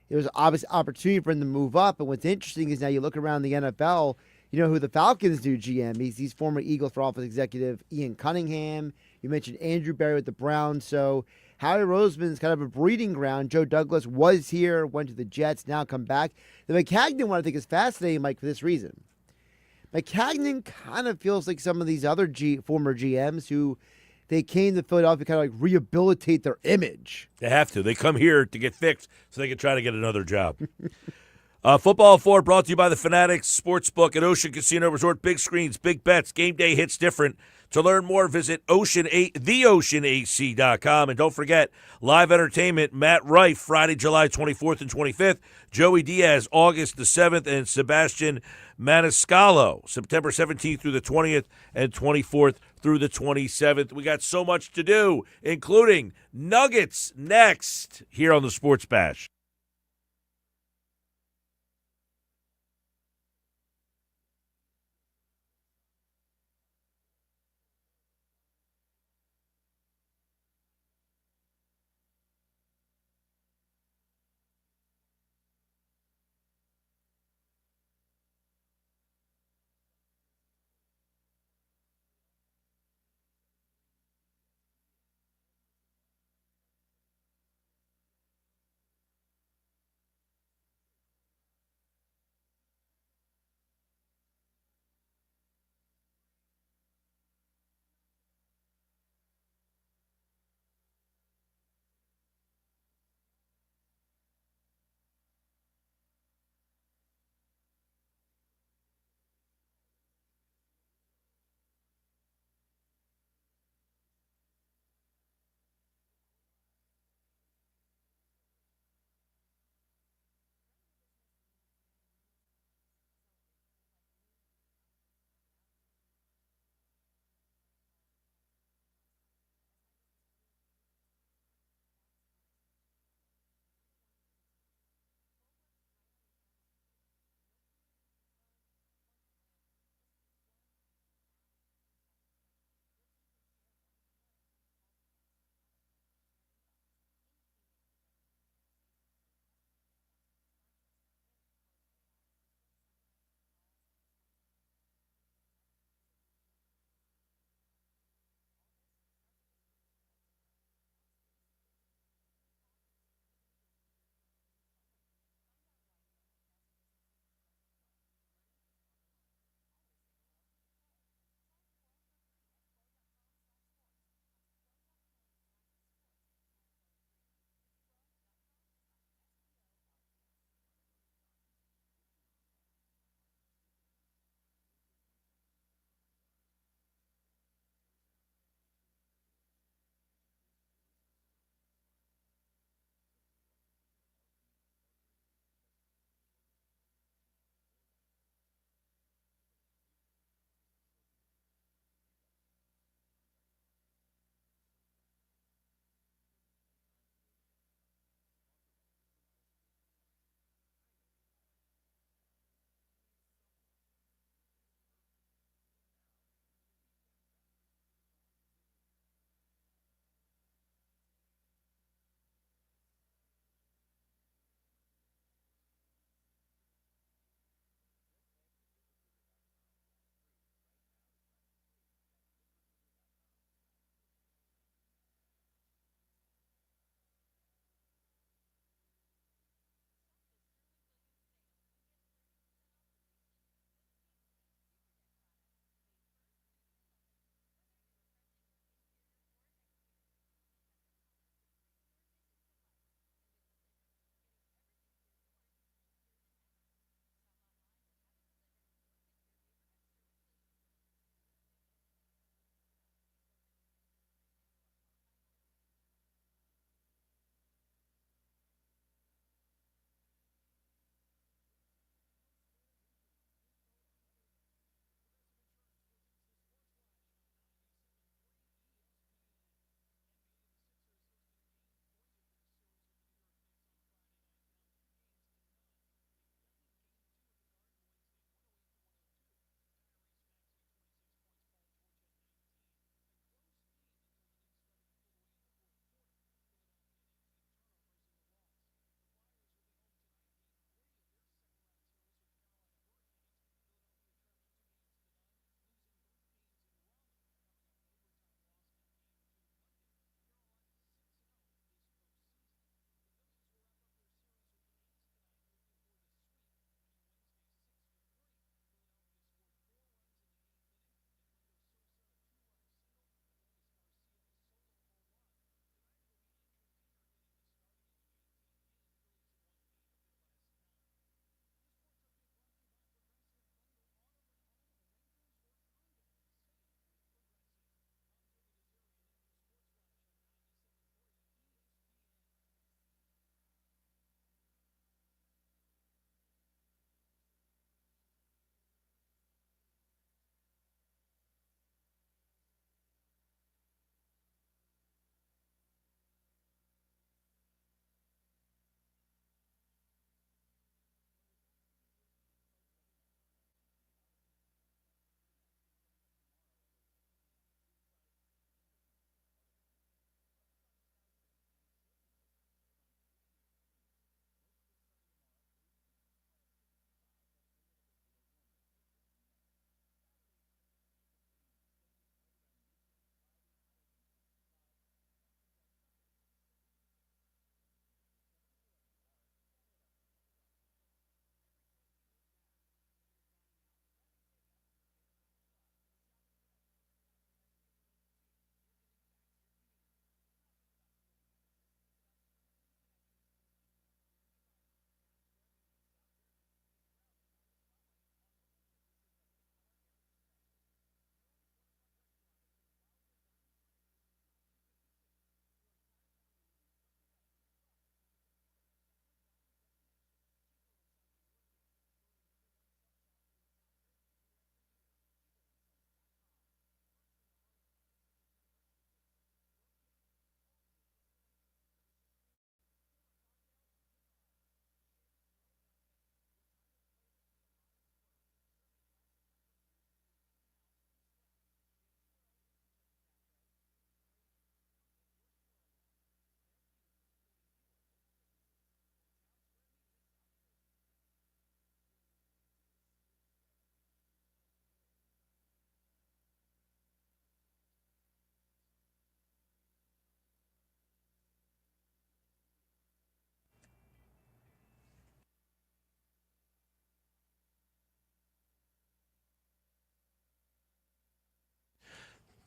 there was an obvious opportunity for him to move up. And what's interesting is now you look around the NFL, who the Falcons do GM. He's former Eagles front office executive Ian Cunningham. You mentioned Andrew Berry with the Browns. So Howie Roseman's kind of a breeding ground. Joe Douglas was here, went to the Jets, now come back. The McCagnon one I think is fascinating, Mike, for this reason. McCagnon kind of feels like some of these other former GMs who they came to Philadelphia kind of like rehabilitate their image. They have to. They come here to get fixed so they can try to get another job. Football 4 brought to you by the Fanatics Sportsbook at Ocean Casino Resort. Big screens, big bets, game day hits different. To learn more, visit theoceanac.com. And don't forget, live entertainment, Matt Rife, Friday, July 24th and 25th. Joey Diaz, August the 7th. And Sebastian Maniscalco, September 17th through the 20th and 24th through the 27th. We got so much to do, including Nuggets next here on the Sports Bash.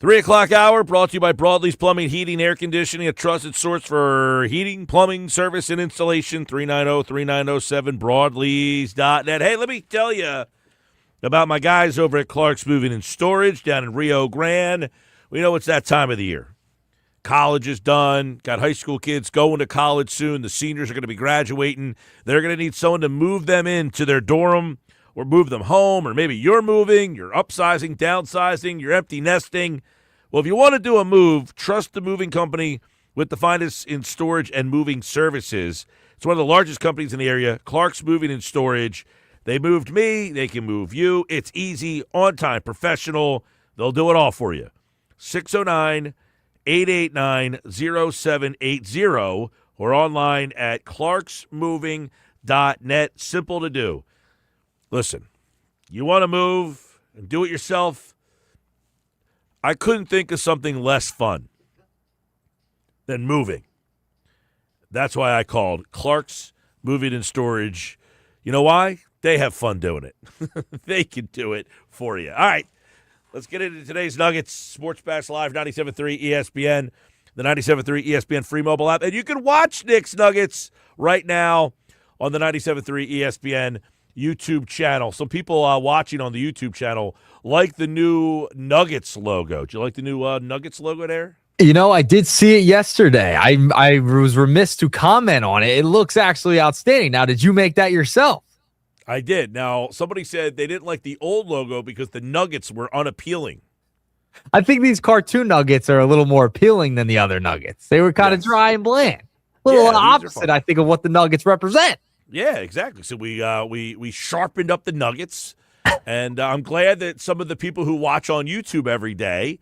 3 o'clock hour brought to you by Broadleaf's Plumbing, Heating, Air Conditioning, a trusted source for heating, plumbing, service, and installation. 390-3907, broadleafs.net. Hey, let me tell you about my guys over at Clark's Moving and Storage down in Rio Grande. We know it's that time of the year. College is done. Got high school kids going to college soon. The seniors are going to be graduating. They're going to need someone to move them into their dorm or move them home, or maybe you're moving, you're upsizing, downsizing, you're empty nesting. Well, if you want to do a move, trust the moving company with the finest in storage and moving services. It's one of the largest companies in the area, Clark's Moving and Storage. They moved me. They can move you. It's easy, on time, professional. They'll do it all for you. 609-889-0780 or online at clarksmoving.net. Simple to do. Listen, you want to move and do it yourself? I couldn't think of something less fun than moving. That's why I called Clark's Moving and Storage. You know why? They have fun doing it. They can do it for you. All right, let's get into today's Nuggets. Sports Bash Live, 97.3 ESPN, the 97.3 ESPN free mobile app. And you can watch Knicks Nuggets right now on the 97.3 ESPN YouTube channel. Some people watching on the YouTube channel like the new Nuggets logo. Do you like the new Nuggets logo there? You know, I did see it yesterday. I was remiss to comment on it. It looks actually outstanding. Now, did you make that yourself? I did. Now, somebody said they didn't like the old logo because the Nuggets were unappealing. I think these cartoon Nuggets are a little more appealing than the other Nuggets. They were kind of dry and bland. A little opposite, I think, of what the Nuggets represent. Yeah, exactly. So we sharpened up the Nuggets, and I'm glad that some of the people who watch on YouTube every day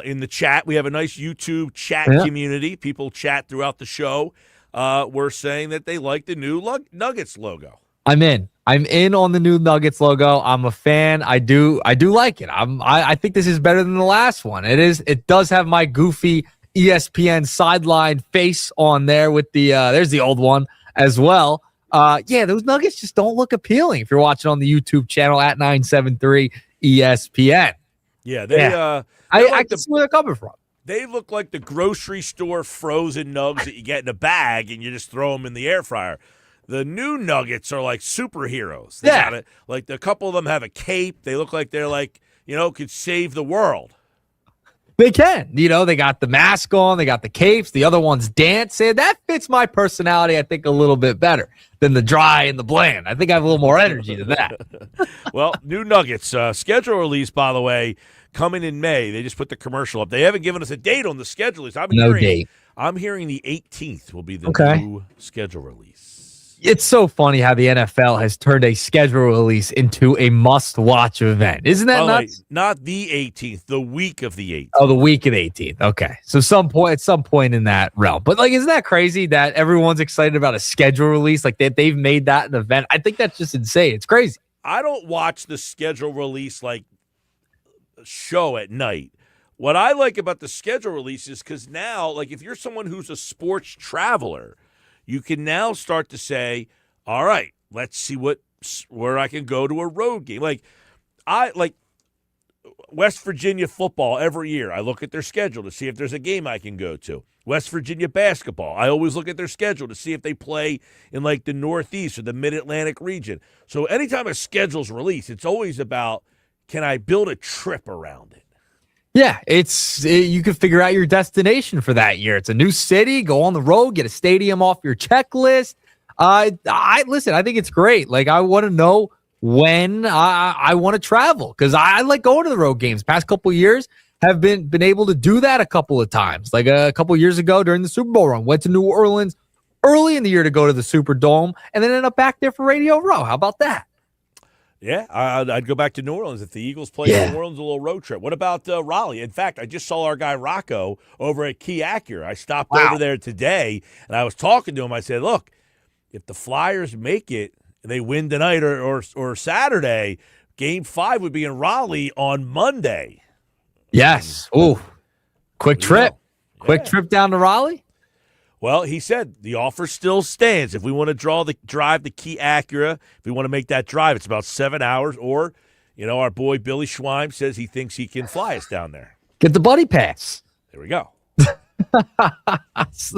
in the chat, we have a nice YouTube chat community. People chat throughout the show. Were saying that they like the new Nuggets logo. I'm in. I'm in on the new Nuggets logo. I'm a fan. I do like it. I think this is better than the last one. It does have my goofy ESPN sideline face on there with the there's the old one as well. Those Nuggets just don't look appealing if you're watching on the YouTube channel at 973 ESPN. Yeah, I can see where they're coming from. They look like the grocery store frozen nugs that you get in a bag and you just throw them in the air fryer. The new Nuggets are like superheroes. They got it. Like a couple of them have a cape. They look like they're like, could save the world. They can. They got the mask on. They got the capes. The other one's dancing. That fits my personality, I think, a little bit better than the dry and the bland. I think I have a little more energy than that. Well, new Nuggets. Schedule release, by the way, coming in May. They just put the commercial up. They haven't given us a date on the schedule release. I'm hearing the 18th will be the new schedule release. It's so funny how the NFL has turned a schedule release into a must-watch event. Isn't that nuts? Not the 18th, the week of the 18th. Oh, the week of the 18th. Okay. So at some point in that realm. But isn't that crazy that everyone's excited about a schedule release? Like they've made that an event. I think that's just insane. It's crazy. I don't watch the schedule release show at night. What I like about the schedule release is because now, if you're someone who's a sports traveler, you can now start to say, all right, let's see where I can go to a road game. I West Virginia football every year. I look at their schedule to see if there's a game I can go to. West Virginia basketball. I always look at their schedule to see if they play in the Northeast or the Mid-Atlantic region. So anytime a schedule's released, it's always about, can I build a trip around it? Yeah, you can figure out your destination for that year. It's a new city, go on the road, get a stadium off your checklist. Listen, I think it's great. I want to know when I want to travel because I like going to the road games. Past couple of years have been able to do that a couple of times. A couple of years ago during the Super Bowl run, went to New Orleans early in the year to go to the Superdome and then ended up back there for Radio Row. How about that? Yeah, I'd go back to New Orleans if the Eagles play in New Orleans, a little road trip. What about Raleigh? In fact, I just saw our guy Rocco over at Key Acura. I stopped over there today, and I was talking to him. I said, look, if the Flyers make it, they win tonight or Saturday, Game 5 would be in Raleigh on Monday. Yes. Ooh, quick trip. Quick trip down to Raleigh? Well, he said the offer still stands. If we want to drive the Key Acura, if we want to make that drive, it's about 7 hours. Or, our boy Billy Schweim says he thinks he can fly us down there. Get the buddy pass. There we go.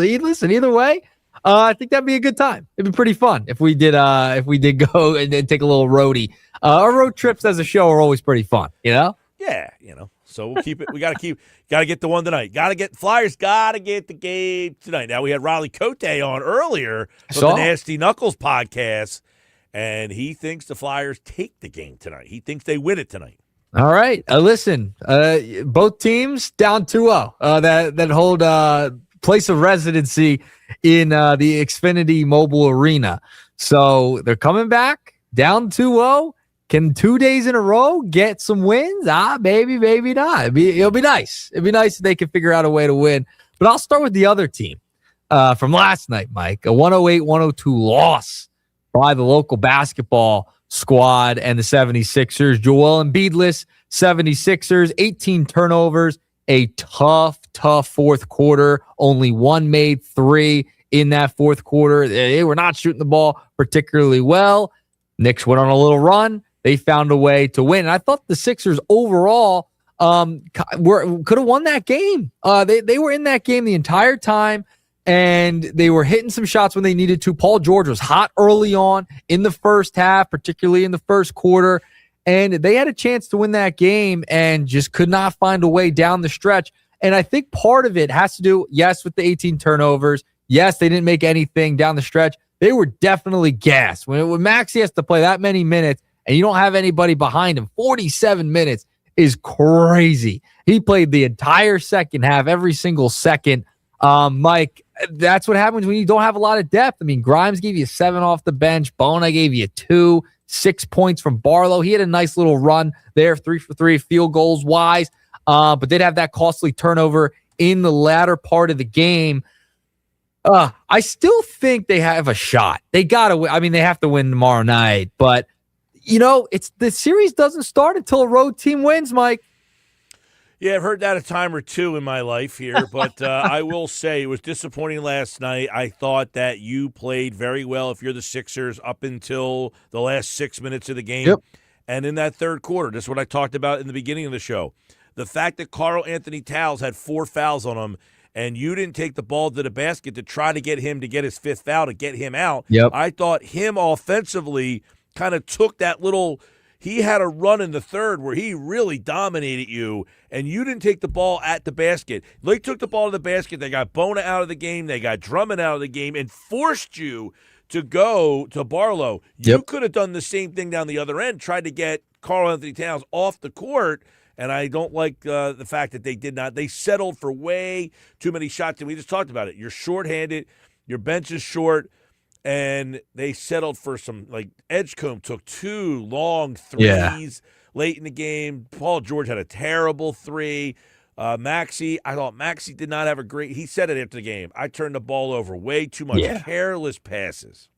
Listen, either way, I think that'd be a good time. It'd be pretty fun if we did go and then take a little roadie. Our road trips as a show are always pretty fun, you know? Yeah, So we'll keep it. We got to get the one tonight. Flyers got to get the game tonight. Now, we had Riley Cote on earlier from the Nasty Knuckles podcast, and he thinks the Flyers take the game tonight. He thinks they win it tonight. All right. Listen, both teams down 2-0. That hold place of residency in the Xfinity Mobile Arena. So they're coming back down 2-0. Can 2 days in a row get some wins? Maybe not. It'll be nice. It'd be nice if they could figure out a way to win. But I'll start with the other team from last night, Mike. A 108-102 loss by the local basketball squad and the 76ers. Joel Embiidless 76ers, 18 turnovers, a tough fourth quarter. Only one made three in that fourth quarter. They were not shooting the ball particularly well. Knicks went on a little run. They found a way to win. And I thought the Sixers overall could have won that game. They were in that game the entire time, and they were hitting some shots when they needed to. Paul George was hot early on in the first half, particularly in the first quarter, and they had a chance to win that game and just could not find a way down the stretch. And I think part of it has to do, yes, with the 18 turnovers. Yes, they didn't make anything down the stretch. They were definitely gassed. When Maxey has to play that many minutes and you don't have anybody behind him, 47 minutes is crazy. He played the entire second half, every single second. Mike, that's what happens when you don't have a lot of depth. I mean, Grimes gave you 7 off the bench. Bona gave you 2, 6 points from Barlow. He had a nice little run there, 3 for 3 field goals wise, but did have that costly turnover in the latter part of the game. I still think they have a shot. They got to win. I mean, they have to win tomorrow night, but it's the series doesn't start until a road team wins, Mike. Yeah, I've heard that a time or two in my life here, but I will say it was disappointing last night. I thought that you played very well if you're the Sixers up until the last 6 minutes of the game. Yep. And in that third quarter, this is what I talked about in the beginning of the show. The fact that Karl Anthony Towns had 4 fouls on him and you didn't take the ball to the basket to try to get him to get his 5th foul to get him out. Yep. I thought him offensively kind of took that little – he had a run in the third where he really dominated you, and you didn't take the ball at the basket. They took the ball to the basket. They got Bona out of the game. They got Drummond out of the game and forced you to go to Barlow. You could have done the same thing down the other end, tried to get Karl Anthony Towns off the court, and I don't like the fact that they did not. They settled for way too many shots, and we just talked about it. You're shorthanded. Your bench is short. And they settled for some, like Edgecombe took 2 long threes late in the game. Paul George had a terrible 3. Maxey, I thought Maxey did not have a great – he said it after the game. I turned the ball over way too much. Careless passes.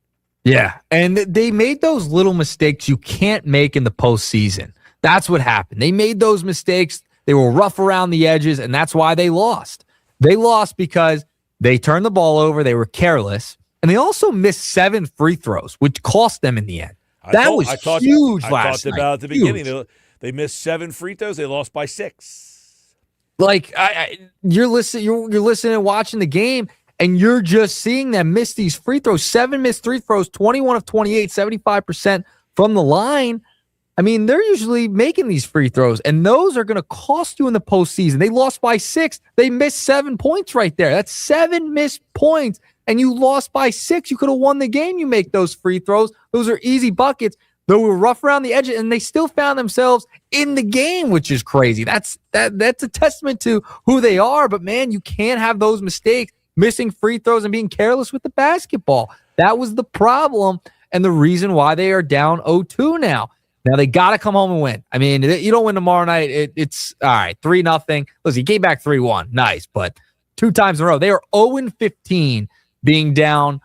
Yeah, and they made those little mistakes you can't make in the postseason. That's what happened. They made those mistakes. They were rough around the edges, and that's why they lost. They lost because they turned the ball over. They were careless. And they also missed 7 free throws, which cost them in the end. That was huge last night. I talked about at the beginning. They missed 7 free throws. They lost by 6. Like you're listening and watching the game, and you're just seeing them miss these free throws. 7 missed free throws, 21 of 28, 75% from the line. I mean, they're usually making these free throws, and those are going to cost you in the postseason. They lost by 6. They missed 7 points right there. That's 7 missed points. And you lost by 6. You could have won the game. You make those free throws. Those are easy buckets. They were rough around the edges, and they still found themselves in the game, which is crazy. That's a testament to who they are. But, man, you can't have those mistakes, missing free throws and being careless with the basketball. That was the problem and the reason why they are down 0-2 now. Now, they got to come home and win. I mean, you don't win tomorrow night. It's all right, 3-0. Listen, he came back 3-1. Nice, but 2 times in a row. They are 0-15. Being down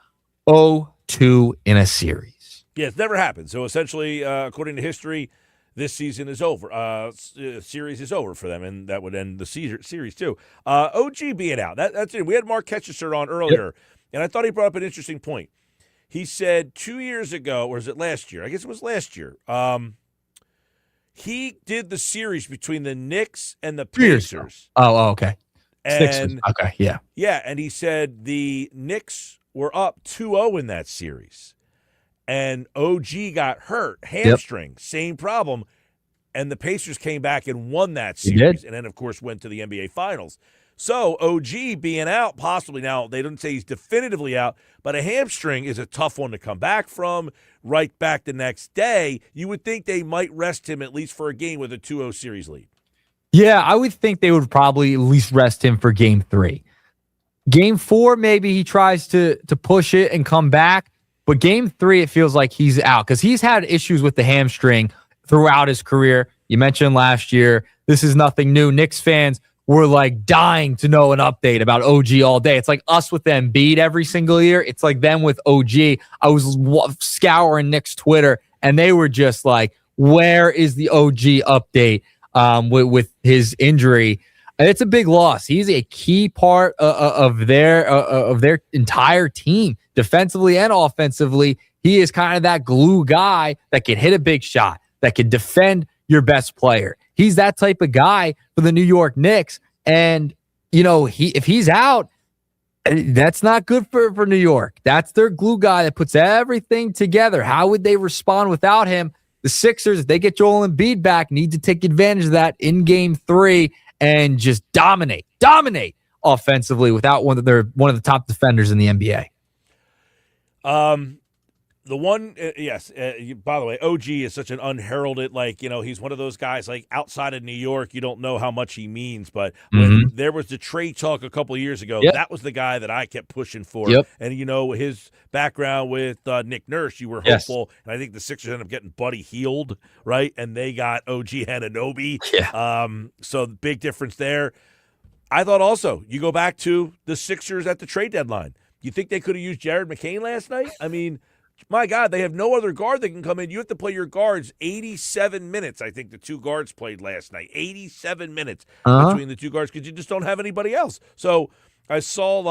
0-2 in a series. Yeah, it's never happened. So essentially, according to history, this season is over. Series is over for them, and that would end the series too. OG being out. That's it. We had Marc Kestecher on earlier, and I thought he brought up an interesting point. He said 2 years ago, or is it last year? I guess it was last year. He did the series between the Knicks and the 3 years ago. Pacers. Oh, okay. Sixers. And Okay, yeah. yeah, and he said the Knicks were up 2-0 in that series. And OG got hurt, hamstring, same problem. And the Pacers came back and won that series. And then, of course, went to the NBA Finals. So OG being out, possibly now, they didn't say he's definitively out, but a hamstring is a tough one to come back from. Right back the next day, you would think they might rest him at least for a game with a 2-0 series lead. Yeah, I would think they would probably at least rest him for game 3. Game 4, maybe he tries to push it and come back. But game 3, it feels like he's out because he's had issues with the hamstring throughout his career. You mentioned last year. This is nothing new. Knicks fans were like dying to know an update about OG all day. It's like us with Embiid every single year. It's like them with OG. I was scouring Knicks Twitter, and they were just like, where is the OG update with his injury? It's a big loss. He's a key part of their entire team, defensively and offensively. He is kind of that glue guy that can hit a big shot, that can defend your best player. He's that type of guy for the New York Knicks. And, you know, if he's out, that's not good for New York. That's their glue guy that puts everything together. How would they respond without him? The Sixers, if they get Joel Embiid back, need to take advantage of that in game 3 and just dominate offensively without one of the top defenders in the NBA. The one, yes, by the way, OG is such an unheralded, like, you know, he's one of those guys, like, outside of New York, you don't know how much he means, but when there was the trade talk a couple of years ago, that was the guy that I kept pushing for. And, you know, his background with Nick Nurse, you were hopeful, and I think the Sixers ended up getting Buddy Hield, right, and they got OG Anunoby. So the big difference there. I thought also, you go back to the Sixers at the trade deadline. You think they could have used Jared McCain last night? I mean, my God, they have no other guard that can come in. You have to play your guards 87 minutes. I think the two guards played last night. 87 minutes between the two guards because you just don't have anybody else. So I saw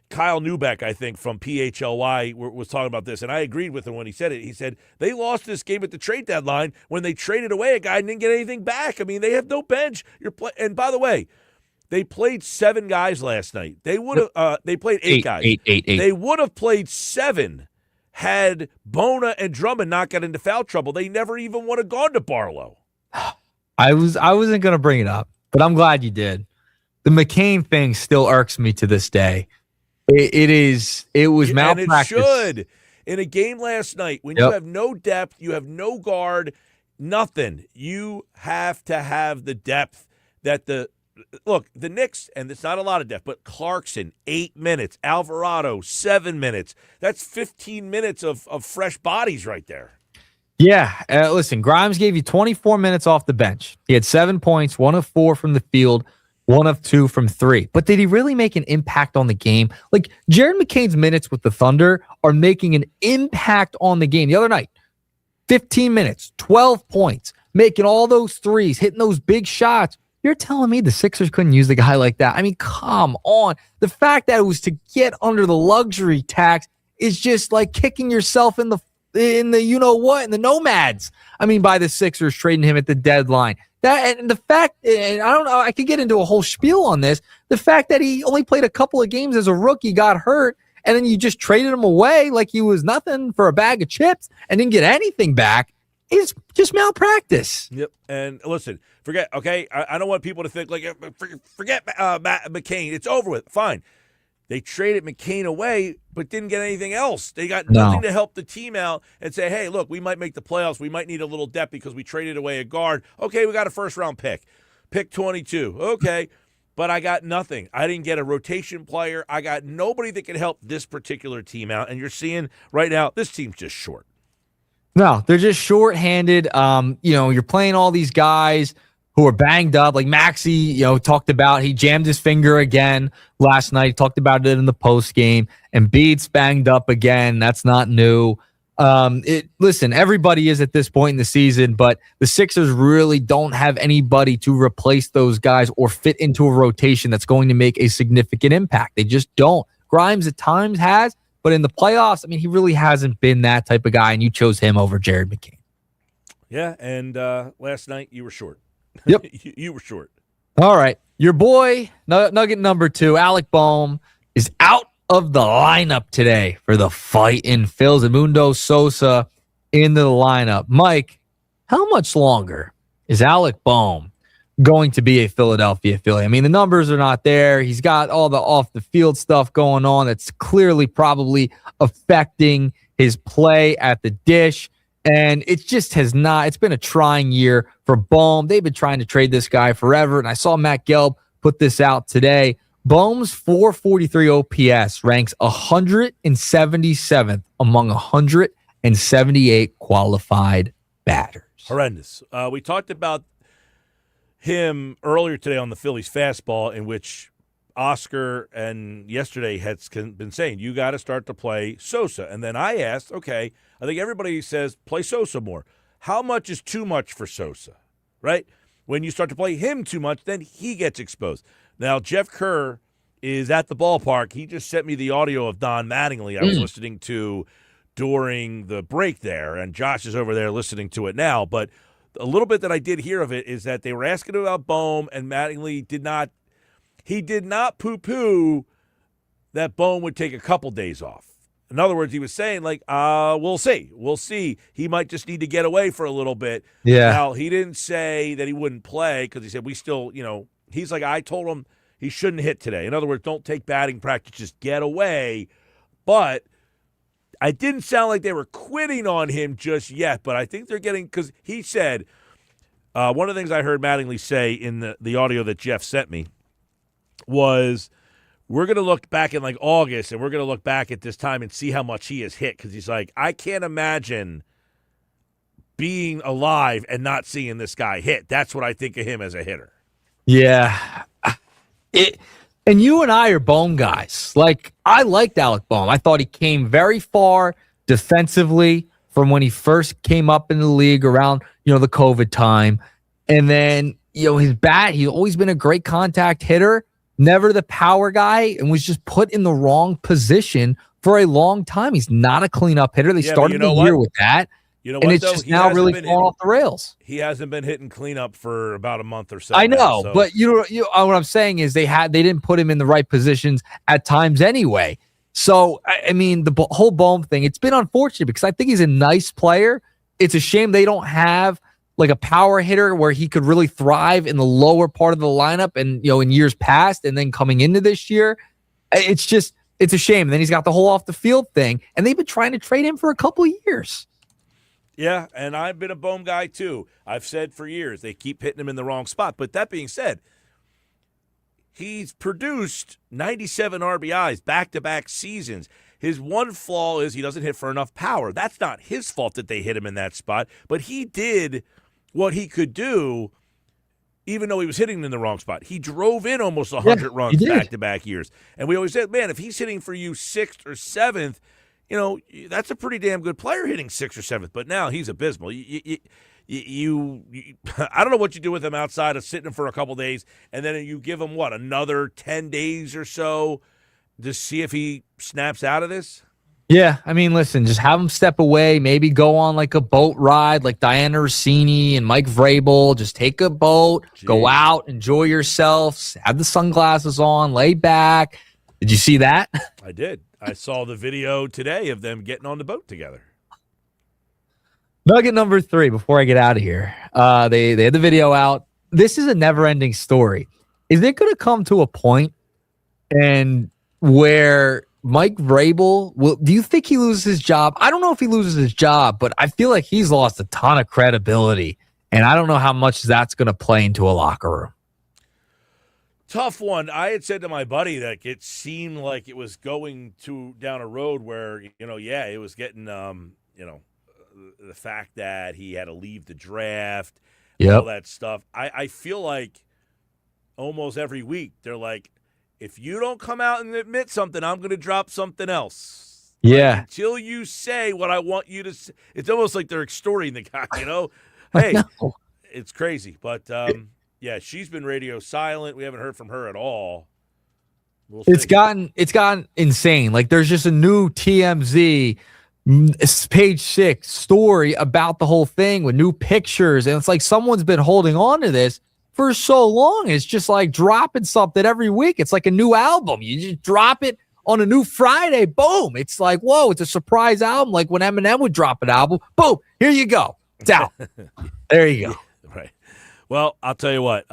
Kyle Neubeck, I think, from PHLY was talking about this, and I agreed with him when he said it. He said they lost this game at the trade deadline when they traded away a guy and didn't get anything back. I mean, they have no bench. And by the way, they played 7 guys last night. They would have. They played 8 guys. Eight. They would have played 7 had Bona and Drummond not got into foul trouble. They never even would have gone to Barlow. I wasn't going to bring it up, but I'm glad you did. The McCain thing still irks me to this day. It was malpractice. And it should. In a game last night, when you have no depth, you have no guard, nothing. You have to have the depth that the Knicks, and it's not a lot of depth, but Clarkson, 8 minutes. Alvarado, 7 minutes. That's 15 minutes of fresh bodies right there. Yeah. Listen, Grimes gave you 24 minutes off the bench. He had 7 points, 1 of 4 from the field, 1 of 2 from 3. But did he really make an impact on the game? Like, Jared McCain's minutes with the Thunder are making an impact on the game. The other night, 15 minutes, 12 points, making all those threes, hitting those big shots. You're telling me the Sixers couldn't use a guy like that? I mean, come on. The fact that it was to get under the luxury tax is just like kicking yourself in the you know what, in the nomads. I mean, by the Sixers trading him at the deadline. That and the fact, and I don't know, I could get into a whole spiel on this. The fact that he only played a couple of games as a rookie, got hurt, and then you just traded him away like he was nothing for a bag of chips and didn't get anything back. It's just malpractice. Yep. And listen, forget, okay, I don't want people to think like, forget McCain. It's over with. Fine. They traded McCain away, but didn't get anything else. They got nothing to help the team out and say, hey, look, we might make the playoffs. We might need a little depth because we traded away a guard. Okay, we got a first-round pick. Pick 22. Okay, but I got nothing. I didn't get a rotation player. I got nobody that can help this particular team out. And you're seeing right now, this team's just short. No, they're just shorthanded. You're playing all these guys who are banged up. Like Maxey, talked about, he jammed his finger again last night. Talked about it in the post game. And Embiid's banged up again. That's not new. Listen, everybody is at this point in the season, but the Sixers really don't have anybody to replace those guys or fit into a rotation that's going to make a significant impact. They just don't. Grimes at times has, but in the playoffs, I mean, he really hasn't been that type of guy, and you chose him over Jared McCain. Yeah, and last night you were short. Yep. you were short. All right. Your boy, nugget number 2, Alec Boehm, is out of the lineup today for the Fightin' Phils. Edmundo Sosa into the lineup. Mike, how much longer is Alec Boehm going to be a Philadelphia Philly? I mean, the numbers are not there. He's got all the off-the-field stuff going on that's clearly probably affecting his play at the dish. And it just has not. It's been a trying year for Boehm. They've been trying to trade this guy forever. And I saw Matt Gelb put this out today. Boehm's 443 OPS ranks 177th among 178 qualified batters. Horrendous. We talked about him earlier today on the Phillies Fastball, in which Oscar and yesterday had been saying, you got to start to play Sosa. And then I asked, okay, I think everybody says play Sosa more. How much is too much for Sosa, right? When you start to play him too much, then he gets exposed. Now, Jeff Kerr is at the ballpark. He just sent me the audio of Don Mattingly I was listening to during the break there, and Josh is over there listening to it now. But a little bit that I did hear of it is that they were asking about Boehm, and Mattingly did not poo-poo that Boehm would take a couple days off. In other words, he was saying, like, we'll see. We'll see. He might just need to get away for a little bit. Yeah. Now, he didn't say that he wouldn't play because he said we still, he's like, I told him he shouldn't hit today. In other words, don't take batting practice, just get away. But I didn't sound like they were quitting on him just yet, but I think they're getting – because he said one of the things I heard Mattingly say in the audio that Jeff sent me was – we're going to look back in like August, and we're going to look back at this time and see how much he has hit, because he's like, I can't imagine being alive and not seeing this guy hit. That's what I think of him as a hitter. Yeah. And you and I are Boehm guys. Like, I liked Alec Boehm. I thought he came very far defensively from when he first came up in the league around, the COVID time. And then, his bat, he's always been a great contact hitter. Never the power guy, and was just put in the wrong position for a long time. He's not a cleanup hitter. They started the year with that. And it's just now really fallen off the rails. He hasn't been hitting cleanup for about a month or so. I know, but what I'm saying is they didn't put him in the right positions at times anyway. So, I mean, the whole Boehm thing, it's been unfortunate because I think he's a nice player. It's a shame they don't have like a power hitter where he could really thrive in the lower part of the lineup and, in years past, and then coming into this year, it's a shame. And then he's got the whole off the field thing, and they've been trying to trade him for a couple of years. Yeah, and I've been a Boehm guy too. I've said for years they keep hitting him in the wrong spot. But that being said, he's produced 97 RBIs back-to-back seasons. His one flaw is he doesn't hit for enough power. That's not his fault that they hit him in that spot, but he did what he could do, even though he was hitting in the wrong spot. He drove in almost 100 runs back-to-back years. And we always said, man, if he's hitting for you 6th or 7th, that's a pretty damn good player hitting 6th or 7th. But now he's abysmal. I don't know what you do with him outside of sitting him for a couple days, and then you give him, another 10 days or so to see if he snaps out of this? Yeah, I mean, listen, just have him step away, maybe go on like a boat ride like Diana Rossini and Mike Vrabel. Just take a boat, go out, enjoy yourself, have the sunglasses on, lay back. Did you see that? I did. I saw the video today of them getting on the boat together. Nugget number 3, before I get out of here. They had the video out. This is a never-ending story. Is it going to come to a point and where Mike Vrabel, do you think he loses his job? I don't know if he loses his job, but I feel like he's lost a ton of credibility, and I don't know how much that's going to play into a locker room. Tough one. I had said to my buddy that it seemed like it was going down a road where, it was getting, the fact that he had to leave the draft, all that stuff. I feel like almost every week they're like, if you don't come out and admit something, I'm going to drop something else. Yeah. Like, until you say what I want you to say. It's almost like they're extorting the guy, Hey, it's crazy. But, she's been radio silent. We haven't heard from her at all. It's gotten insane. Like, there's just a new TMZ It's page 6 story about the whole thing with new pictures. And it's like someone's been holding on to this for so long. It's just like dropping something every week. It's like a new album. You just drop it on a new Friday. Boom. It's like, whoa, it's a surprise album. Like when Eminem would drop an album. Boom. Here you go. It's out. There you go. Right. Well, I'll tell you what.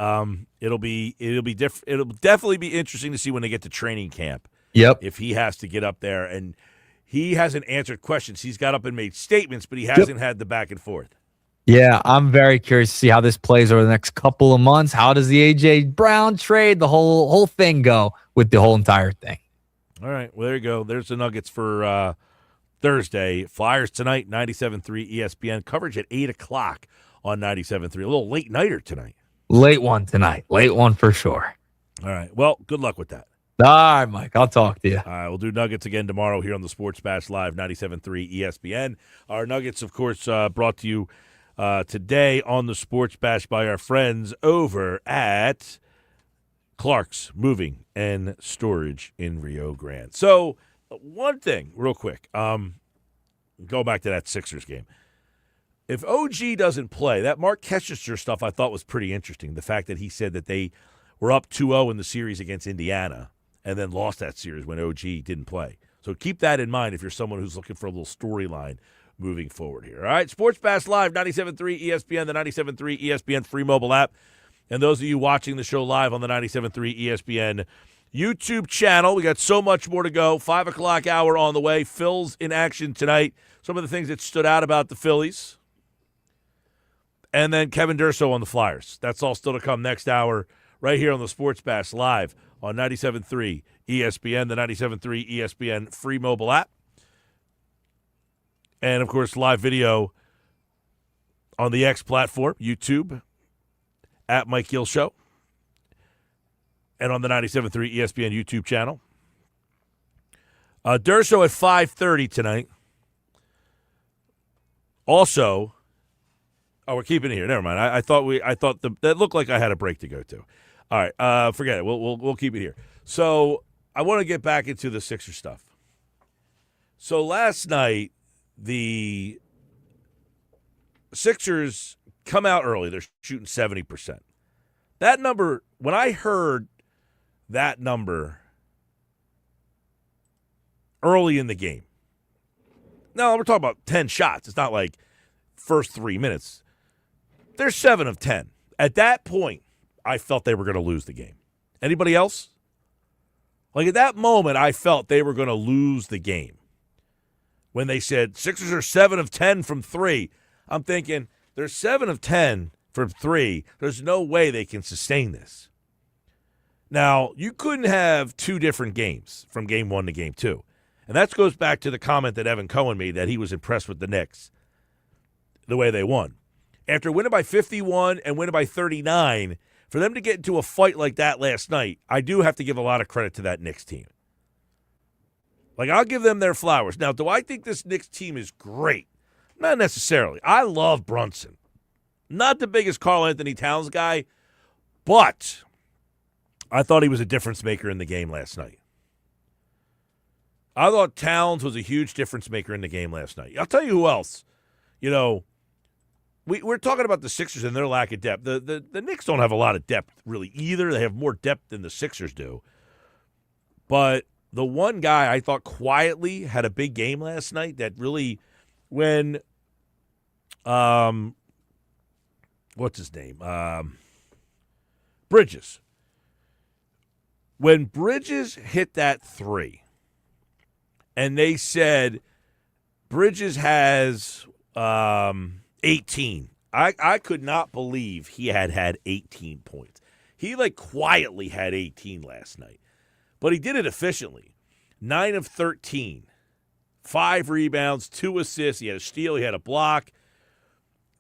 It'll be different. It'll definitely be interesting to see when they get to training camp. Yep. If he has to get up there, and he hasn't answered questions. He's got up and made statements, but he hasn't had the back and forth. Yeah, I'm very curious to see how this plays over the next couple of months. How does the A.J. Brown trade, the whole thing go with the whole entire thing? All right. Well, there you go. There's the Nuggets for Thursday. Flyers tonight, 97.3 ESPN. Coverage at 8 o'clock on 97.3. A little late nighter tonight. Late one tonight. Late one for sure. All right. Well, good luck with that. All right, Mike. I'll talk to you. All right. We'll do Nuggets again tomorrow here on the Sports Bash Live, 97.3 ESPN. Our Nuggets, of course, brought to you today on the Sports Bash by our friends over at Clark's Moving and Storage in Rio Grande. So, one thing, real quick, go back to that Sixers game. If OG doesn't play, that Marc Kestecher stuff I thought was pretty interesting. The fact that he said that they were up 2-0 in the series against Indiana and then lost that series when OG didn't play. So keep that in mind if you're someone who's looking for a little storyline moving forward here. All right, Sports Bash Live, 97.3 ESPN, the 97.3 ESPN free mobile app. And those of you watching the show live on the 97.3 ESPN YouTube channel, we got so much more to go. 5 o'clock hour on the way. Phil's in action tonight. Some of the things that stood out about the Phillies. And then Kevin Durso on the Flyers. That's all still to come next hour right here on the Sports Bash Live on 97.3 ESPN, the 97.3 ESPN free mobile app. And, of course, live video on the X platform, YouTube, at Mike Gill Show, and on the 97.3 ESPN YouTube channel. Durso at 5:30 tonight. Also, we're keeping it here. Never mind. I thought that looked like I had a break to go to. All right, forget it. We'll keep it here. So I want to get back into the Sixers stuff. So last night, the Sixers come out early. They're shooting 70%. That number, when I heard that number early in the game, now we're talking about 10 shots. It's not like first 3 minutes. They're 7 of 10. At that point, I felt they were going to lose the game. Anybody else? Like at that moment, I felt they were going to lose the game. When they said Sixers are 7 of 10 from 3, I'm thinking they're 7 of 10 from 3. There's no way they can sustain this. Now, you couldn't have two different games from game 1 to game 2. And that goes back to the comment that Evan Cohen made that he was impressed with the Knicks, the way they won. After winning by 51 and winning by 39, for them to get into a fight like that last night, I do have to give a lot of credit to that Knicks team. Like, I'll give them their flowers. Now, do I think this Knicks team is great? Not necessarily. I love Brunson. Not the biggest Karl Anthony Towns guy, but I thought he was a difference maker in the game last night. I thought Towns was a huge difference maker in the game last night. I'll tell you who else. You know, we're talking about the Sixers and their lack of depth. The Knicks don't have a lot of depth really either. They have more depth than the Sixers do. But the one guy I thought quietly had a big game last night that really, when, what's his name? Bridges. When Bridges hit that 3, and they said Bridges has 18. I could not believe he had 18 points. He quietly had 18 last night. But he did it efficiently. 9 of 13. 5 rebounds, 2 assists. He had a steal. He had a block.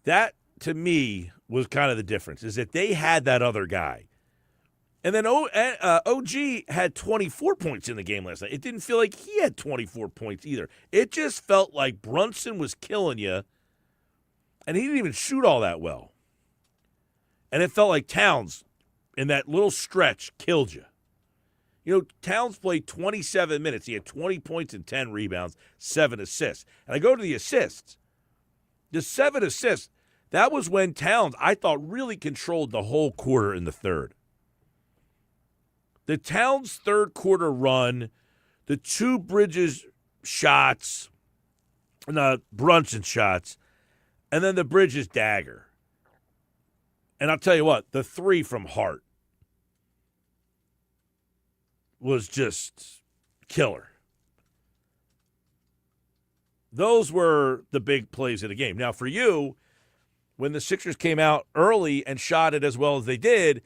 That, to me, was kind of the difference, is that they had that other guy. And then OG had 24 points in the game last night. It didn't feel like he had 24 points either. It just felt like Brunson was killing you, and he didn't even shoot all that well. And it felt like Towns, in that little stretch, killed you. Towns played 27 minutes. He had 20 points and 10 rebounds, 7 assists. And I go to the assists. The 7 assists, that was when Towns, I thought, really controlled the whole quarter in the third. The Towns third quarter run, the 2 Bridges shots, Brunson shots, and then the Bridges dagger. And I'll tell you what, the 3 from Hart was just killer. Those were the big plays of the game. Now, for you, when the Sixers came out early and shot it as well as they did,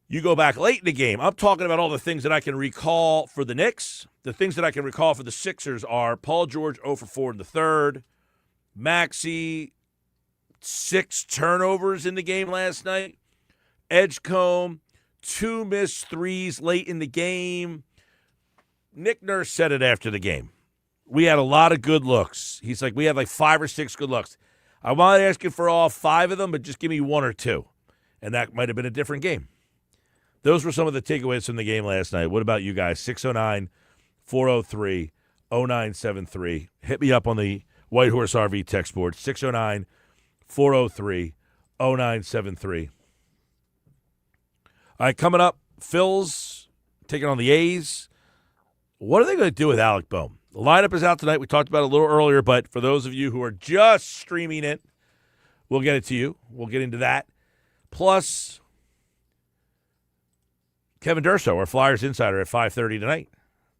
you go back late in the game. I'm talking about all the things that I can recall for the Knicks. The things that I can recall for the Sixers are Paul George 0 for 4 in the third, Maxey 6 turnovers in the game last night, Edgecombe 2 missed threes late in the game. Nick Nurse said it after the game. We had a lot of good looks. He's like, we had like 5 or 6 good looks. I'm not asking for all 5 of them, but just give me 1 or 2. And that might have been a different game. Those were some of the takeaways from the game last night. What about you guys? 609-403-0973. Hit me up on the White Horse RV text board. 609-403-0973. All right, coming up, Phil's taking on the A's. What are they going to do with Alec Bohm? The lineup is out tonight. We talked about it a little earlier, but for those of you who are just streaming it, we'll get it to you. We'll get into that. Plus, Kevin Durso, our Flyers insider, at 5:30 tonight.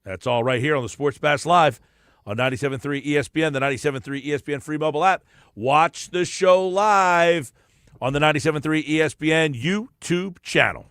That's all right here on the Sports Bash Live on 97.3 ESPN, the 97.3 ESPN free mobile app. Watch the show live on the 97.3 ESPN YouTube channel.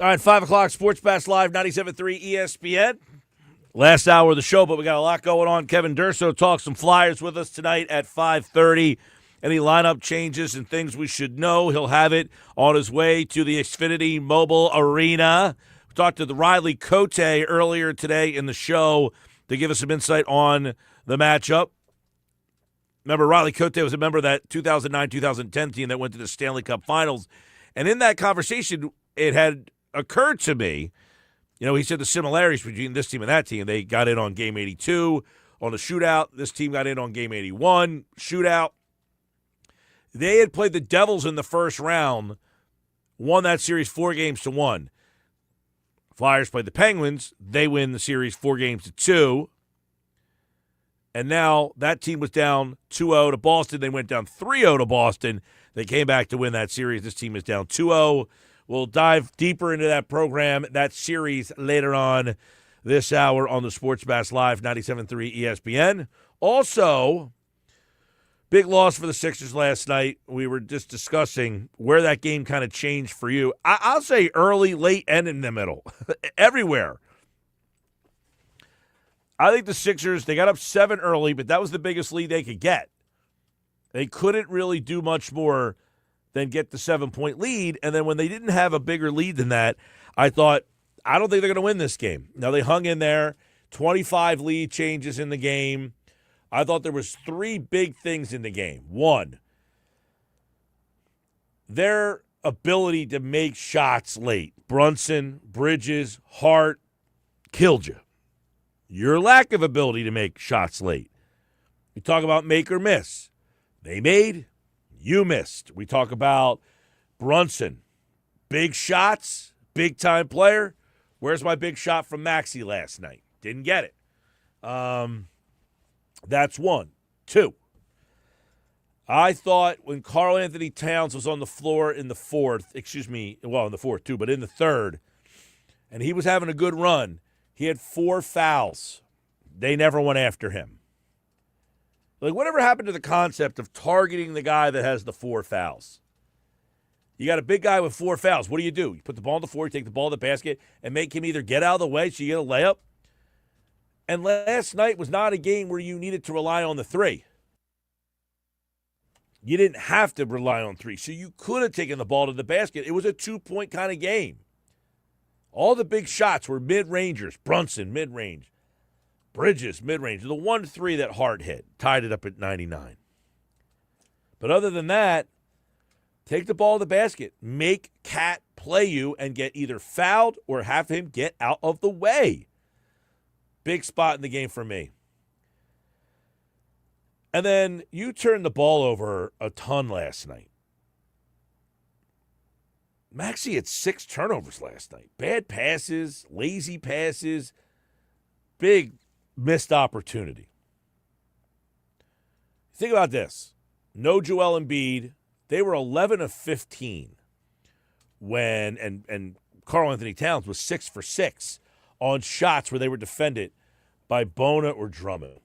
All right, 5 o'clock, Sports Pass Live, 97.3 ESPN. Last hour of the show, but we got a lot going on. Kevin Durso talks some Flyers with us tonight at 5:30. Any lineup changes and things we should know, he'll have it on his way to the Xfinity Mobile Arena. We talked to the Riley Cote earlier today in the show to give us some insight on the matchup. Remember, Riley Cote was a member of that 2009-2010 team that went to the Stanley Cup Finals. And in that conversation, it had occurred to me, he said the similarities between this team and that team. They got in on Game 82 on the shootout. This team got in on Game 81 shootout. They had played the Devils in the first round, won that series 4-1. Flyers played the Penguins. They win the series 4-2. And now that team was down 2-0 to Boston. They went down 3-0 to Boston. They came back to win that series. This team is down 2-0. We'll dive deeper into that program, that series, later on this hour on the Sports Bass Live 97.3 ESPN. Also, big loss for the Sixers last night. We were just discussing where that game kind of changed for you. I'll say early, late, and in the middle. Everywhere. I think the Sixers, they got up 7 early, but that was the biggest lead they could get. They couldn't really do much more than get the 7-point lead. And then when they didn't have a bigger lead than that, I thought, I don't think they're going to win this game. Now, they hung in there, 25 lead changes in the game. I thought there was 3 big things in the game. 1, their ability to make shots late. Brunson, Bridges, Hart killed you. Your lack of ability to make shots late. We talk about make or miss. They made, you missed. We talk about Brunson. Big shots, big-time player. Where's my big shot from Maxey last night? Didn't get it. That's 1. 2, I thought when Karl-Anthony Towns was on the floor in the fourth, in the fourth too, but in the third, and he was having a good run, he had 4 fouls. They never went after him. Like, whatever happened to the concept of targeting the guy that has the 4 fouls? You got a big guy with 4 fouls. What do? You put the ball on the floor, you take the ball to the basket, and make him either get out of the way so you get a layup. And last night was not a game where you needed to rely on the 3. You didn't have to rely on 3, so you could have taken the ball to the basket. It was a 2-point kind of game. All the big shots were mid-rangers. Brunson, mid-range. Bridges, mid-range. The 1-3 that Hart hit tied it up at 99. But other than that, take the ball to the basket. Make Cat play you and get either fouled or have him get out of the way. Big spot in the game for me. And then you turned the ball over a ton last night. Maxey had 6 turnovers last night. Bad passes, lazy passes, big missed opportunity. Think about this. No Joel Embiid. They were 11 of 15 when, and Karl-Anthony Towns was 6 for 6 on shots where they were defended by Bona or Drummond.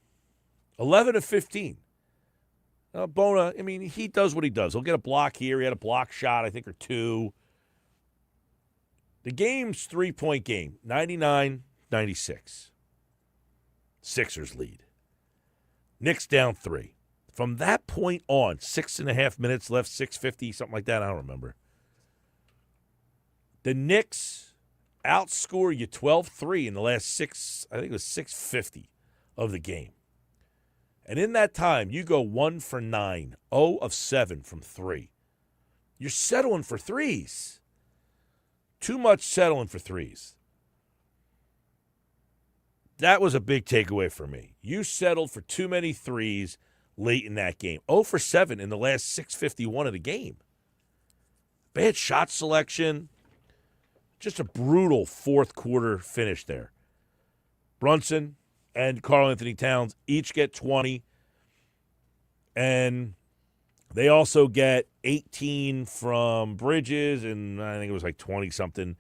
11 of 15. Bona, he does what he does. He'll get a block here. He had a block shot, I think, or 2. The game's 3-point game, 99-96. Sixers lead. Knicks down 3. From that point on, 6.5 minutes left, 6:50, something like that, I don't remember. The Knicks outscore you 12-3 in the last 6:50 of the game. And in that time, you go 1 for 9, 0 of 7 from 3. You're settling for threes. Too much settling for threes. That was a big takeaway for me. You settled for too many threes late in that game. 0 for 7 in the last 6:51 of the game. Bad shot selection. Just a brutal fourth quarter finish there. Brunson and Karl-Anthony Towns each get 20. And they also get 18 from Bridges, and I think it was like 20-something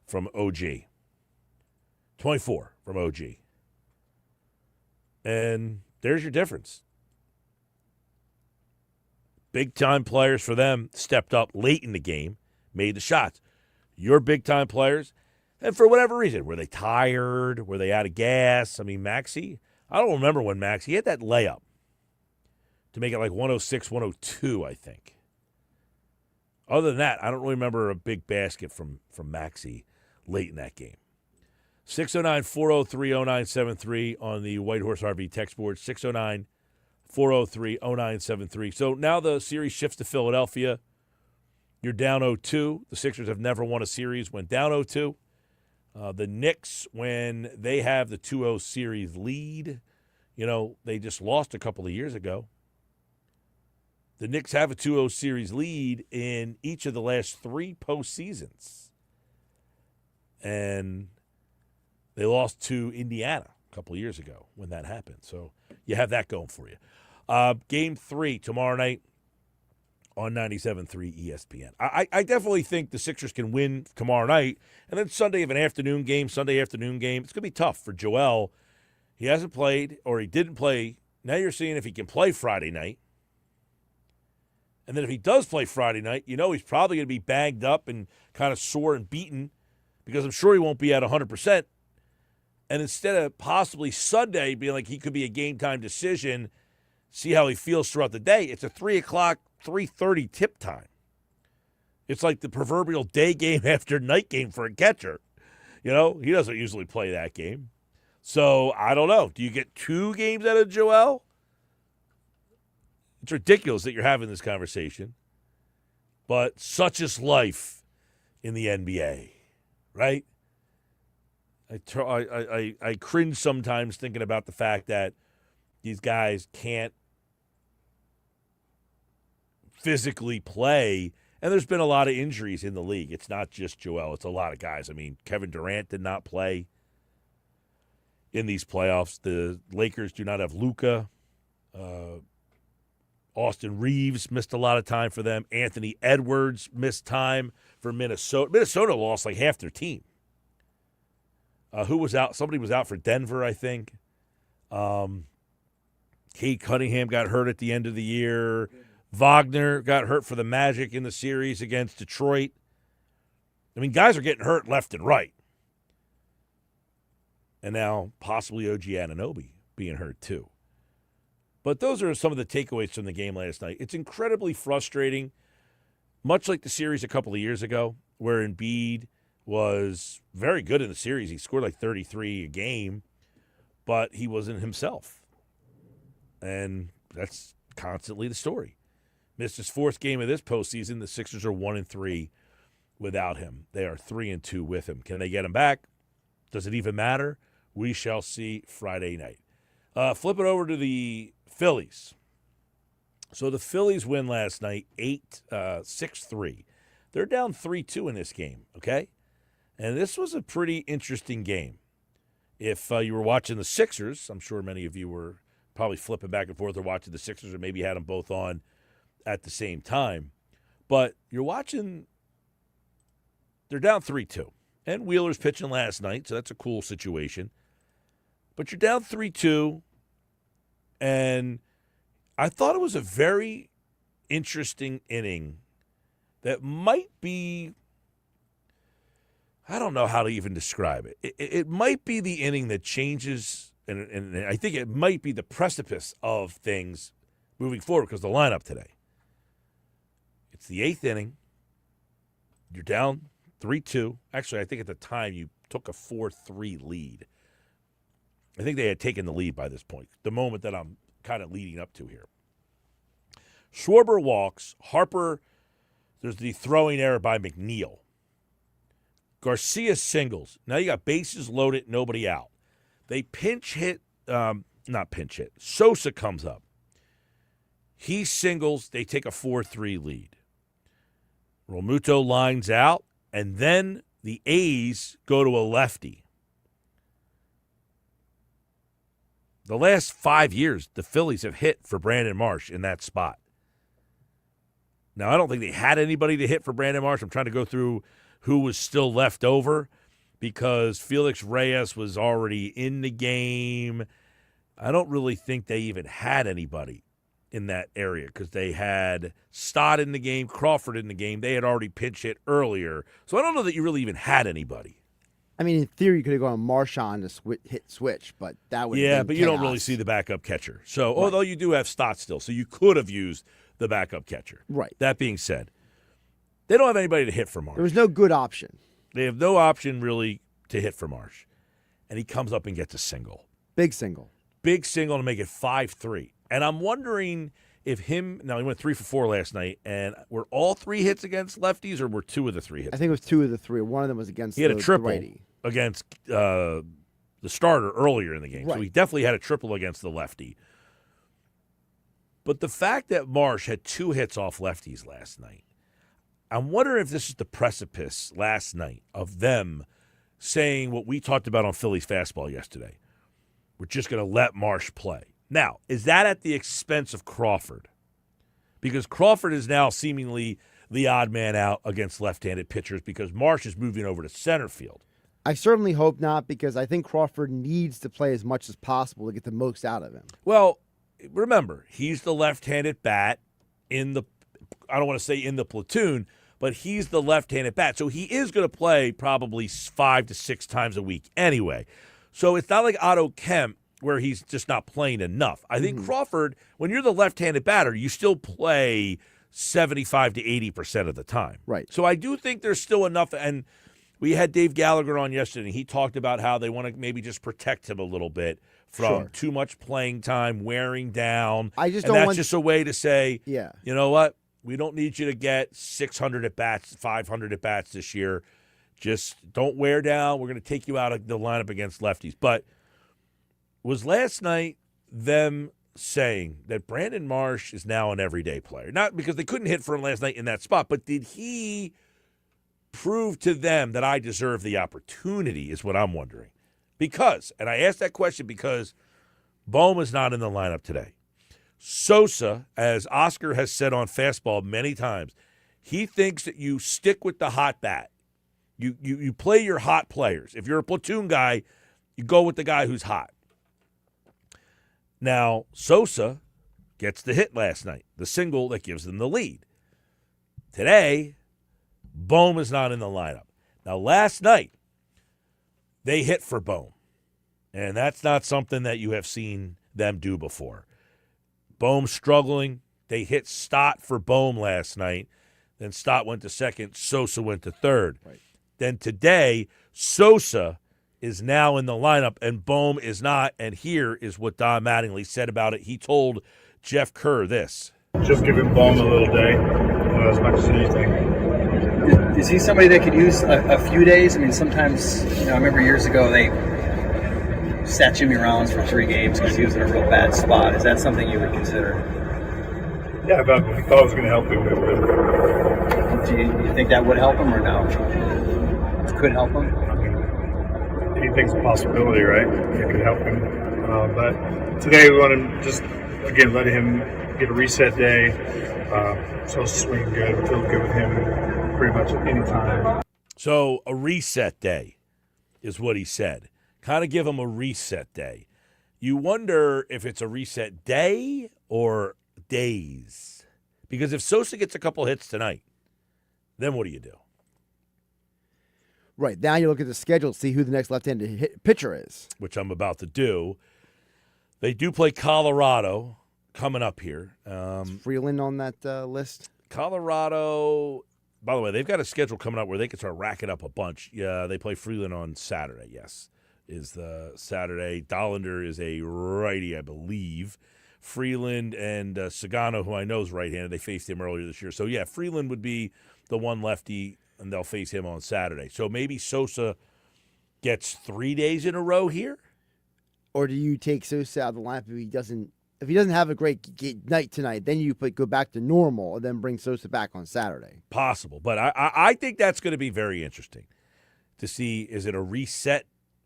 from OG. 24 from OG. And there's your difference. Big-time players for them stepped up late in the game, made the shots. your big-time players, and for whatever reason, were they tired? Were they out of gas? I mean, Maxey, I don't remember when Maxey had that layup to make it like 106, 102, I think. Other than that, I don't really remember a big basket from Maxey late in that game. 609-403-0973 on the White Horse RV text board, 609-403-0973. So now the series shifts to Philadelphia. You're down 0-2. The Sixers have never won a series, went down 0-2. The Knicks, when they have the 2-0 series lead, they just lost a couple of years ago. The Knicks have a 2-0 series lead in each of the last 3 postseasons. And they lost to Indiana a couple of years ago when that happened. So you have that going for you. Game 3 tomorrow night on 97.3 ESPN. I definitely think the Sixers can win tomorrow night. And then Sunday have an afternoon game, It's going to be tough for Joel. He hasn't played, or he didn't play. Now you're seeing if he can play Friday night. And then if he does play Friday night, he's probably going to be bagged up and kind of sore and beaten because I'm sure he won't be at 100%. And instead of possibly Sunday being like he could be a game-time decision, see how he feels throughout the day, it's a 3 o'clock, 3:30 tip time. It's like the proverbial day game after night game for a catcher. He doesn't usually play that game. So, I don't know. Do you get 2 games out of Joel? It's ridiculous that you're having this conversation. But such is life in the NBA, right? I cringe sometimes thinking about the fact that these guys can't physically play, and there's been a lot of injuries in the league. It's not just Joel. It's a lot of guys. I mean, Kevin Durant did not play in these playoffs. The Lakers do not have Luka. Austin Reeves missed a lot of time for them. Anthony Edwards missed time for Minnesota. Minnesota lost like half their team. Who was out? Somebody was out for Denver, I think. Kate Cunningham got hurt at the end of the year. Wagner got hurt for the Magic in the series against Detroit. I mean, guys are getting hurt left and right. And now possibly OG Anunoby being hurt too. But those are some of the takeaways from the game last night. It's incredibly frustrating, much like the series a couple of years ago, where Embiid was very good in the series. He scored like 33 a game, but he wasn't himself. And that's constantly the story. Missed his 4th game of this postseason. The Sixers are 1-3 without him. They are 3-2 with him. Can they get him back? Does it even matter? We shall see Friday night. Flip it over to the Phillies. So the Phillies win last night 6-3. They're down 3-2 in this game, okay? And this was a pretty interesting game. If you were watching the Sixers, I'm sure many of you were probably flipping back and forth or watching the Sixers or maybe had them both on at the same time. But you're watching, they're down 3-2. And Wheeler's pitching last night, so that's a cool situation. But you're down 3-2, and I thought it was a very interesting inning that might be, I don't know how to even describe it. It might be the inning that changes, and I think it might be the precipice of things moving forward because of the lineup today. It's the 8th inning. You're down 3-2. Actually, I think at the time you took a 4-3 lead. I think they had taken the lead by this point, the moment that I'm kind of leading up to here. Schwarber walks. Harper, there's the throwing error by McNeil. Garcia singles. Now you got bases loaded, nobody out. They pinch hit, not pinch hit. Sosa comes up. He singles. They take a 4-3 lead. Realmuto lines out, and then the A's go to a lefty. The last 5 years, the Phillies have hit for Brandon Marsh in that spot. Now, I don't think they had anybody to hit for Brandon Marsh. I'm trying to go through who was still left over because Felix Reyes was already in the game. I don't really think they even had anybody. in that area because they had Stott in the game, Crawford in the game. They had already pinch hit earlier. So I don't know that you really even had anybody. I mean, in theory, you could have gone Marchand to hit switch, but that would have been but you don't chaos. really see the backup catcher. So, although you do have Stott still, so you could have used the backup catcher. Right. That being said, they don't have anybody to hit for Marsh. There was no good option. They have no option really to hit for Marsh. And he comes up and gets a single. Big single. Big single to make it 5-3. And I'm wondering if now he went 3 for 4 last night, and were all 3 hits against lefties, or were 2 of the 3 hits? I think it was 2 of the 3. One of them was against He had a the triple righty. against the starter earlier in the game. Right. So he definitely had a triple against the lefty. But the fact that Marsh had 2 hits off lefties last night, I'm wondering if this is the precipice last night of them saying what we talked about on Phillies Fastball yesterday. We're just going to let Marsh play. Now, is that at the expense of Crawford? Because Crawford is now seemingly the odd man out against left-handed pitchers because Marsh is moving over to center field. I certainly hope not, because I think Crawford needs to play as much as possible to get the most out of him. Well, remember, he's the left-handed bat in the, I don't want to say in the platoon, but he's the left-handed bat. So he is going to play probably 5 to 6 times a week anyway. So it's not like Otto Kemp where he's just not playing enough. I think Crawford, when you're the left-handed batter, you still play 75 to 80% of the time. Right. So I do think there's still enough. And we had Dave Gallagher on yesterday, and he talked about how they want to maybe just protect him a little bit from too much playing time, wearing down. I just and don't that's want just a way to say, Yeah. you know what? We don't need you to get 600 at-bats, 500 at-bats this year. Just don't wear down. We're going to take you out of the lineup against lefties. But was last night them saying that Brandon Marsh is now an everyday player? Not because they couldn't hit for him last night in that spot, but did he prove to them that I deserve the opportunity is what I'm wondering. Because, and I asked that question because Bohm is not in the lineup today. Sosa, as Oscar has said on Fastball many times, he thinks that you stick with the hot bat. You play your hot players. If you're a platoon guy, you go with the guy who's hot. Now, Sosa gets the hit last night, the single that gives them the lead. Today, Bohm is not in the lineup. Now, last night, they hit for Bohm, and that's not something that you have seen them do before. Bohm struggling. They hit Stott for Bohm last night. Then Stott went to second. Sosa went to third. Right. Then today, Sosa is now in the lineup, and Bohm is not. And here is what Don Mattingly said about it. He told Jeff Kerr this. Just giving Bohm a little day, as much as anything. Is he somebody that could use a few days? I mean, sometimes, I remember years ago they sat Jimmy Rounds for 3 games because he was in a real bad spot. Is that something you would consider? Yeah, but if he thought it was going to help him, it would. Do you think that would help him or no? It could help him? Anything's a possibility, right? It could help him. But today we want to just, again, let him get a reset day. So swing good, feel good with him pretty much at any time. So a reset day is what he said. Kind of give him a reset day. You wonder if it's a reset day or days. Because if Sosa gets a couple hits tonight, then what do you do? Right. Now you look at the schedule to see who the next left-handed pitcher is. Which I'm about to do. They do play Colorado coming up here. Is Freeland on that list? Colorado, by the way, they've got a schedule coming up where they can start racking up a bunch. Yeah, they play Freeland on Saturday, yes, is the Saturday. Dollander is a righty, I believe. Freeland and Sagano, who I know is right-handed, they faced him earlier this year. So, yeah, Freeland would be the one lefty, and they'll face him on Saturday. So maybe Sosa gets 3 days in a row here? Or do you take Sosa out of the lineup if he doesn't have a great night tonight, then you go back to normal and then bring Sosa back on Saturday? Possible. But I think that's going to be very interesting to see, is it a reset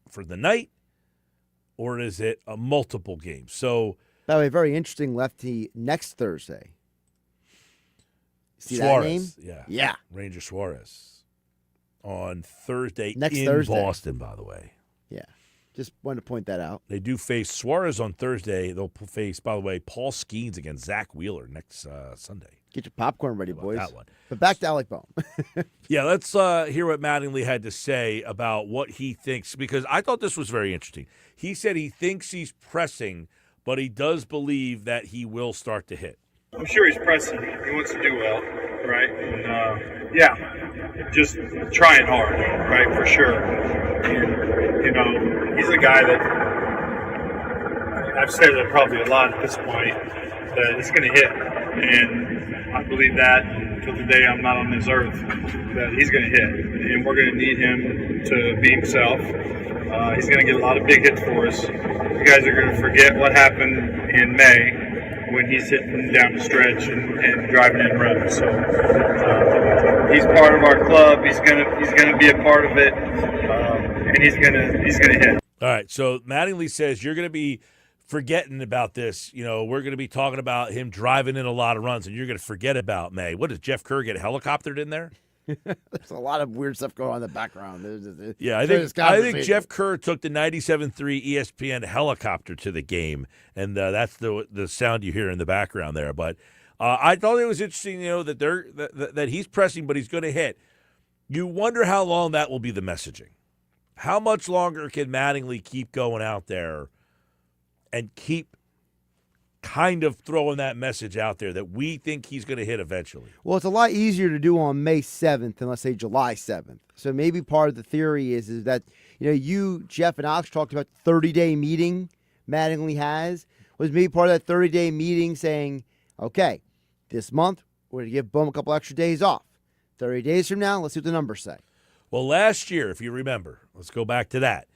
for the night or is it a multiple game? So, by the way, very interesting lefty next Thursday. See Suarez, that name? Yeah. Yeah. Ranger Suarez on Thursday Next in Thursday. Boston, by the way. Yeah. Just wanted to point that out. They do face Suarez on Thursday. They'll face, by the way, Paul Skeens against Zach Wheeler next Sunday. Get your popcorn ready, boys. That one. But back to Alec Bohm. Yeah, let's hear what Mattingly had to say about what he thinks, because I thought this was very interesting. He said he thinks he's pressing, but he does believe that he will start to hit. I'm sure he's pressing. He wants to do well, right? And, just trying hard, right, for sure. And, he's a guy that I've said it probably a lot at this point, that he's going to hit. And I believe that until the day I'm not on this earth, that he's going to hit. And we're going to need him to be himself. He's going to get a lot of big hits for us. You guys are going to forget what happened in May when he's hitting down the stretch and driving in runs. So he's part of our club. He's gonna be a part of it, and he's gonna hit. All right. So Mattingly says you're going to be forgetting about this. We're going to be talking about him driving in a lot of runs, and you're going to forget about May. What, does Jeff Kerr get helicoptered in there? There's a lot of weird stuff going on in the background. I think Jeff Kerr took the 97.3 ESPN helicopter to the game, and that's the sound you hear in the background there. But I thought it was interesting, that he's pressing, but he's going to hit. You wonder how long that will be the messaging. How much longer can Mattingly keep going out there and keep kind of throwing that message out there that we think he's going to hit eventually? Well, it's a lot easier to do on May 7th than, let's say, July 7th. So maybe part of the theory is that, you, Jeff, and Alex talked about the 30-day meeting Mattingly has, was maybe part of that 30-day meeting saying, okay, this month we're going to give Bohm a couple extra days off. 30 days from now, let's see what the numbers say. Well, last year, if you remember, let's go back to that.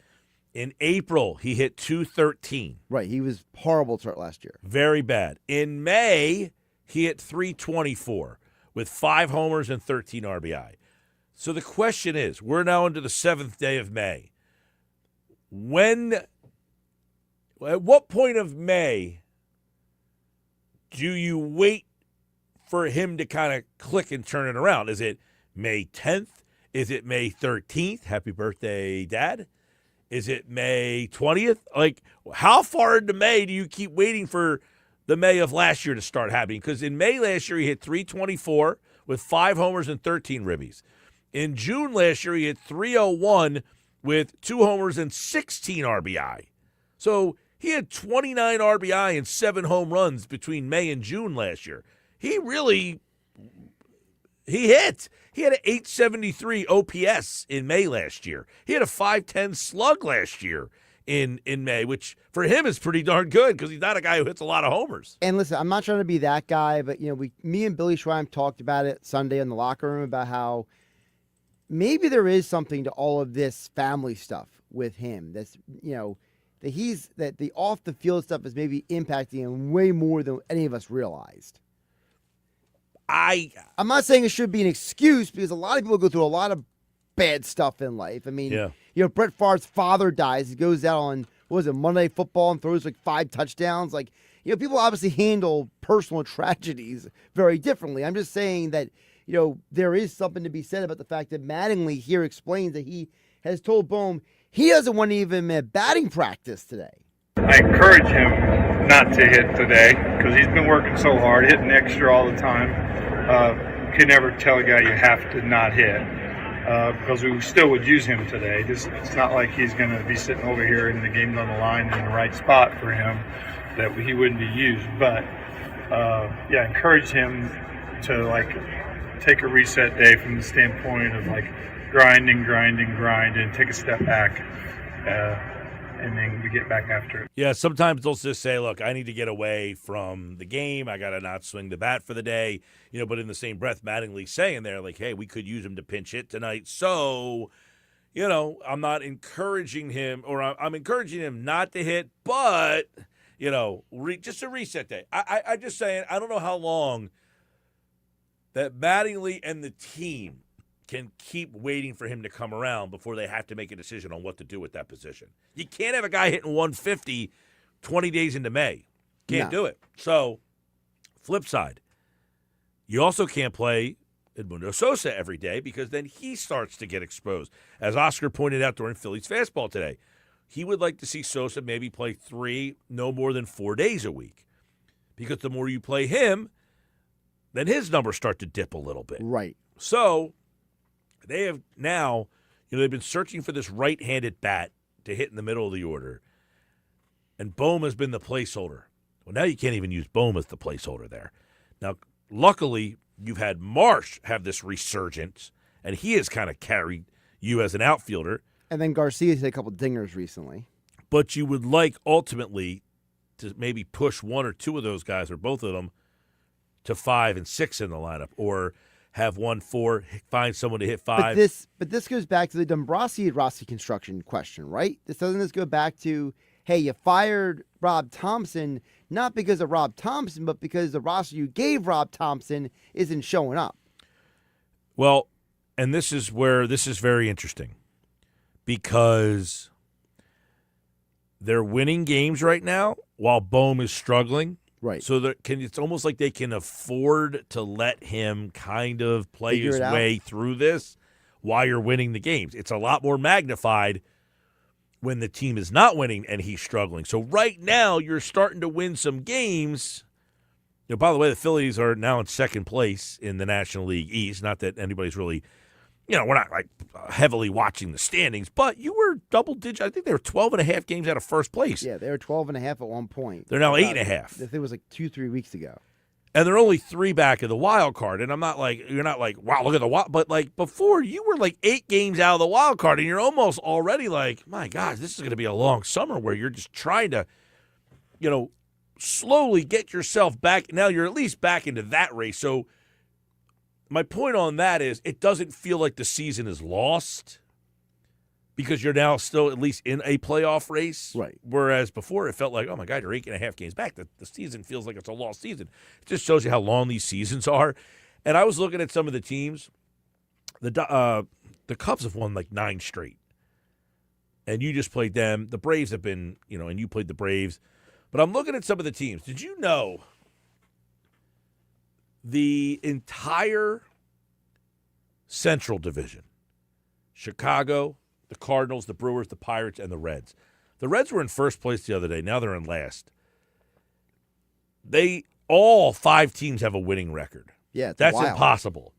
In April, he hit .213. Right, he was horrible to start last year. Very bad. In May, he hit .324 with 5 homers and 13 RBI. So the question is, we're now into the 7th day of May. At what point of May do you wait for him to kind of click and turn it around? Is it May 10th? Is it May 13th? Happy birthday, Dad. Is it May 20th? Like, how far into May do you keep waiting for the May of last year to start happening? Because in May last year, he hit .324 with 5 homers and 13 ribbies. In June last year, he hit .301 with 2 homers and 16 RBI. So he had 29 RBI and 7 home runs between May and June last year. He hit. He had an .873 OPS in May last year. He had a .510 slug last year in May, which for him is pretty darn good because he's not a guy who hits a lot of homers. And listen, I'm not trying to be that guy, but me and Billy Schweim talked about it Sunday in the locker room about how maybe there is something to all of this family stuff with him. That's that the off the field stuff is maybe impacting him way more than any of us realized. I'm not saying it should be an excuse because a lot of people go through a lot of bad stuff in life. I mean, Brett Favre's father dies. He goes out on, Monday Football and throws like 5 touchdowns. Like, people obviously handle personal tragedies very differently. I'm just saying that, there is something to be said about the fact that Mattingly here explains that he has told Bohm he doesn't want to even at batting practice today. I encourage him not to hit today because he's been working so hard, hitting extra all the time. You can never tell a guy you have to not hit because we still would use him today. It's not like he's going to be sitting over here and the game's on the line in the right spot for him that he wouldn't be used. But, encourage him to take a reset day from the standpoint of grind and take a step back. And then we get back after it. Yeah, sometimes they'll just say, look, I need to get away from the game. I got to not swing the bat for the day. But in the same breath, Mattingly's saying there, hey, we could use him to pinch hit tonight. So, I'm not encouraging him, or I'm encouraging him not to hit, but, just a reset day. I'm just saying, I don't know how long that Mattingly and the team can keep waiting for him to come around before they have to make a decision on what to do with that position. You can't have a guy hitting 150 20 days into May. Can't do it. So, flip side, you also can't play Edmundo Sosa every day because then he starts to get exposed. As Oscar pointed out during Phillies Fastball today, he would like to see Sosa maybe play 3, no more than 4 days a week. Because the more you play him, then his numbers start to dip a little bit. Right. So they have now, they've been searching for this right-handed bat to hit in the middle of the order. And Bohm has been the placeholder. Well, now you can't even use Bohm as the placeholder there. Now, luckily, you've had Marsh have this resurgence, and he has kind of carried you as an outfielder. And then Garcia's hit a couple dingers recently. But you would like, ultimately, to maybe push 1 or 2 of those guys, or both of them, to 5 and 6 in the lineup, or have 1-4, find someone to hit 5. But this goes back to the Dombrowski construction question, right? Doesn't this go back to, hey, you fired Rob Thompson not because of Rob Thompson, but because the roster you gave Rob Thompson isn't showing up? Well, and this is where this is very interesting, because they're winning games right now while Bohm is struggling. Right. So it's almost like they can afford to let him kind of play his way through this while you're winning the games. It's a lot more magnified when the team is not winning and he's struggling. So right now you're starting to win some games. By the way, the Phillies are now in second place in the National League East. Not that anybody's really, we're not like heavily watching the standings, but you were double digit. I think they were 12.5 games out of first place. Yeah, they were 12.5 at one point. They're now 8.5. I think it was like 2-3 weeks ago. And they're only 3 back of the wild card. And you're not like, wow, look at the wild. But like before, you were like 8 games out of the wild card, and you're almost already like, my gosh, this is going to be a long summer where you're just trying to, slowly get yourself back. Now you're at least back into that race. So my point on that is it doesn't feel like the season is lost because you're now still at least in a playoff race. Right. Whereas before it felt like, oh, my God, you're 8.5 games back. The season feels like it's a lost season. It just shows you how long these seasons are. And I was looking at some of the teams. The Cubs have won like 9 straight. And you just played them. The Braves have been, and you played the Braves. But I'm looking at some of the teams. Did you know the entire Central Division, Chicago, the Cardinals, the Brewers, the Pirates, and the Reds. The Reds were in first place the other day. Now they're in last. All 5 teams have a winning record. Yeah, that's wild. Impossible.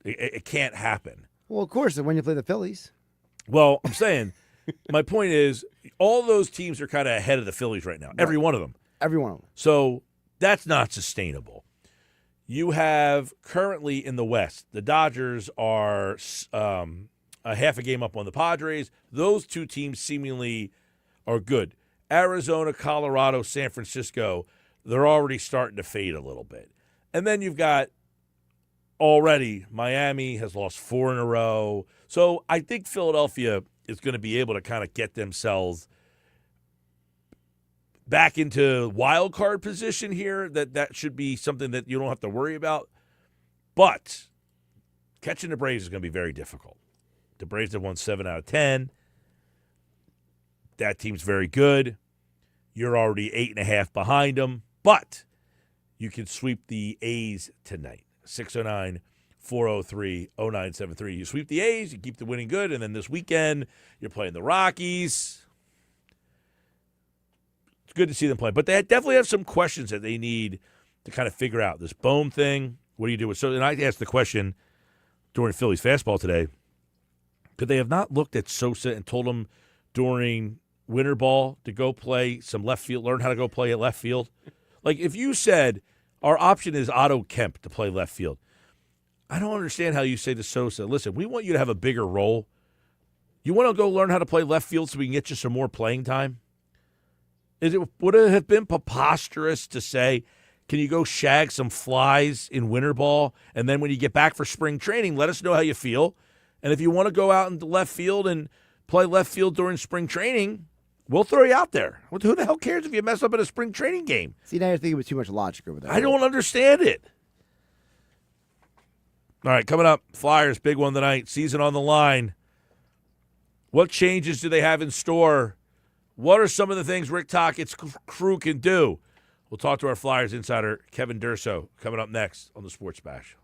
It can't happen. Well, of course, when you play the Phillies. Well, I'm saying, my point is, all those teams are kind of ahead of the Phillies right now. Right. Every one of them. Every one of them. So that's not sustainable. You have currently in the West, the Dodgers are a half a game up on the Padres. Those 2 teams seemingly are good. Arizona, Colorado, San Francisco, they're already starting to fade a little bit. And then you've got already Miami has lost 4 in a row. So I think Philadelphia is going to be able to kind of get themselves back into wild card position here. That should be something that you don't have to worry about. But catching the Braves is going to be very difficult. The Braves have won 7 out of 10. That team's very good. You're already 8.5 behind them. But you can sweep the A's tonight. 609-403-0973. You sweep the A's, you keep the winning good, and then this weekend you're playing the Rockies. It's good to see them play. But they definitely have some questions that they need to kind of figure out. This Bohm thing, what do you do with so? And I asked the question during Phillies Fastball today, could they have not looked at Sosa and told him during winter ball to go play some left field, learn how to go play at left field? Like if you said, our option is Otto Kemp to play left field. I don't understand how you say to Sosa, listen, we want you to have a bigger role. You want to go learn how to play left field so we can get you some more playing time? Would it have been preposterous to say, can you go shag some flies in winter ball, and then when you get back for spring training, let us know how you feel? And if you want to go out into left field and play left field during spring training, we'll throw you out there. Who the hell cares if you mess up in a spring training game? See, now you're thinking with too much logic over there. I don't understand it. All right, coming up, Flyers, big one tonight, season on the line. What changes do they have in store? What are some of the things Rick Tockett's crew can do? We'll talk to our Flyers insider, Kevin Durso, coming up next on the Sports Bash.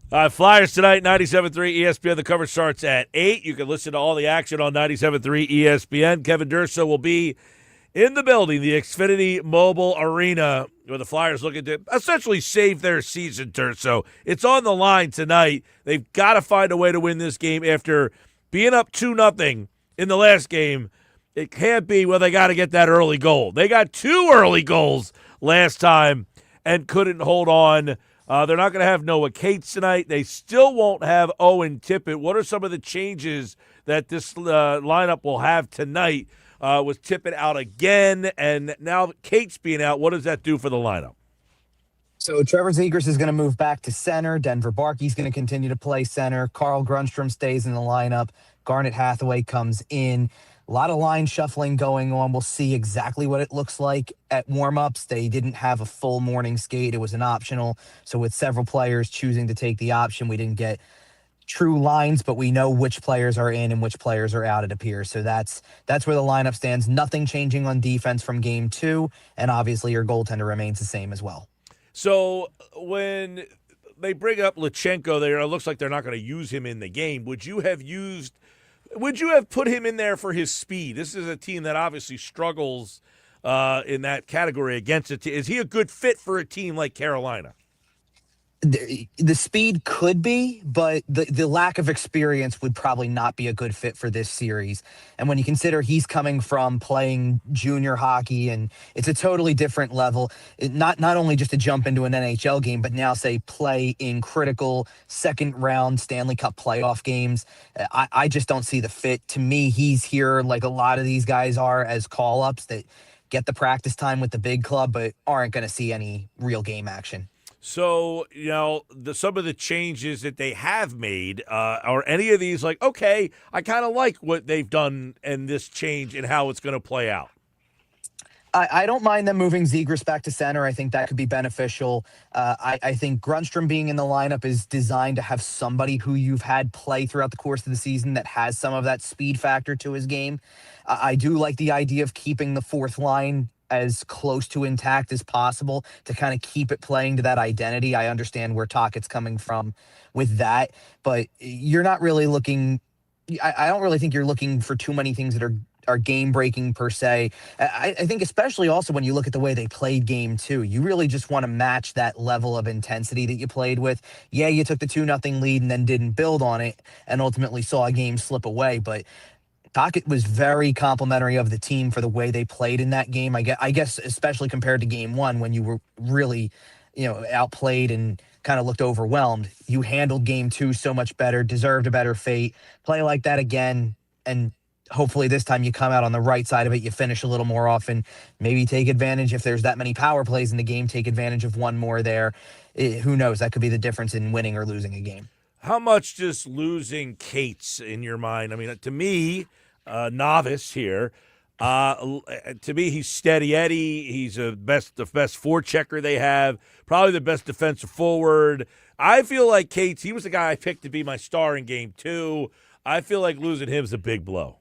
Flyers tonight, 97.3 ESPN. The coverage starts at 8. You can listen to all the action on 97.3 ESPN. Kevin Durso will be in the building, the Xfinity Mobile Arena, where the Flyers looking to essentially save their season, Durso. It's on the line tonight. They've got to find a way to win this game after being up 2-0 in the last game. It can't be, well, they got to get that early goal. They got 2 early goals last time and couldn't hold on. They're not going to have Noah Cates tonight. They still won't have Owen Tippett. What are some of the changes that this lineup will have tonight with Tippett out again and now Cates being out? What does that do for the lineup? So Trevor Zegras is going to move back to center. Denver Barkey's going to continue to play center. Carl Grundstrom stays in the lineup. Garnet Hathaway comes in. A lot of line shuffling going on. We'll see exactly what it looks like at warm-ups. They didn't have a full morning skate. It was an optional. So with several players choosing to take the option, we didn't get true lines, but we know which players are in and which players are out, it appears. So that's where the lineup stands. Nothing changing on defense from game 2, and obviously your goaltender remains the same as well. So when they bring up Lutsenko there, it looks like they're not going to use him in the game. Would you have put him in there for his speed? This is a team that obviously struggles in that category against it. Is he a good fit for a team like Carolina? The speed could be, but the lack of experience would probably not be a good fit for this series. And when you consider he's coming from playing junior hockey, and it's a totally different level, not only just to jump into an NHL game, but now say play in critical second round Stanley Cup playoff games. I just don't see the fit. To me, he's here like a lot of these guys are as call-ups that get the practice time with the big club, but aren't going to see any real game action. So, some of the changes that they have made, are any of these like, okay, I kind of like what they've done and this change and how it's going to play out? I don't mind them moving Zegras back to center. I think that could be beneficial. I think Grundstrom being in the lineup is designed to have somebody who you've had play throughout the course of the season that has some of that speed factor to his game. I do like the idea of keeping the fourth line as close to intact as possible to kind of keep it playing to that identity. I understand where Tocchet's coming from with that, but you're not really looking. I don't really think you're looking for too many things that are game breaking per se. I think especially also when you look at the way they played game 2, you really just want to match that level of intensity that you played with. Yeah, you took the 2-0 lead and then didn't build on it and ultimately saw a game slip away, but Tocchet was very complimentary of the team for the way they played in that game. I guess especially compared to game 1 when you were really, outplayed and kind of looked overwhelmed. You handled game 2 so much better, deserved a better fate. Play like that again, and hopefully this time you come out on the right side of it. You finish a little more often. Maybe take advantage if there's that many power plays in the game. Take advantage of one more there. Who knows? That could be the difference in winning or losing a game. How much does losing Cates in your mind? I mean, to me, novice here, to me, he's steady Eddie. He's the best forechecker they have, probably the best defensive forward. I feel like Cates, he was the guy I picked to be my star in game 2. I feel like losing him is a big blow.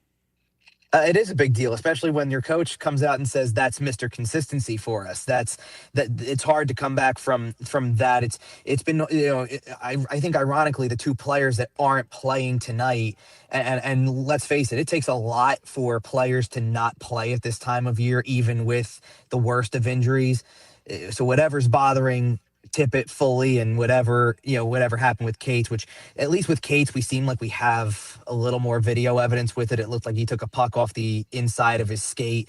It is a big deal, especially when your coach comes out and says that's Mr. Consistency for us. That it's hard to come back from that. It's been I think ironically the two players that aren't playing tonight, and let's face it, it takes a lot for players to not play at this time of year, even with the worst of injuries. So whatever's bothering Tippett fully, and whatever happened with Cates, which at least with Cates we seem like we have a little more video evidence with it. It looked like he took a puck off the inside of his skate,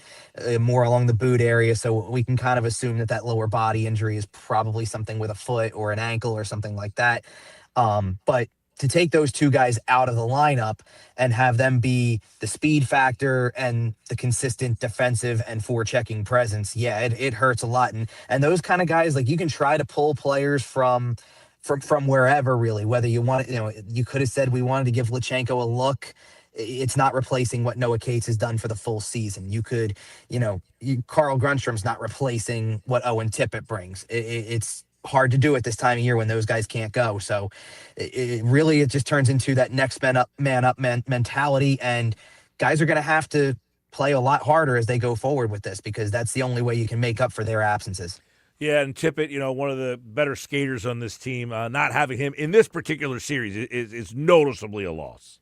more along the boot area, so we can kind of assume that lower body injury is probably something with a foot or an ankle or something like that. But to take those two guys out of the lineup and have them be the speed factor and the consistent defensive and forechecking presence, it hurts a lot. And those kind of guys, like, you can try to pull players from wherever, really, whether you want it, you could have said we wanted to give Lutsenko a look. It's not replacing what Noah Cates has done for the full season. You could, Carl Grundstrom's not replacing what Owen Tippett brings. It's hard to do at this time of year when those guys can't go. So it just turns into that next man up mentality, and guys are going to have to play a lot harder as they go forward with this, because that's the only way you can make up for their absences. Yeah, and Tippett, one of the better skaters on this team, not having him in this particular series is noticeably a loss.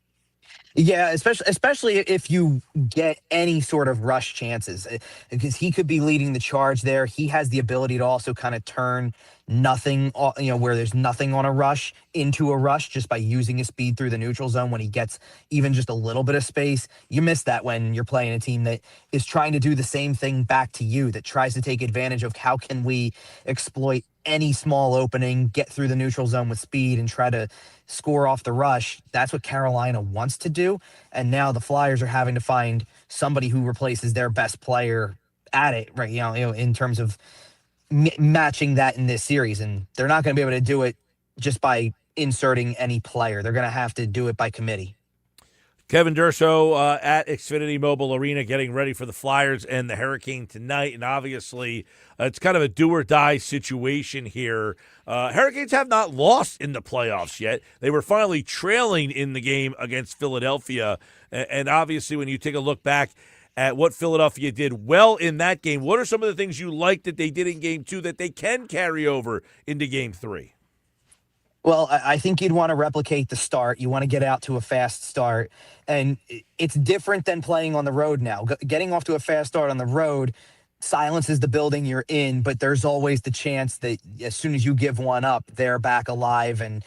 Yeah, especially if you get any sort of rush chances, because he could be leading the charge there. He has the ability to also kind of turn nothing, where there's nothing on a rush into a rush just by using his speed through the neutral zone when he gets even just a little bit of space. You miss that when you're playing a team that is trying to do the same thing back to you, that tries to take advantage of how can we exploit any small opening, get through the neutral zone with speed and try to score off the rush. That's what Carolina wants to do. And now the Flyers are having to find somebody who replaces their best player at it, right? In terms of matching that in this series. And they're not going to be able to do it just by inserting any player. They're going to have to do it by committee. Kevin Durso at Xfinity Mobile Arena getting ready for the Flyers and the Hurricane tonight. And obviously, it's kind of a do-or-die situation here. Hurricanes have not lost in the playoffs yet. They were finally trailing in the game against Philadelphia. And obviously, when you take a look back at what Philadelphia did well in that game, what are some of the things you like that they did in Game 2 that they can carry over into Game 3? Well, I think you'd want to replicate the start. You want to get out to a fast start. And it's different than playing on the road now. Getting off to a fast start on the road silences the building you're in, but there's always the chance that as soon as you give one up, they're back alive and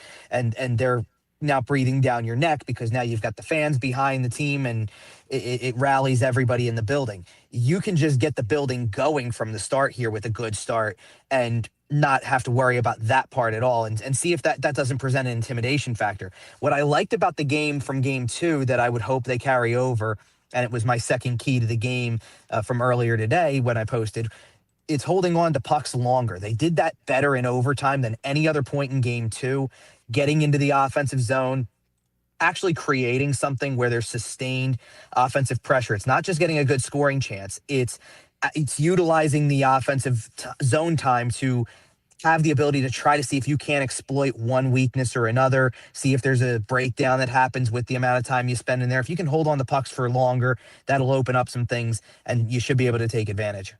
they're now breathing down your neck because now you've got the fans behind the team and it rallies everybody in the building. You can just get the building going from the start here with a good start and not have to worry about that part at all and see if that doesn't present an intimidation factor. What I liked about the game from Game 2 that I would hope they carry over, and it was my second key to the game from earlier today when I posted, it's holding on to pucks longer. They did that better in overtime than any other point in Game 2, getting into the offensive zone, actually creating something where there's sustained offensive pressure. It's not just getting a good scoring chance. It's utilizing the offensive zone time to have the ability to try to see if you can exploit one weakness or another, see if there's a breakdown that happens with the amount of time you spend in there. If you can hold on to pucks for longer, that'll open up some things, and you should be able to take advantage.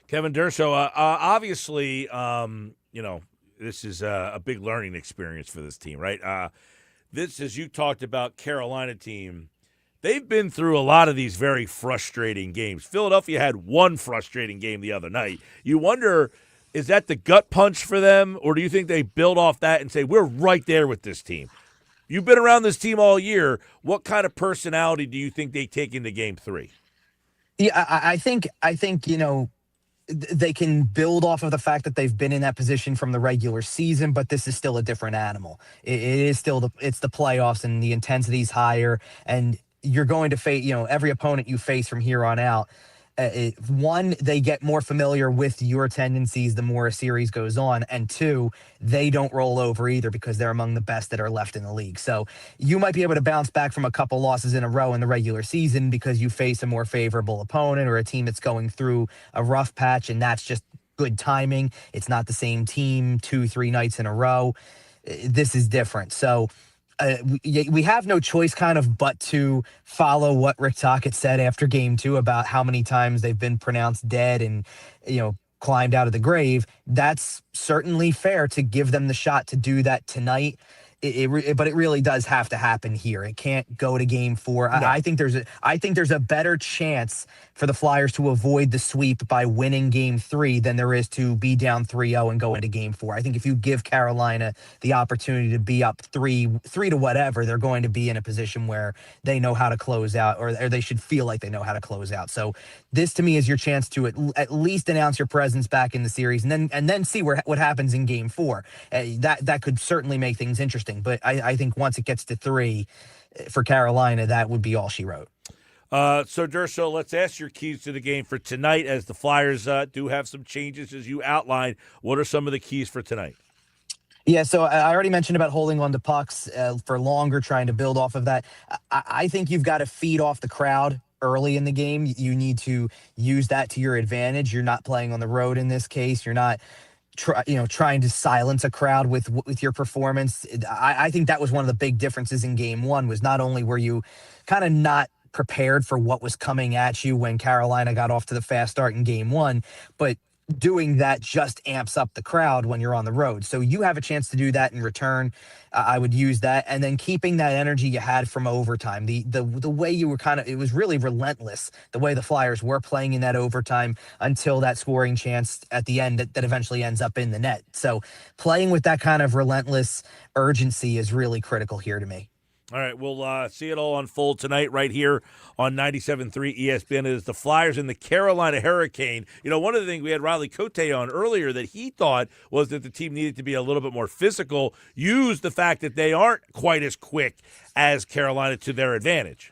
Kevin Durso, obviously, this is a big learning experience for this team, right? This, as you talked about, Carolina team, they've been through a lot of these very frustrating games. Philadelphia had one frustrating game the other night. You wonder, is that the gut punch for them, or do you think they build off that and say, we're right there with this team? You've been around this team all year. What kind of personality do you think they take into Game 3? Yeah, I think they can build off of the fact that they've been in that position from the regular season, but this is still a different animal. It is still it's the playoffs and the intensity's higher, and you're going to face, every opponent you face from here on out. One, they get more familiar with your tendencies the more a series goes on, and two, they don't roll over either because they're among the best that are left in the league. So you might be able to bounce back from a couple losses in a row in the regular season because you face a more favorable opponent or a team that's going through a rough patch, and that's just good timing. It's not the same team 2-3 nights in a row. This is different. So we have no choice kind of but to follow what Rick Tocchet said after Game 2 about how many times they've been pronounced dead and, climbed out of the grave. That's certainly fair to give them the shot to do that tonight. But it really does have to happen here. It can't go to Game 4. No. I think there's a better chance for the Flyers to avoid the sweep by winning Game 3 than there is to be down 3-0 and go into Game 4. I think if you give Carolina the opportunity to be up 3 to whatever, they're going to be in a position where they know how to close out, or they should feel like they know how to close out. So this, to me, is your chance to at least announce your presence back in the series, and then see what happens in Game 4. That could certainly make things interesting. But I think once it gets to 3 for Carolina, that would be all she wrote. So, Durso, let's ask your keys to the game for tonight, as the Flyers do have some changes, as you outlined. What are some of the keys for tonight? Yeah, so I already mentioned about holding on to pucks for longer, trying to build off of that. I think you've got to feed off the crowd early in the game. You need to use that to your advantage. You're not playing on the road in this case. You're not trying to silence a crowd with your performance. I think that was one of the big differences in Game 1, was not only were you kind of not prepared for what was coming at you when Carolina got off to the fast start in Game 1, but doing that just amps up the crowd when you're on the road. So you have a chance to do that in return. I would use that, and then keeping that energy you had from overtime. The way you were it was really relentless. The way the Flyers were playing in that overtime until that scoring chance at the end that eventually ends up in the net. So playing with that kind of relentless urgency is really critical here to me. All right, we'll see it all unfold tonight right here on 97.3 ESPN. It is the Flyers and the Carolina Hurricane. You know, one of the things we had Riley Cote on earlier that he thought was that the team needed to be a little bit more physical, use the fact that they aren't quite as quick as Carolina to their advantage.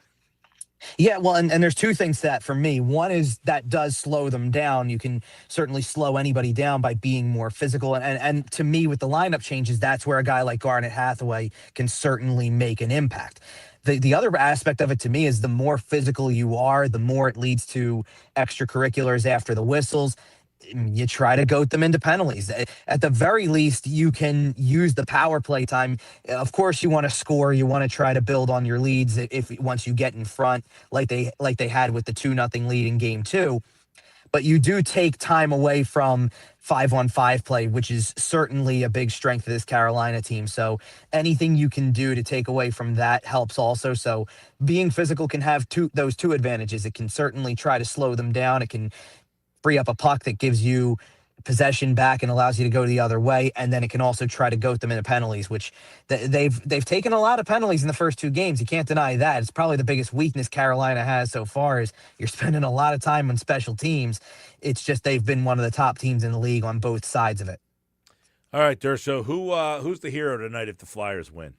Yeah, well, and there's two things to that for me. One is that does slow them down. You can certainly slow anybody down by being more physical. And to me, with the lineup changes, that's where a guy like Garnet Hathaway can certainly make an impact. The other aspect of it to me is the more physical you are, the more it leads to extracurriculars after the whistles. You try to goat them into penalties. At the very least, you can use the power play time. Of course, you want to score. You want to try to build on your leads if once you get in front, like they had with the 2-0 lead in Game 2. But you do take time away from 5-on-5 play, which is certainly a big strength of this Carolina team. So anything you can do to take away from that helps also. So being physical can have those two advantages. It can certainly try to slow them down. It can free up a puck that gives you possession back and allows you to go the other way, and then it can also try to goat them into penalties, which they've taken a lot of penalties in the first two games. You can't deny that. It's probably the biggest weakness Carolina has so far is you're spending a lot of time on special teams. It's just they've been one of the top teams in the league on both sides of it. All right, Durso, who's the hero tonight if the Flyers win?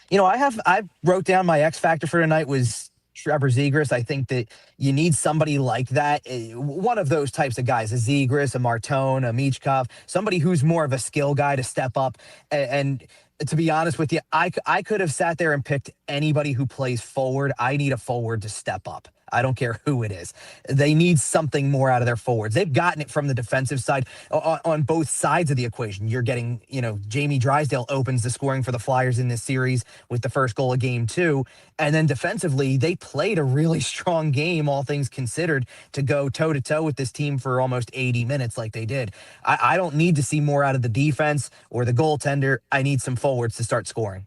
You know, I wrote down my X factor for tonight was Trevor Zegras. I think that you need somebody like that. One of those types of guys, a Zegras, a Martone, a Michkov, somebody who's more of a skill guy to step up. And to be honest with you, I could have sat there and picked anybody who plays forward. I need a forward to step up. I don't care who it is. They need something more out of their forwards. They've gotten it from the defensive side on both sides of the equation. You're getting, Jamie Drysdale opens the scoring for the Flyers in this series with the first goal of Game 2. And then defensively, they played a really strong game, all things considered, to go toe-to-toe with this team for almost 80 minutes like they did. I don't need to see more out of the defense or the goaltender. I need some forwards to start scoring.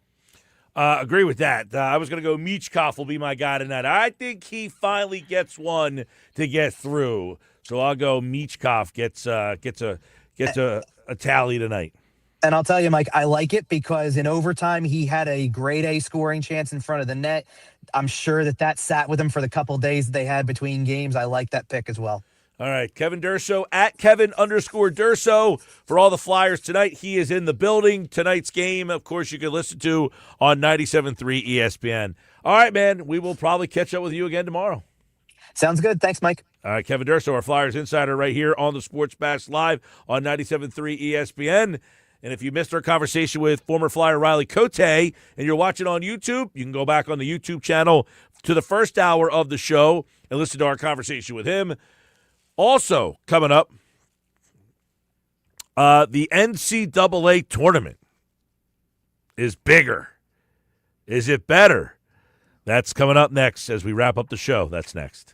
Agree with that. I was going to go Michkov will be my guy tonight. I think he finally gets one to get through. So I'll go Michkov gets a tally tonight. And I'll tell you, Mike, I like it because in overtime, he had a grade A scoring chance in front of the net. I'm sure that sat with him for the couple days they had between games. I like that pick as well. All right, Kevin Durso at Kevin_Durso for all the Flyers tonight. He is in the building. Tonight's game, of course, you can listen to on 97.3 ESPN. All right, man, we will probably catch up with you again tomorrow. Sounds good. Thanks, Mike. All right, Kevin Durso, our Flyers insider right here on the Sports Bash Live on 97.3 ESPN. And if you missed our conversation with former Flyer Riley Cote and you're watching on YouTube, you can go back on the YouTube channel to the first hour of the show and listen to our conversation with him. Also, coming up, the NCAA tournament is bigger. Is it better? That's coming up next as we wrap up the show. That's next.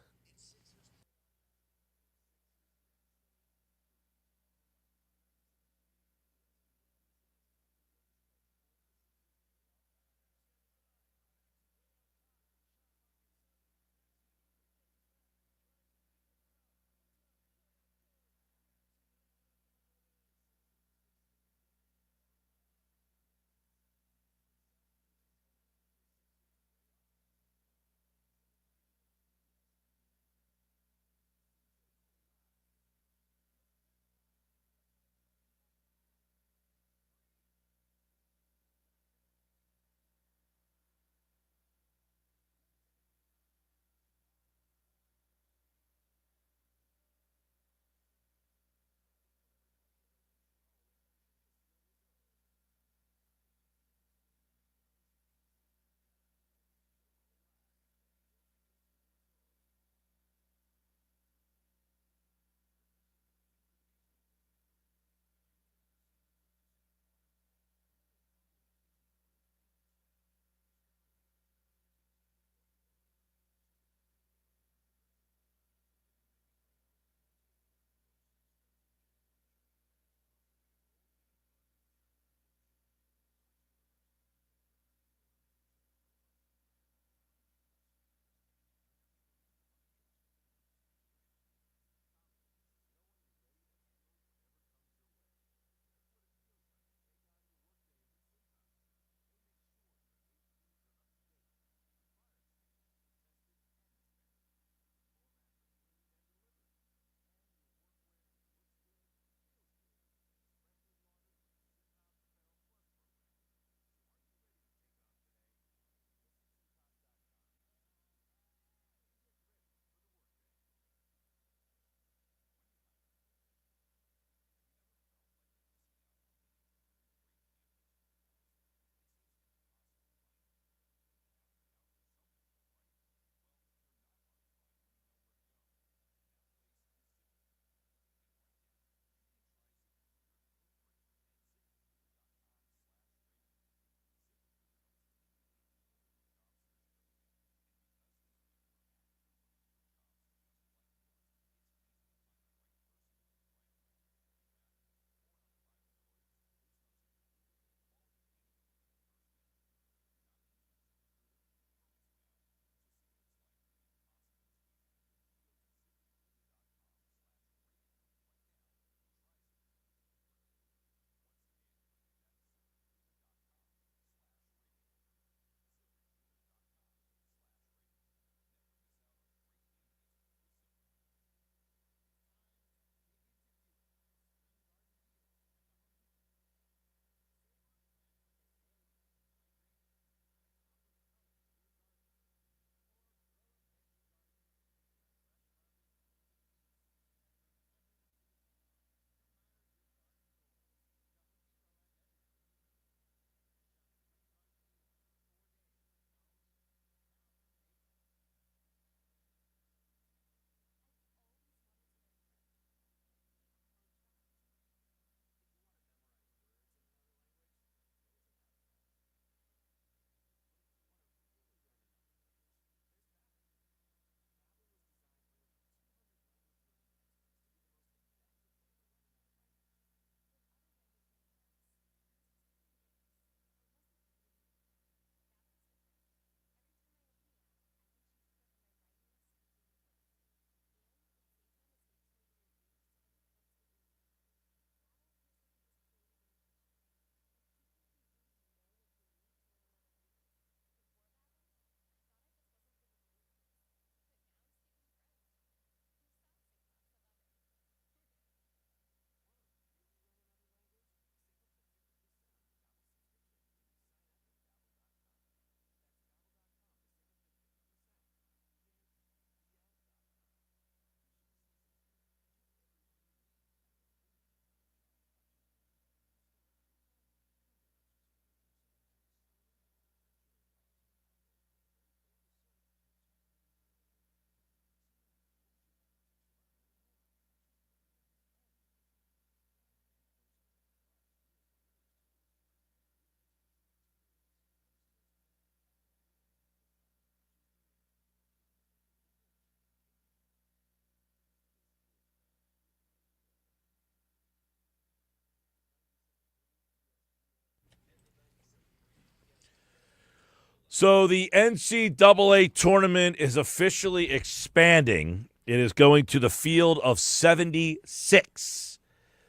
So the NCAA tournament is officially expanding. It is going to the field of 76.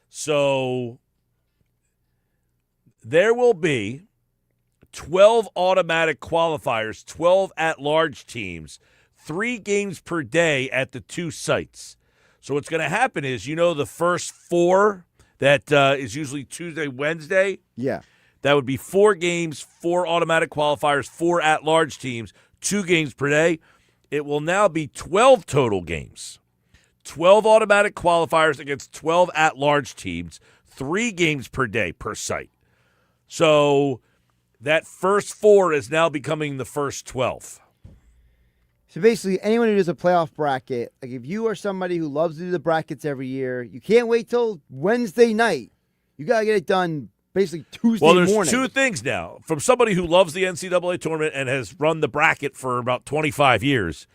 So there will be 12 automatic qualifiers, 12 at-large teams, 3 games per day at the 2 sites. So what's going to happen is, the first 4 that is usually Tuesday, Wednesday. Yeah. That would be 4 games, 4 automatic qualifiers, 4 at-large teams, 2 games per day. It will now be 12 total games. 12 automatic qualifiers against 12 at-large teams, 3 games per day per site. So that first 4 is now becoming the first 12. So basically, anyone who does a playoff bracket, like if you are somebody who loves to do the brackets every year, you can't wait till Wednesday night. You got to get it done basically Tuesday morning. Well, there's 2 things now. From somebody who loves the NCAA tournament and has run the bracket for about 25 years,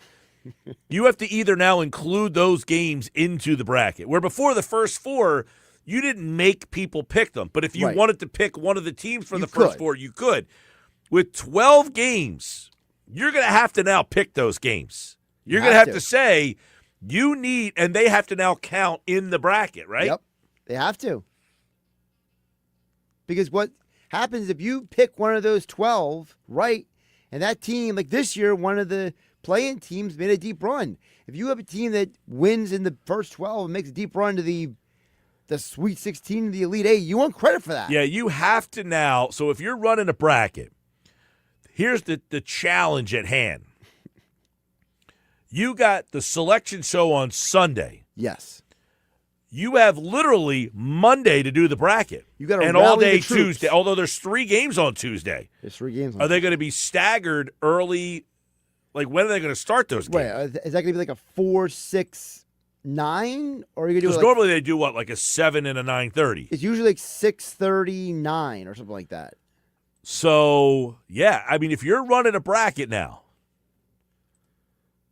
you have to either now include those games into the bracket, where before the first 4, you didn't make people pick them. But if you wanted to pick one of the teams for the first 4, you could. With 12 games, you're going to have to now pick those games. You're going to have to say you need, and they have to now count in the bracket, right? Yep, they have to. Because what happens if you pick one of those 12, right, and that team, like this year, one of the play-in teams made a deep run. If you have a team that wins in the first 12 and makes a deep run to the Sweet 16, the Elite 8, you want credit for that. Yeah, you have to now. So if you're running a bracket, here's the challenge at hand. You got the selection show on Sunday. Yes. You have literally Monday to do the bracket. You got to and all day Tuesday. Although there's 3 games on Tuesday. There's 3 games. Are they going to be staggered early? Like, when are they going to start those games? Wait, is that going to be like a 4, 6, 9? Or are you going to do Because normally they do what, like a 7 and a 9:30? It's usually like 6:30, 9 or something like that. So, yeah, I mean, if you're running a bracket now,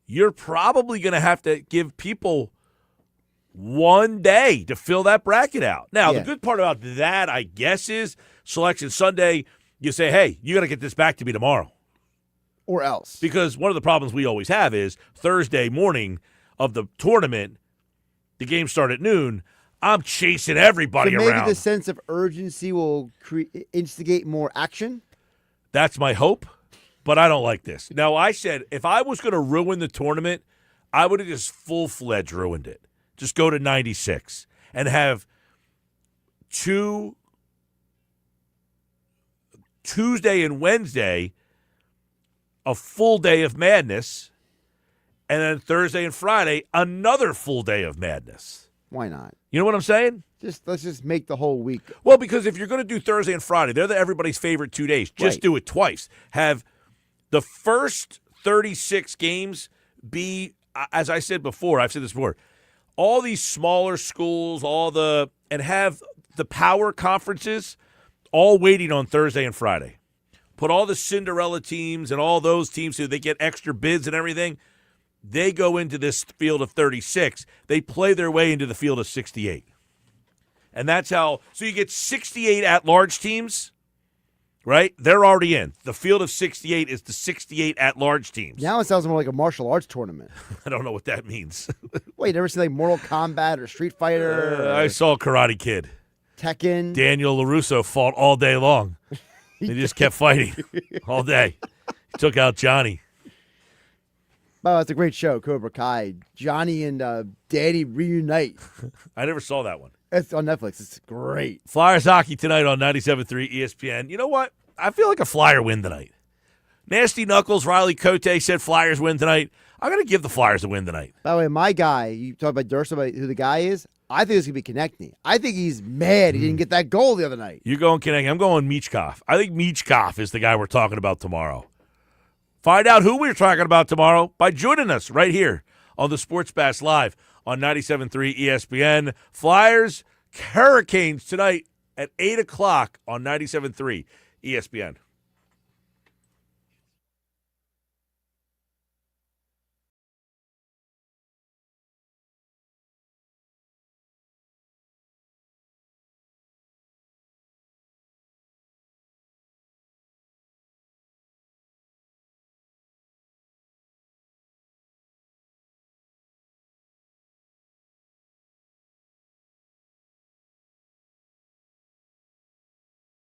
you're probably going to have to give people one day to fill that bracket out. Now, the good part about that, I guess, is Selection Sunday, you say, hey, you got to get this back to me tomorrow. Or else. Because one of the problems we always have is Thursday morning of the tournament, the game start at noon, I'm chasing everybody maybe around. The sense of urgency will instigate more action? That's my hope, but I don't like this. Now, I said if I was going to ruin the tournament, I would have just full-fledged ruined it. Just go to 96 and have 2 Tuesday and Wednesday, a full day of madness, and then Thursday and Friday, another full day of madness. Why not? You know what I'm saying? Let's just make the whole week. Well, because if you're going to do Thursday and Friday, they're everybody's favorite 2 days. Just do it twice. Have the first 36 games be, as I said before, I've said this before, all these smaller schools, and have the power conferences all waiting on Thursday and Friday. Put all the Cinderella teams and all those teams who they get extra bids and everything, they go into this field of 36. They play their way into the field of 68. And that's how – so you get 68 at-large teams, right? They're already in. The field of 68 is the 68 at-large teams. Now it sounds more like a martial arts tournament. I don't know what that means. Wait, you never seen like Mortal Kombat or Street Fighter? I saw Karate Kid. Tekken. Daniel LaRusso fought all day long. He just kept fighting all day. He took out Johnny. Oh, it's a great show, Cobra Kai. Johnny and Daddy reunite. I never saw that one. It's on Netflix. It's great. Flyers hockey tonight on 97.3 ESPN. You know what? I feel like a Flyer win tonight. Nasty Knuckles, Riley Cote said Flyers win tonight. I'm going to give the Flyers a win tonight. By the way, my guy, you talk about Durso, about who the guy is. I think it's going to be Konechny. I think he's mad he didn't get that goal the other night. You're going Konechny. I'm going Michkov. I think Michkov is the guy we're talking about tomorrow. Find out who we're talking about tomorrow by joining us right here on the Sports Bash Live on 97.3 ESPN. Flyers, Hurricanes tonight at 8 o'clock on 97.3 ESPN.